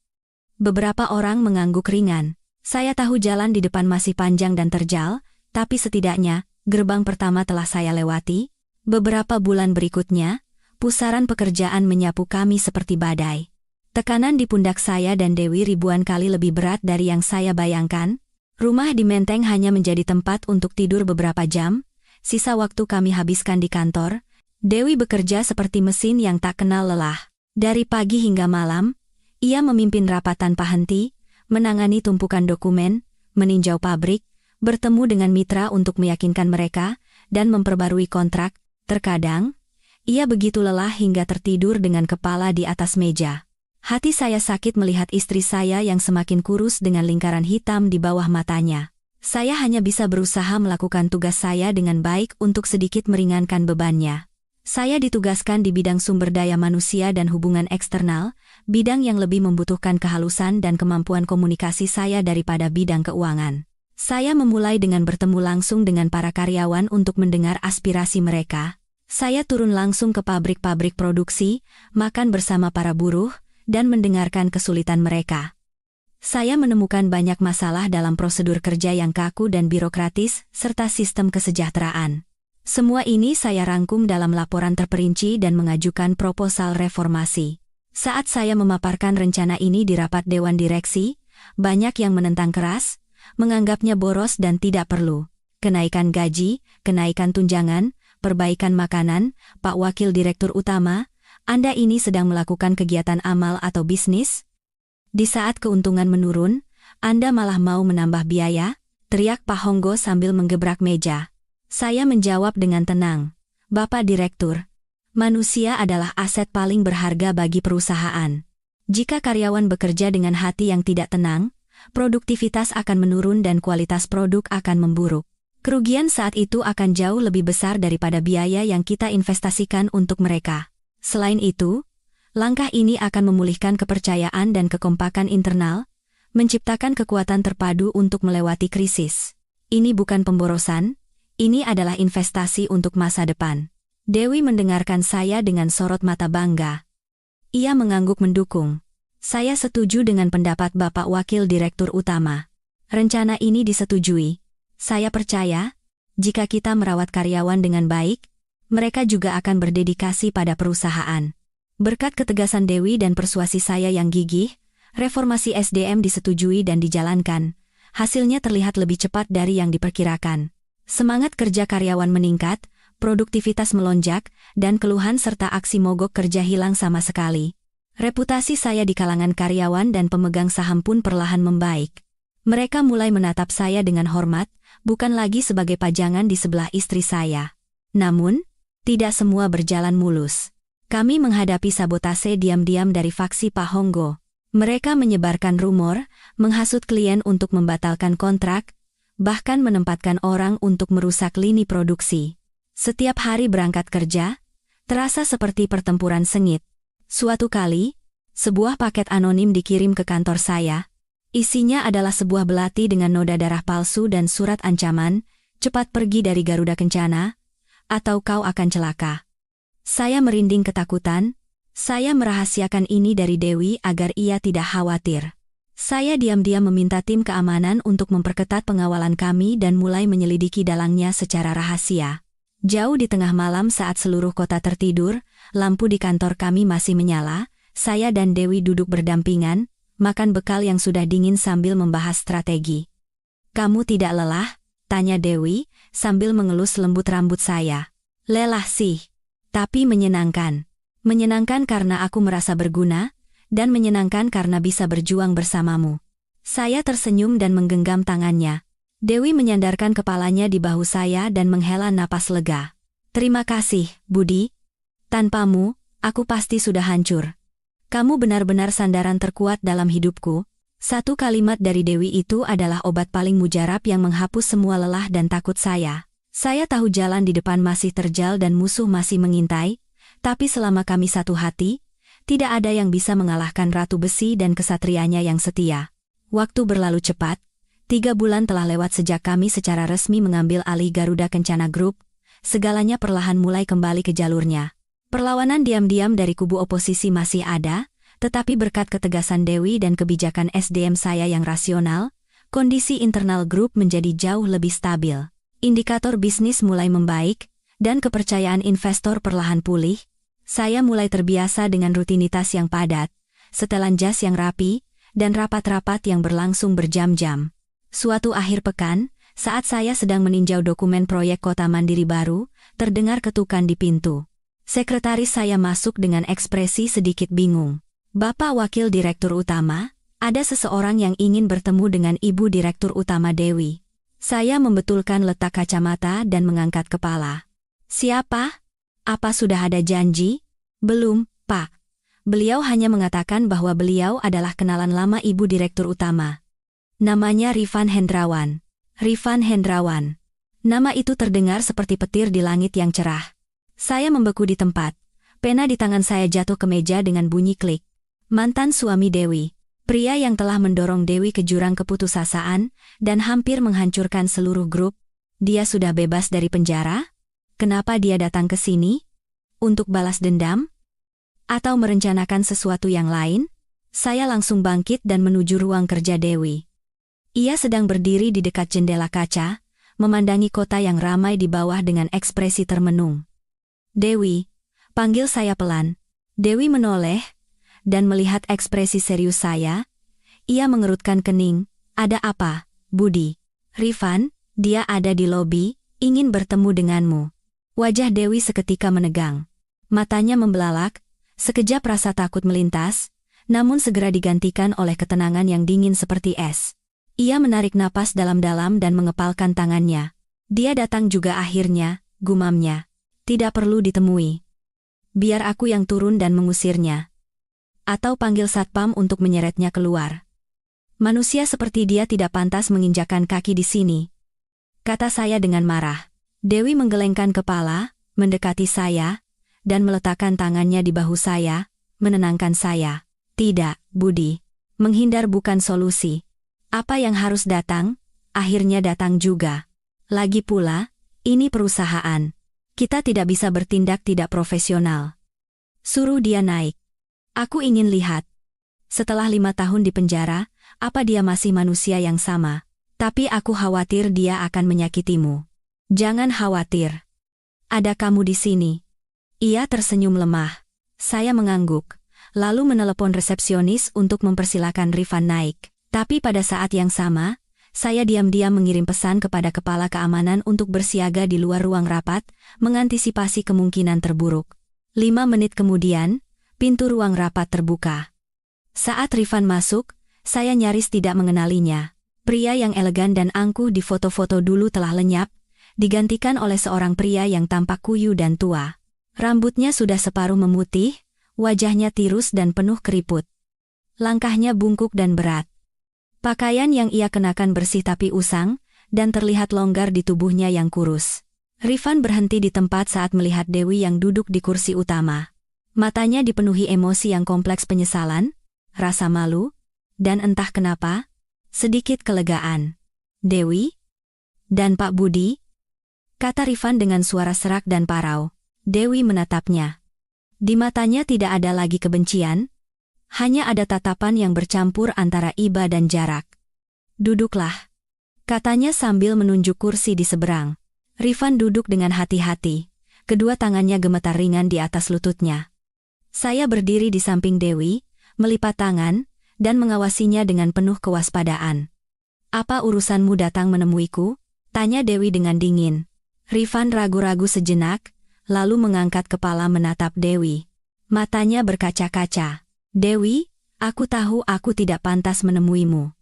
Beberapa orang mengangguk ringan. Saya tahu jalan di depan masih panjang dan terjal, tapi setidaknya, gerbang pertama telah saya lewati. Beberapa bulan berikutnya, pusaran pekerjaan menyapu kami seperti badai. Tekanan di pundak saya dan Dewi ribuan kali lebih berat dari yang saya bayangkan. Rumah di Menteng hanya menjadi tempat untuk tidur beberapa jam. Sisa waktu kami habiskan di kantor. Dewi bekerja seperti mesin yang tak kenal lelah. Dari pagi hingga malam, ia memimpin rapat tanpa henti, menangani tumpukan dokumen, meninjau pabrik, bertemu dengan mitra untuk meyakinkan mereka, dan memperbarui kontrak. Terkadang, ia begitu lelah hingga tertidur dengan kepala di atas meja. Hati saya sakit melihat istri saya yang semakin kurus dengan lingkaran hitam di bawah matanya. Saya hanya bisa berusaha melakukan tugas saya dengan baik untuk sedikit meringankan bebannya. Saya ditugaskan di bidang sumber daya manusia dan hubungan eksternal, bidang yang lebih membutuhkan kehalusan dan kemampuan komunikasi saya daripada bidang keuangan. Saya memulai dengan bertemu langsung dengan para karyawan untuk mendengar aspirasi mereka. Saya turun langsung ke pabrik-pabrik produksi, makan bersama para buruh, dan mendengarkan kesulitan mereka. Saya menemukan banyak masalah dalam prosedur kerja yang kaku dan birokratis, serta sistem kesejahteraan. Semua ini saya rangkum dalam laporan terperinci dan mengajukan proposal reformasi. Saat saya memaparkan rencana ini di rapat Dewan Direksi, banyak yang menentang keras, menganggapnya boros dan tidak perlu. Kenaikan gaji, kenaikan tunjangan, perbaikan makanan, Pak Wakil Direktur Utama, Anda ini sedang melakukan kegiatan amal atau bisnis? Di saat keuntungan menurun, Anda malah mau menambah biaya? Teriak Pak Honggo sambil menggebrak meja. Saya menjawab dengan tenang, Bapak Direktur, manusia adalah aset paling berharga bagi perusahaan. Jika karyawan bekerja dengan hati yang tidak tenang, produktivitas akan menurun dan kualitas produk akan memburuk. Kerugian saat itu akan jauh lebih besar daripada biaya yang kita investasikan untuk mereka. Selain itu, langkah ini akan memulihkan kepercayaan dan kekompakan internal, menciptakan kekuatan terpadu untuk melewati krisis. Ini bukan pemborosan, ini adalah investasi untuk masa depan. Dewi mendengarkan saya dengan sorot mata bangga. Ia mengangguk mendukung. Saya setuju dengan pendapat Bapak Wakil Direktur Utama. Rencana ini disetujui. Saya percaya, jika kita merawat karyawan dengan baik, mereka juga akan berdedikasi pada perusahaan. Berkat ketegasan Dewi dan persuasi saya yang gigih, reformasi SDM disetujui dan dijalankan. Hasilnya terlihat lebih cepat dari yang diperkirakan. Semangat kerja karyawan meningkat, produktivitas melonjak, dan keluhan serta aksi mogok kerja hilang sama sekali. Reputasi saya di kalangan karyawan dan pemegang saham pun perlahan membaik. Mereka mulai menatap saya dengan hormat, bukan lagi sebagai pajangan di sebelah istri saya. Namun, tidak semua berjalan mulus. Kami menghadapi sabotase diam-diam dari faksi Pak Honggo. Mereka menyebarkan rumor, menghasut klien untuk membatalkan kontrak, bahkan menempatkan orang untuk merusak lini produksi. Setiap hari berangkat kerja, terasa seperti pertempuran sengit. Suatu kali, sebuah paket anonim dikirim ke kantor saya. Isinya adalah sebuah belati dengan noda darah palsu dan surat ancaman, cepat pergi dari Garuda Kencana, atau kau akan celaka. Saya merinding ketakutan. Saya merahasiakan ini dari Dewi agar ia tidak khawatir. Saya diam-diam meminta tim keamanan untuk memperketat pengawalan kami dan mulai menyelidiki dalangnya secara rahasia. Jauh di tengah malam saat seluruh kota tertidur, lampu di kantor kami masih menyala. Saya dan Dewi duduk berdampingan, makan bekal yang sudah dingin sambil membahas strategi. "Kamu tidak lelah?" tanya Dewi, sambil mengelus lembut rambut saya. "Lelah sih, tapi menyenangkan. Menyenangkan karena aku merasa berguna, dan menyenangkan karena bisa berjuang bersamamu." Saya tersenyum dan menggenggam tangannya. Dewi menyandarkan kepalanya di bahu saya dan menghela napas lega. "Terima kasih, Budi. Tanpamu, aku pasti sudah hancur. Kamu benar-benar sandaran terkuat dalam hidupku." Satu kalimat dari Dewi itu adalah obat paling mujarab yang menghapus semua lelah dan takut saya. Saya tahu jalan di depan masih terjal dan musuh masih mengintai, tapi selama kami satu hati, tidak ada yang bisa mengalahkan Ratu Besi dan kesatrianya yang setia. Waktu berlalu cepat, 3 bulan telah lewat sejak kami secara resmi mengambil alih Garuda Kencana Group, segalanya perlahan mulai kembali ke jalurnya. Perlawanan diam-diam dari kubu oposisi masih ada, tetapi berkat ketegasan Dewi dan kebijakan SDM saya yang rasional, kondisi internal grup menjadi jauh lebih stabil. Indikator bisnis mulai membaik, dan kepercayaan investor perlahan pulih. Saya mulai terbiasa dengan rutinitas yang padat, setelan jas yang rapi, dan rapat-rapat yang berlangsung berjam-jam. Suatu akhir pekan, saat saya sedang meninjau dokumen proyek kota mandiri baru, terdengar ketukan di pintu. Sekretaris saya masuk dengan ekspresi sedikit bingung. "Bapak Wakil Direktur Utama, ada seseorang yang ingin bertemu dengan Ibu Direktur Utama Dewi." Saya membetulkan letak kacamata dan mengangkat kepala. "Siapa? Apa sudah ada janji?" "Belum, Pak. Beliau hanya mengatakan bahwa beliau adalah kenalan lama Ibu Direktur Utama. Namanya Rifan Hendrawan." Rifan Hendrawan. Nama itu terdengar seperti petir di langit yang cerah. Saya membeku di tempat. Pena di tangan saya jatuh ke meja dengan bunyi klik. Mantan suami Dewi. Pria yang telah mendorong Dewi ke jurang keputusasaan dan hampir menghancurkan seluruh grup. Dia sudah bebas dari penjara? Kenapa dia datang ke sini? Untuk balas dendam? Atau merencanakan sesuatu yang lain? Saya langsung bangkit dan menuju ruang kerja Dewi. Ia sedang berdiri di dekat jendela kaca, memandangi kota yang ramai di bawah dengan ekspresi termenung. "Dewi," panggil saya pelan. Dewi menoleh, dan melihat ekspresi serius saya, ia mengerutkan kening. "Ada apa, Budi?" "Rifan, dia ada di lobi, ingin bertemu denganmu." Wajah Dewi seketika menegang. Matanya membelalak, sekejap rasa takut melintas, namun segera digantikan oleh ketenangan yang dingin seperti es. Ia menarik napas dalam-dalam dan mengepalkan tangannya. "Dia datang juga akhirnya," gumamnya. "Tidak perlu ditemui. Biar aku yang turun dan mengusirnya. Atau panggil satpam untuk menyeretnya keluar. Manusia seperti dia tidak pantas menginjakkan kaki di sini," kata saya dengan marah. Dewi menggelengkan kepala, mendekati saya, dan meletakkan tangannya di bahu saya, menenangkan saya. "Tidak, Budi. Menghindar bukan solusi. Apa yang harus datang, akhirnya datang juga. Lagi pula, ini perusahaan. Kita tidak bisa bertindak tidak profesional. Suruh dia naik. Aku ingin lihat. Setelah 5 tahun di penjara, apa dia masih manusia yang sama? Tapi aku khawatir dia akan menyakitimu." "Jangan khawatir. Ada kamu di sini." Ia tersenyum lemah. Saya mengangguk, lalu menelepon resepsionis untuk mempersilakan Rifan naik. Tapi pada saat yang sama, saya diam-diam mengirim pesan kepada kepala keamanan untuk bersiaga di luar ruang rapat, mengantisipasi kemungkinan terburuk. 5 menit kemudian, pintu ruang rapat terbuka. Saat Rifan masuk, saya nyaris tidak mengenalinya. Pria yang elegan dan angkuh di foto-foto dulu telah lenyap, digantikan oleh seorang pria yang tampak kuyu dan tua. Rambutnya sudah separuh memutih, wajahnya tirus dan penuh keriput. Langkahnya bungkuk dan berat. Pakaian yang ia kenakan bersih tapi usang, dan terlihat longgar di tubuhnya yang kurus. Rifan berhenti di tempat saat melihat Dewi yang duduk di kursi utama. Matanya dipenuhi emosi yang kompleks penyesalan, rasa malu, dan entah kenapa, sedikit kelegaan. "Dewi? Dan Pak Budi?" kata Rifan dengan suara serak dan parau. Dewi menatapnya. Di matanya tidak ada lagi kebencian, hanya ada tatapan yang bercampur antara iba dan jarak. "Duduklah," katanya sambil menunjuk kursi di seberang. Rifan duduk dengan hati-hati, kedua tangannya gemetar ringan di atas lututnya. Saya berdiri di samping Dewi, melipat tangan, dan mengawasinya dengan penuh kewaspadaan. "Apa urusanmu datang menemuiku?" tanya Dewi dengan dingin. Rifan ragu-ragu sejenak, lalu mengangkat kepala menatap Dewi. Matanya berkaca-kaca. "Dewi, aku tahu aku tidak pantas menemuimu.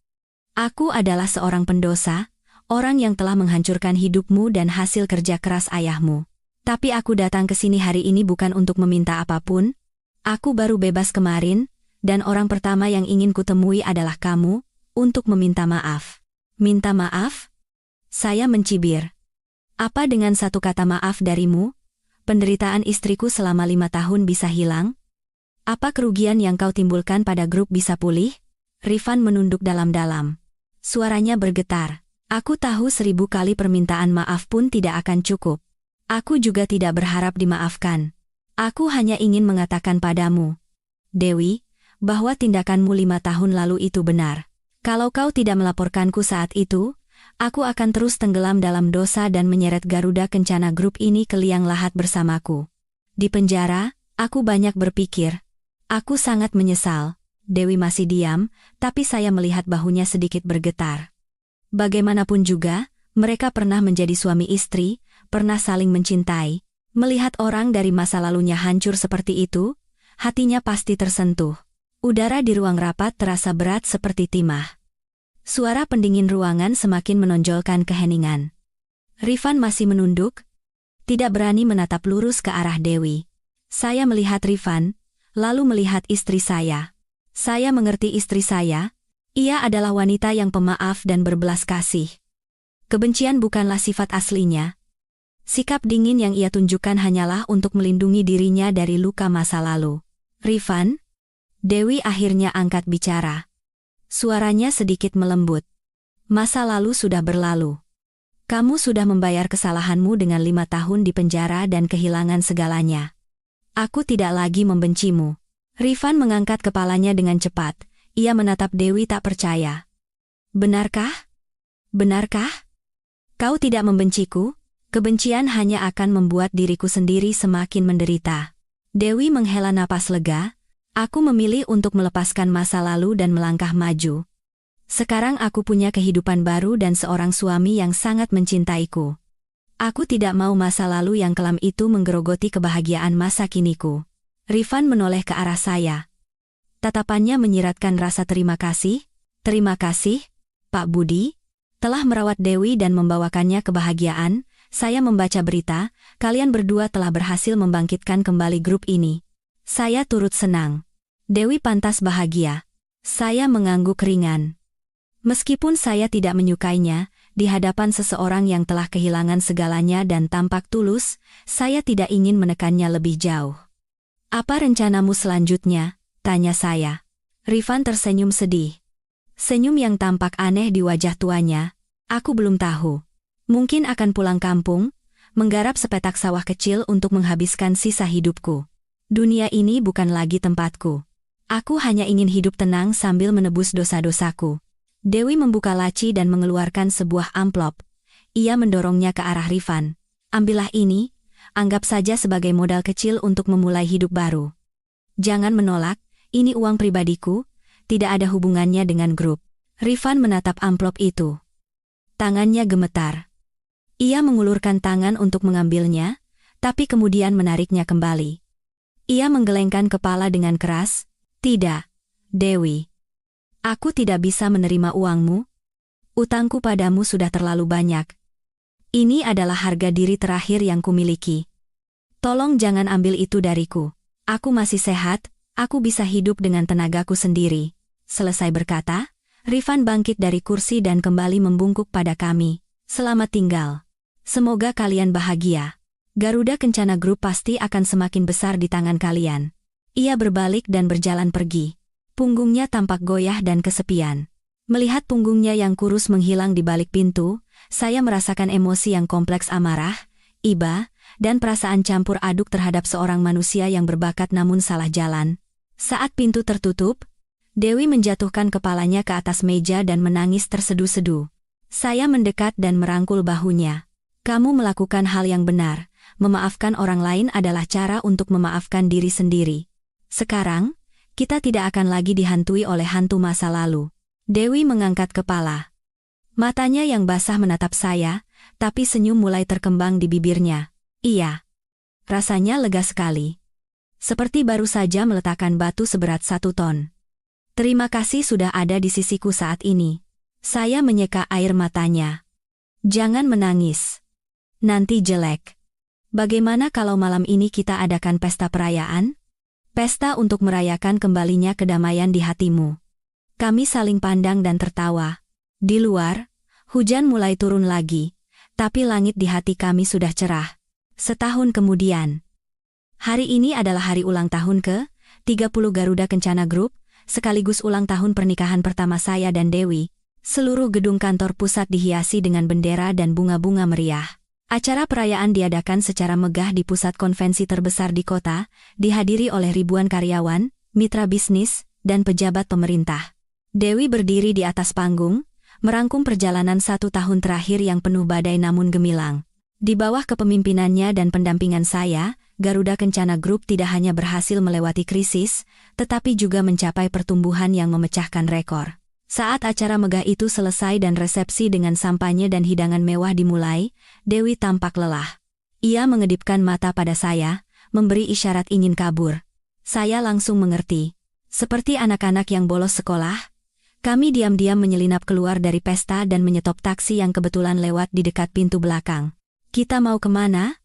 Aku adalah seorang pendosa, orang yang telah menghancurkan hidupmu dan hasil kerja keras ayahmu. Tapi aku datang ke sini hari ini bukan untuk meminta apapun. Aku baru bebas kemarin, dan orang pertama yang ingin kutemui adalah kamu, untuk meminta maaf." "Minta maaf?" Saya mencibir. "Apa dengan satu kata maaf darimu, penderitaan istriku selama 5 tahun bisa hilang? Apa kerugian yang kau timbulkan pada grup bisa pulih?" Rifan menunduk dalam-dalam. Suaranya bergetar. "Aku tahu 1000 kali permintaan maaf pun tidak akan cukup. Aku juga tidak berharap dimaafkan. Aku hanya ingin mengatakan padamu, Dewi, bahwa tindakanmu 5 tahun lalu itu benar. Kalau kau tidak melaporkanku saat itu, aku akan terus tenggelam dalam dosa dan menyeret Garuda Kencana Grup ini ke liang lahat bersamaku. Di penjara, aku banyak berpikir. Aku sangat menyesal." Dewi masih diam, tapi saya melihat bahunya sedikit bergetar. Bagaimanapun juga, mereka pernah menjadi suami istri, pernah saling mencintai. Melihat orang dari masa lalunya hancur seperti itu, hatinya pasti tersentuh. Udara di ruang rapat terasa berat seperti timah. Suara pendingin ruangan semakin menonjolkan keheningan. Rifan masih menunduk, tidak berani menatap lurus ke arah Dewi. Saya melihat Rifan, lalu melihat istri saya. Saya mengerti istri saya, ia adalah wanita yang pemaaf dan berbelas kasih. Kebencian bukanlah sifat aslinya. Sikap dingin yang ia tunjukkan hanyalah untuk melindungi dirinya dari luka masa lalu. "Rifan?" Dewi akhirnya angkat bicara. Suaranya sedikit melembut. "Masa lalu sudah berlalu. Kamu sudah membayar kesalahanmu dengan 5 tahun di penjara dan kehilangan segalanya. Aku tidak lagi membencimu." Rifan mengangkat kepalanya dengan cepat. Ia menatap Dewi tak percaya. "Benarkah? Benarkah? Kau tidak membenciku? Kebencian hanya akan membuat diriku sendiri semakin menderita." Dewi menghela napas lega. "Aku memilih untuk melepaskan masa lalu dan melangkah maju. Sekarang aku punya kehidupan baru dan seorang suami yang sangat mencintaiku. Aku tidak mau masa lalu yang kelam itu menggerogoti kebahagiaan masa kiniku." Rifan menoleh ke arah saya. Tatapannya menyiratkan rasa terima kasih. "Terima kasih, Pak Budi, telah merawat Dewi dan membawakannya kebahagiaan. Saya membaca berita, kalian berdua telah berhasil membangkitkan kembali grup ini. Saya turut senang. Dewi pantas bahagia." Saya mengangguk ringan. Meskipun saya tidak menyukainya, di hadapan seseorang yang telah kehilangan segalanya dan tampak tulus, saya tidak ingin menekannya lebih jauh. "Apa rencanamu selanjutnya?" tanya saya. Rifan tersenyum sedih. Senyum yang tampak aneh di wajah tuanya. "Aku belum tahu. Mungkin akan pulang kampung, menggarap sepetak sawah kecil untuk menghabiskan sisa hidupku. Dunia ini bukan lagi tempatku. Aku hanya ingin hidup tenang sambil menebus dosa-dosaku." Dewi membuka laci dan mengeluarkan sebuah amplop. Ia mendorongnya ke arah Rifan. "Ambillah ini, anggap saja sebagai modal kecil untuk memulai hidup baru. Jangan menolak, ini uang pribadiku, tidak ada hubungannya dengan grup." Rifan menatap amplop itu. Tangannya gemetar. Ia mengulurkan tangan untuk mengambilnya, tapi kemudian menariknya kembali. Ia menggelengkan kepala dengan keras. "Tidak, Dewi. Aku tidak bisa menerima uangmu. Utangku padamu sudah terlalu banyak. Ini adalah harga diri terakhir yang kumiliki. Tolong jangan ambil itu dariku. Aku masih sehat, aku bisa hidup dengan tenagaku sendiri." Selesai berkata, Rifan bangkit dari kursi dan kembali membungkuk pada kami. "Selamat tinggal. Semoga kalian bahagia. Garuda Kencana Group pasti akan semakin besar di tangan kalian." Ia berbalik dan berjalan pergi. Punggungnya tampak goyah dan kesepian. Melihat punggungnya yang kurus menghilang di balik pintu, saya merasakan emosi yang kompleks amarah, iba, dan perasaan campur aduk terhadap seorang manusia yang berbakat namun salah jalan. Saat pintu tertutup, Dewi menjatuhkan kepalanya ke atas meja dan menangis tersedu-sedu. Saya mendekat dan merangkul bahunya. "Kamu melakukan hal yang benar. Memaafkan orang lain adalah cara untuk memaafkan diri sendiri. Sekarang, kita tidak akan lagi dihantui oleh hantu masa lalu. Dewi mengangkat kepala. Matanya yang basah menatap saya, tapi senyum mulai terkembang di bibirnya. Iya. Rasanya lega sekali. Seperti baru saja meletakkan batu seberat 1 ton. Terima kasih sudah ada di sisiku saat ini. Saya menyeka air matanya. Jangan menangis. Nanti jelek. Bagaimana kalau malam ini kita adakan pesta perayaan? Pesta untuk merayakan kembalinya kedamaian di hatimu. Kami saling pandang dan tertawa. Di luar, hujan mulai turun lagi, tapi langit di hati kami sudah cerah. Setahun kemudian. Hari ini adalah hari ulang tahun ke-30 Garuda Kencana Group, sekaligus ulang tahun pernikahan pertama saya dan Dewi. Seluruh gedung kantor pusat dihiasi dengan bendera dan bunga-bunga meriah. Acara perayaan diadakan secara megah di pusat konvensi terbesar di kota, dihadiri oleh ribuan karyawan, mitra bisnis, dan pejabat pemerintah. Dewi berdiri di atas panggung, merangkum perjalanan 1 tahun terakhir yang penuh badai namun gemilang. Di bawah kepemimpinannya dan pendampingan saya, Garuda Kencana Group tidak hanya berhasil melewati krisis, tetapi juga mencapai pertumbuhan yang memecahkan rekor. Saat acara megah itu selesai dan resepsi dengan sampanye dan hidangan mewah dimulai, Dewi tampak lelah. Ia mengedipkan mata pada saya, memberi isyarat ingin kabur. Saya langsung mengerti. Seperti anak-anak yang bolos sekolah, kami diam-diam menyelinap keluar dari pesta dan menyetop taksi yang kebetulan lewat di dekat pintu belakang. Kita mau kemana?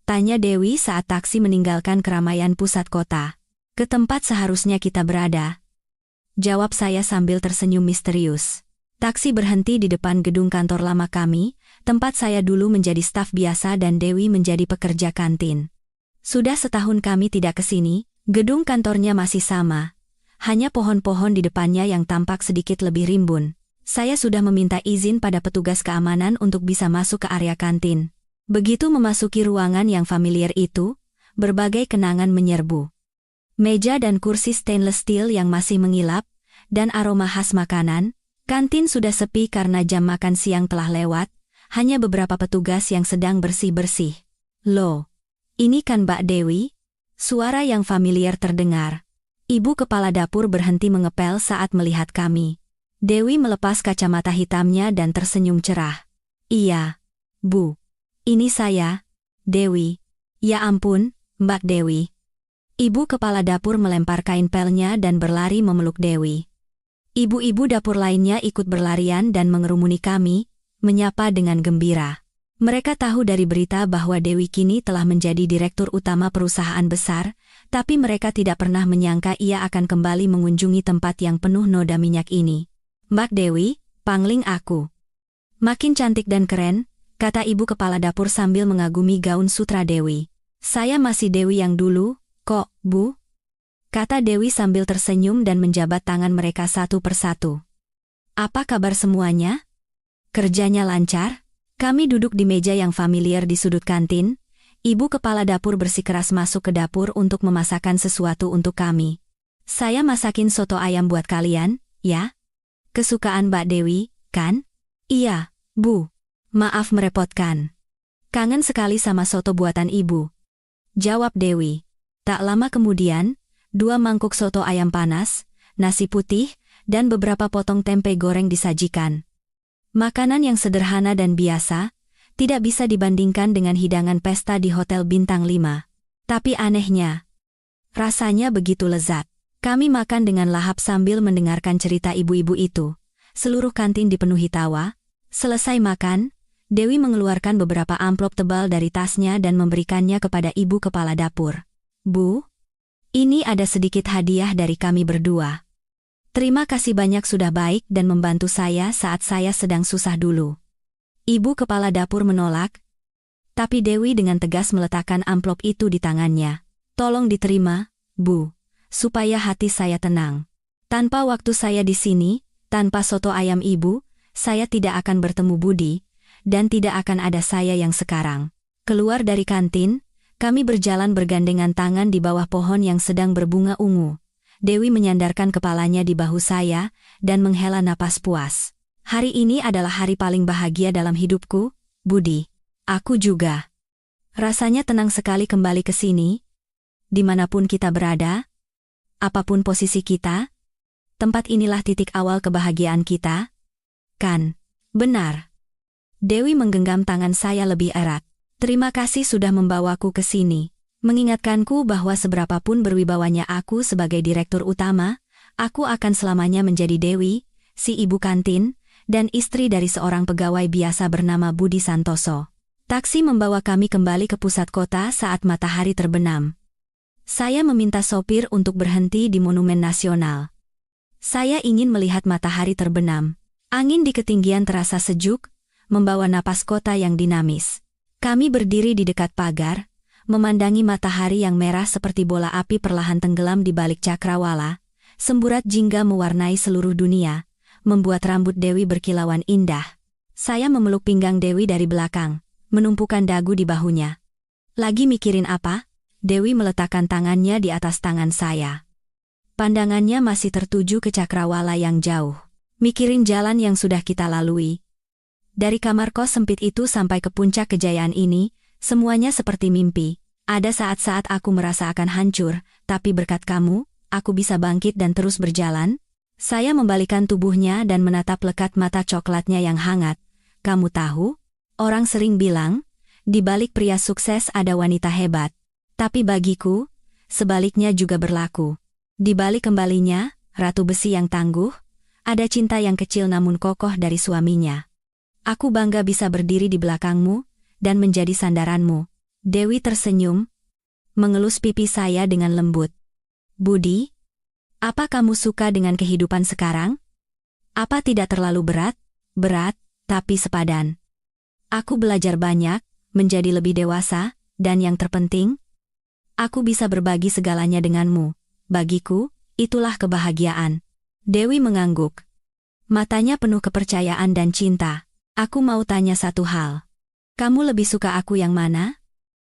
Tanya Dewi saat taksi meninggalkan keramaian pusat kota. Ke tempat seharusnya kita berada. Jawab saya sambil tersenyum misterius. Taksi berhenti di depan gedung kantor lama kami, tempat saya dulu menjadi staf biasa dan Dewi menjadi pekerja kantin. Sudah setahun kami tidak ke sini, gedung kantornya masih sama. Hanya pohon-pohon di depannya yang tampak sedikit lebih rimbun. Saya sudah meminta izin pada petugas keamanan untuk bisa masuk ke area kantin. Begitu memasuki ruangan yang familiar itu, berbagai kenangan menyerbu. Meja dan kursi stainless steel yang masih mengilap, dan aroma khas makanan. Kantin sudah sepi karena jam makan siang telah lewat, hanya beberapa petugas yang sedang bersih-bersih. Loh, ini kan Mbak Dewi? Suara yang familiar terdengar. Ibu kepala dapur berhenti mengepel saat melihat kami. Dewi melepas kacamata hitamnya dan tersenyum cerah. Iya, Bu. Ini saya, Dewi. Ya ampun, Mbak Dewi. Ibu kepala dapur melempar kain pelnya dan berlari memeluk Dewi. Ibu-ibu dapur lainnya ikut berlarian dan mengerumuni kami, menyapa dengan gembira. Mereka tahu dari berita bahwa Dewi kini telah menjadi direktur utama perusahaan besar, tapi mereka tidak pernah menyangka ia akan kembali mengunjungi tempat yang penuh noda minyak ini. Mbak Dewi, pangling aku. Makin cantik dan keren, kata ibu kepala dapur sambil mengagumi gaun sutra Dewi. Saya masih Dewi yang dulu, kok, Bu? Kata Dewi sambil tersenyum dan menjabat tangan mereka satu persatu. Apa kabar semuanya? Kerjanya lancar? Kami duduk di meja yang familiar di sudut kantin. Ibu kepala dapur bersikeras masuk ke dapur untuk memasakkan sesuatu untuk kami. Saya masakin soto ayam buat kalian, ya? Kesukaan Mbak Dewi, kan? Iya, Bu. Maaf merepotkan. Kangen sekali sama soto buatan ibu. Jawab Dewi. Tak lama kemudian, 2 mangkuk soto ayam panas, nasi putih, dan beberapa potong tempe goreng disajikan. Makanan yang sederhana dan biasa, tidak bisa dibandingkan dengan hidangan pesta di Hotel Bintang 5. Tapi anehnya, rasanya begitu lezat. Kami makan dengan lahap sambil mendengarkan cerita ibu-ibu itu. Seluruh kantin dipenuhi tawa. Selesai makan, Dewi mengeluarkan beberapa amplop tebal dari tasnya dan memberikannya kepada ibu kepala dapur. Bu, ini ada sedikit hadiah dari kami berdua. Terima kasih banyak sudah baik dan membantu saya saat saya sedang susah dulu. Ibu kepala dapur menolak, tapi Dewi dengan tegas meletakkan amplop itu di tangannya. Tolong diterima, Bu, supaya hati saya tenang. Tanpa waktu saya di sini, tanpa soto ayam ibu, saya tidak akan bertemu Budi, dan tidak akan ada saya yang sekarang. Keluar dari kantin, kami berjalan bergandengan tangan di bawah pohon yang sedang berbunga ungu. Dewi menyandarkan kepalanya di bahu saya, dan menghela napas puas. Hari ini adalah hari paling bahagia dalam hidupku, Budi. Aku juga. Rasanya tenang sekali kembali ke sini. Dimanapun kita berada, apapun posisi kita, tempat inilah titik awal kebahagiaan kita, kan? Benar. Dewi menggenggam tangan saya lebih erat. Terima kasih sudah membawaku ke sini, mengingatkanku bahwa seberapapun berwibawanya aku sebagai direktur utama, aku akan selamanya menjadi Dewi, si ibu kantin, dan istri dari seorang pegawai biasa bernama Budi Santoso. Taksi membawa kami kembali ke pusat kota saat matahari terbenam. Saya meminta sopir untuk berhenti di Monumen Nasional. Saya ingin melihat matahari terbenam. Angin di ketinggian terasa sejuk, membawa napas kota yang dinamis. Kami berdiri di dekat pagar, memandangi matahari yang merah seperti bola api perlahan tenggelam di balik cakrawala. Semburat jingga mewarnai seluruh dunia, membuat rambut Dewi berkilauan indah. Saya memeluk pinggang Dewi dari belakang, menumpukan dagu di bahunya. Lagi mikirin apa? Dewi meletakkan tangannya di atas tangan saya. Pandangannya masih tertuju ke cakrawala yang jauh. Mikirin jalan yang sudah kita lalui. Dari kamar kos sempit itu sampai ke puncak kejayaan ini, semuanya seperti mimpi. Ada saat-saat aku merasa akan hancur, tapi berkat kamu, aku bisa bangkit dan terus berjalan. Saya membalikan tubuhnya dan menatap lekat mata coklatnya yang hangat. Kamu tahu, orang sering bilang, di balik pria sukses ada wanita hebat. Tapi bagiku, sebaliknya juga berlaku. Di balik kembalinya, ratu besi yang tangguh, ada cinta yang kecil namun kokoh dari suaminya. Aku bangga bisa berdiri di belakangmu, dan menjadi sandaranmu. Dewi tersenyum, mengelus pipi saya dengan lembut. Budi, apa kamu suka dengan kehidupan sekarang? Apa tidak terlalu berat? Berat, tapi sepadan. Aku belajar banyak, menjadi lebih dewasa, dan yang terpenting, aku bisa berbagi segalanya denganmu. Bagiku, itulah kebahagiaan. Dewi mengangguk. Matanya penuh kepercayaan dan cinta. Aku mau tanya satu hal. Kamu lebih suka aku yang mana?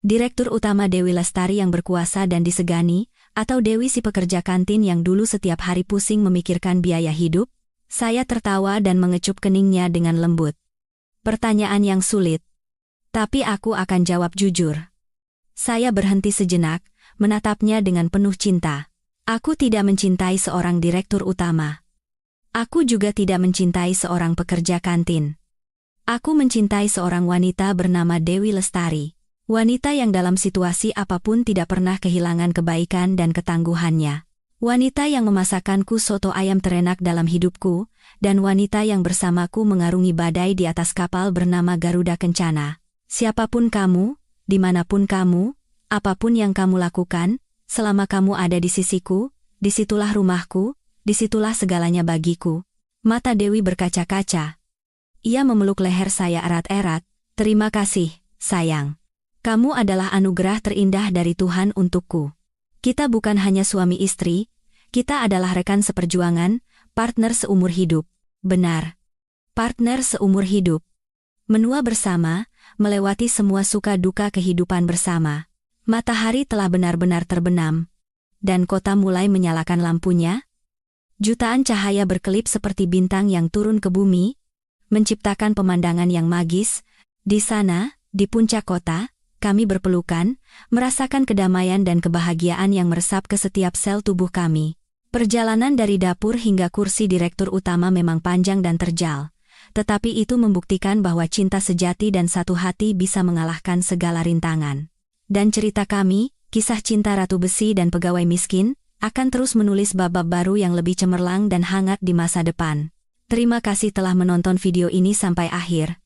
Direktur utama Dewi Lestari yang berkuasa dan disegani, atau Dewi si pekerja kantin yang dulu setiap hari pusing memikirkan biaya hidup? Saya tertawa dan mengecup keningnya dengan lembut. Pertanyaan yang sulit. Tapi aku akan jawab jujur. Saya berhenti sejenak, menatapnya dengan penuh cinta. Aku tidak mencintai seorang direktur utama. Aku juga tidak mencintai seorang pekerja kantin. Aku mencintai seorang wanita bernama Dewi Lestari. Wanita yang dalam situasi apapun tidak pernah kehilangan kebaikan dan ketangguhannya. Wanita yang memasakkanku soto ayam terenak dalam hidupku, dan wanita yang bersamaku mengarungi badai di atas kapal bernama Garuda Kencana. Siapapun kamu, dimanapun kamu, apapun yang kamu lakukan, selama kamu ada di sisiku, disitulah rumahku, disitulah segalanya bagiku. Mata Dewi berkaca-kaca. Ia memeluk leher saya erat-erat. Terima kasih, sayang. Kamu adalah anugerah terindah dari Tuhan untukku. Kita bukan hanya suami istri, kita adalah rekan seperjuangan, partner seumur hidup. Benar. Partner seumur hidup. Menua bersama, melewati semua suka duka kehidupan bersama. Matahari telah benar-benar terbenam. Dan kota mulai menyalakan lampunya. Jutaan cahaya berkelip seperti bintang yang turun ke bumi, menciptakan pemandangan yang magis. Di sana, di puncak kota, kami berpelukan, merasakan kedamaian dan kebahagiaan yang meresap ke setiap sel tubuh kami. Perjalanan dari dapur hingga kursi direktur utama memang panjang dan terjal, tetapi itu membuktikan bahwa cinta sejati dan satu hati bisa mengalahkan segala rintangan. Dan cerita kami, kisah cinta Ratu Besi dan pegawai miskin, akan terus menulis bab-bab baru yang lebih cemerlang dan hangat di masa depan. Terima kasih telah menonton video ini sampai akhir.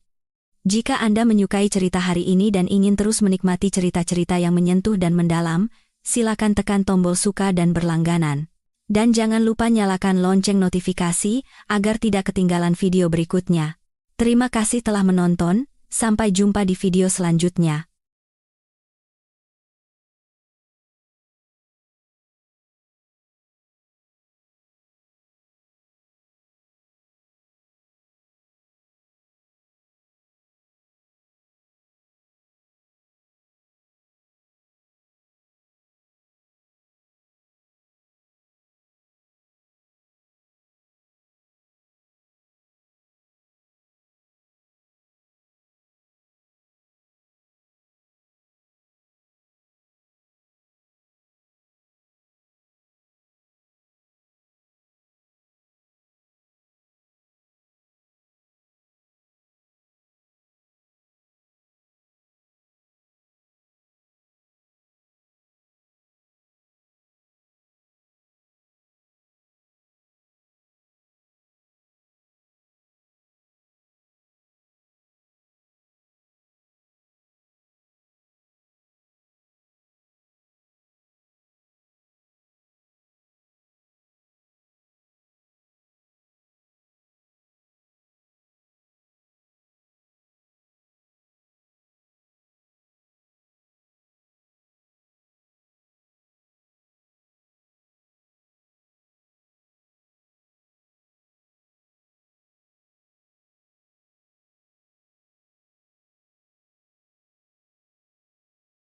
Jika Anda menyukai cerita hari ini dan ingin terus menikmati cerita-cerita yang menyentuh dan mendalam, silakan tekan tombol suka dan berlangganan. Dan jangan lupa nyalakan lonceng notifikasi agar tidak ketinggalan video berikutnya. Terima kasih telah menonton, sampai jumpa di video selanjutnya.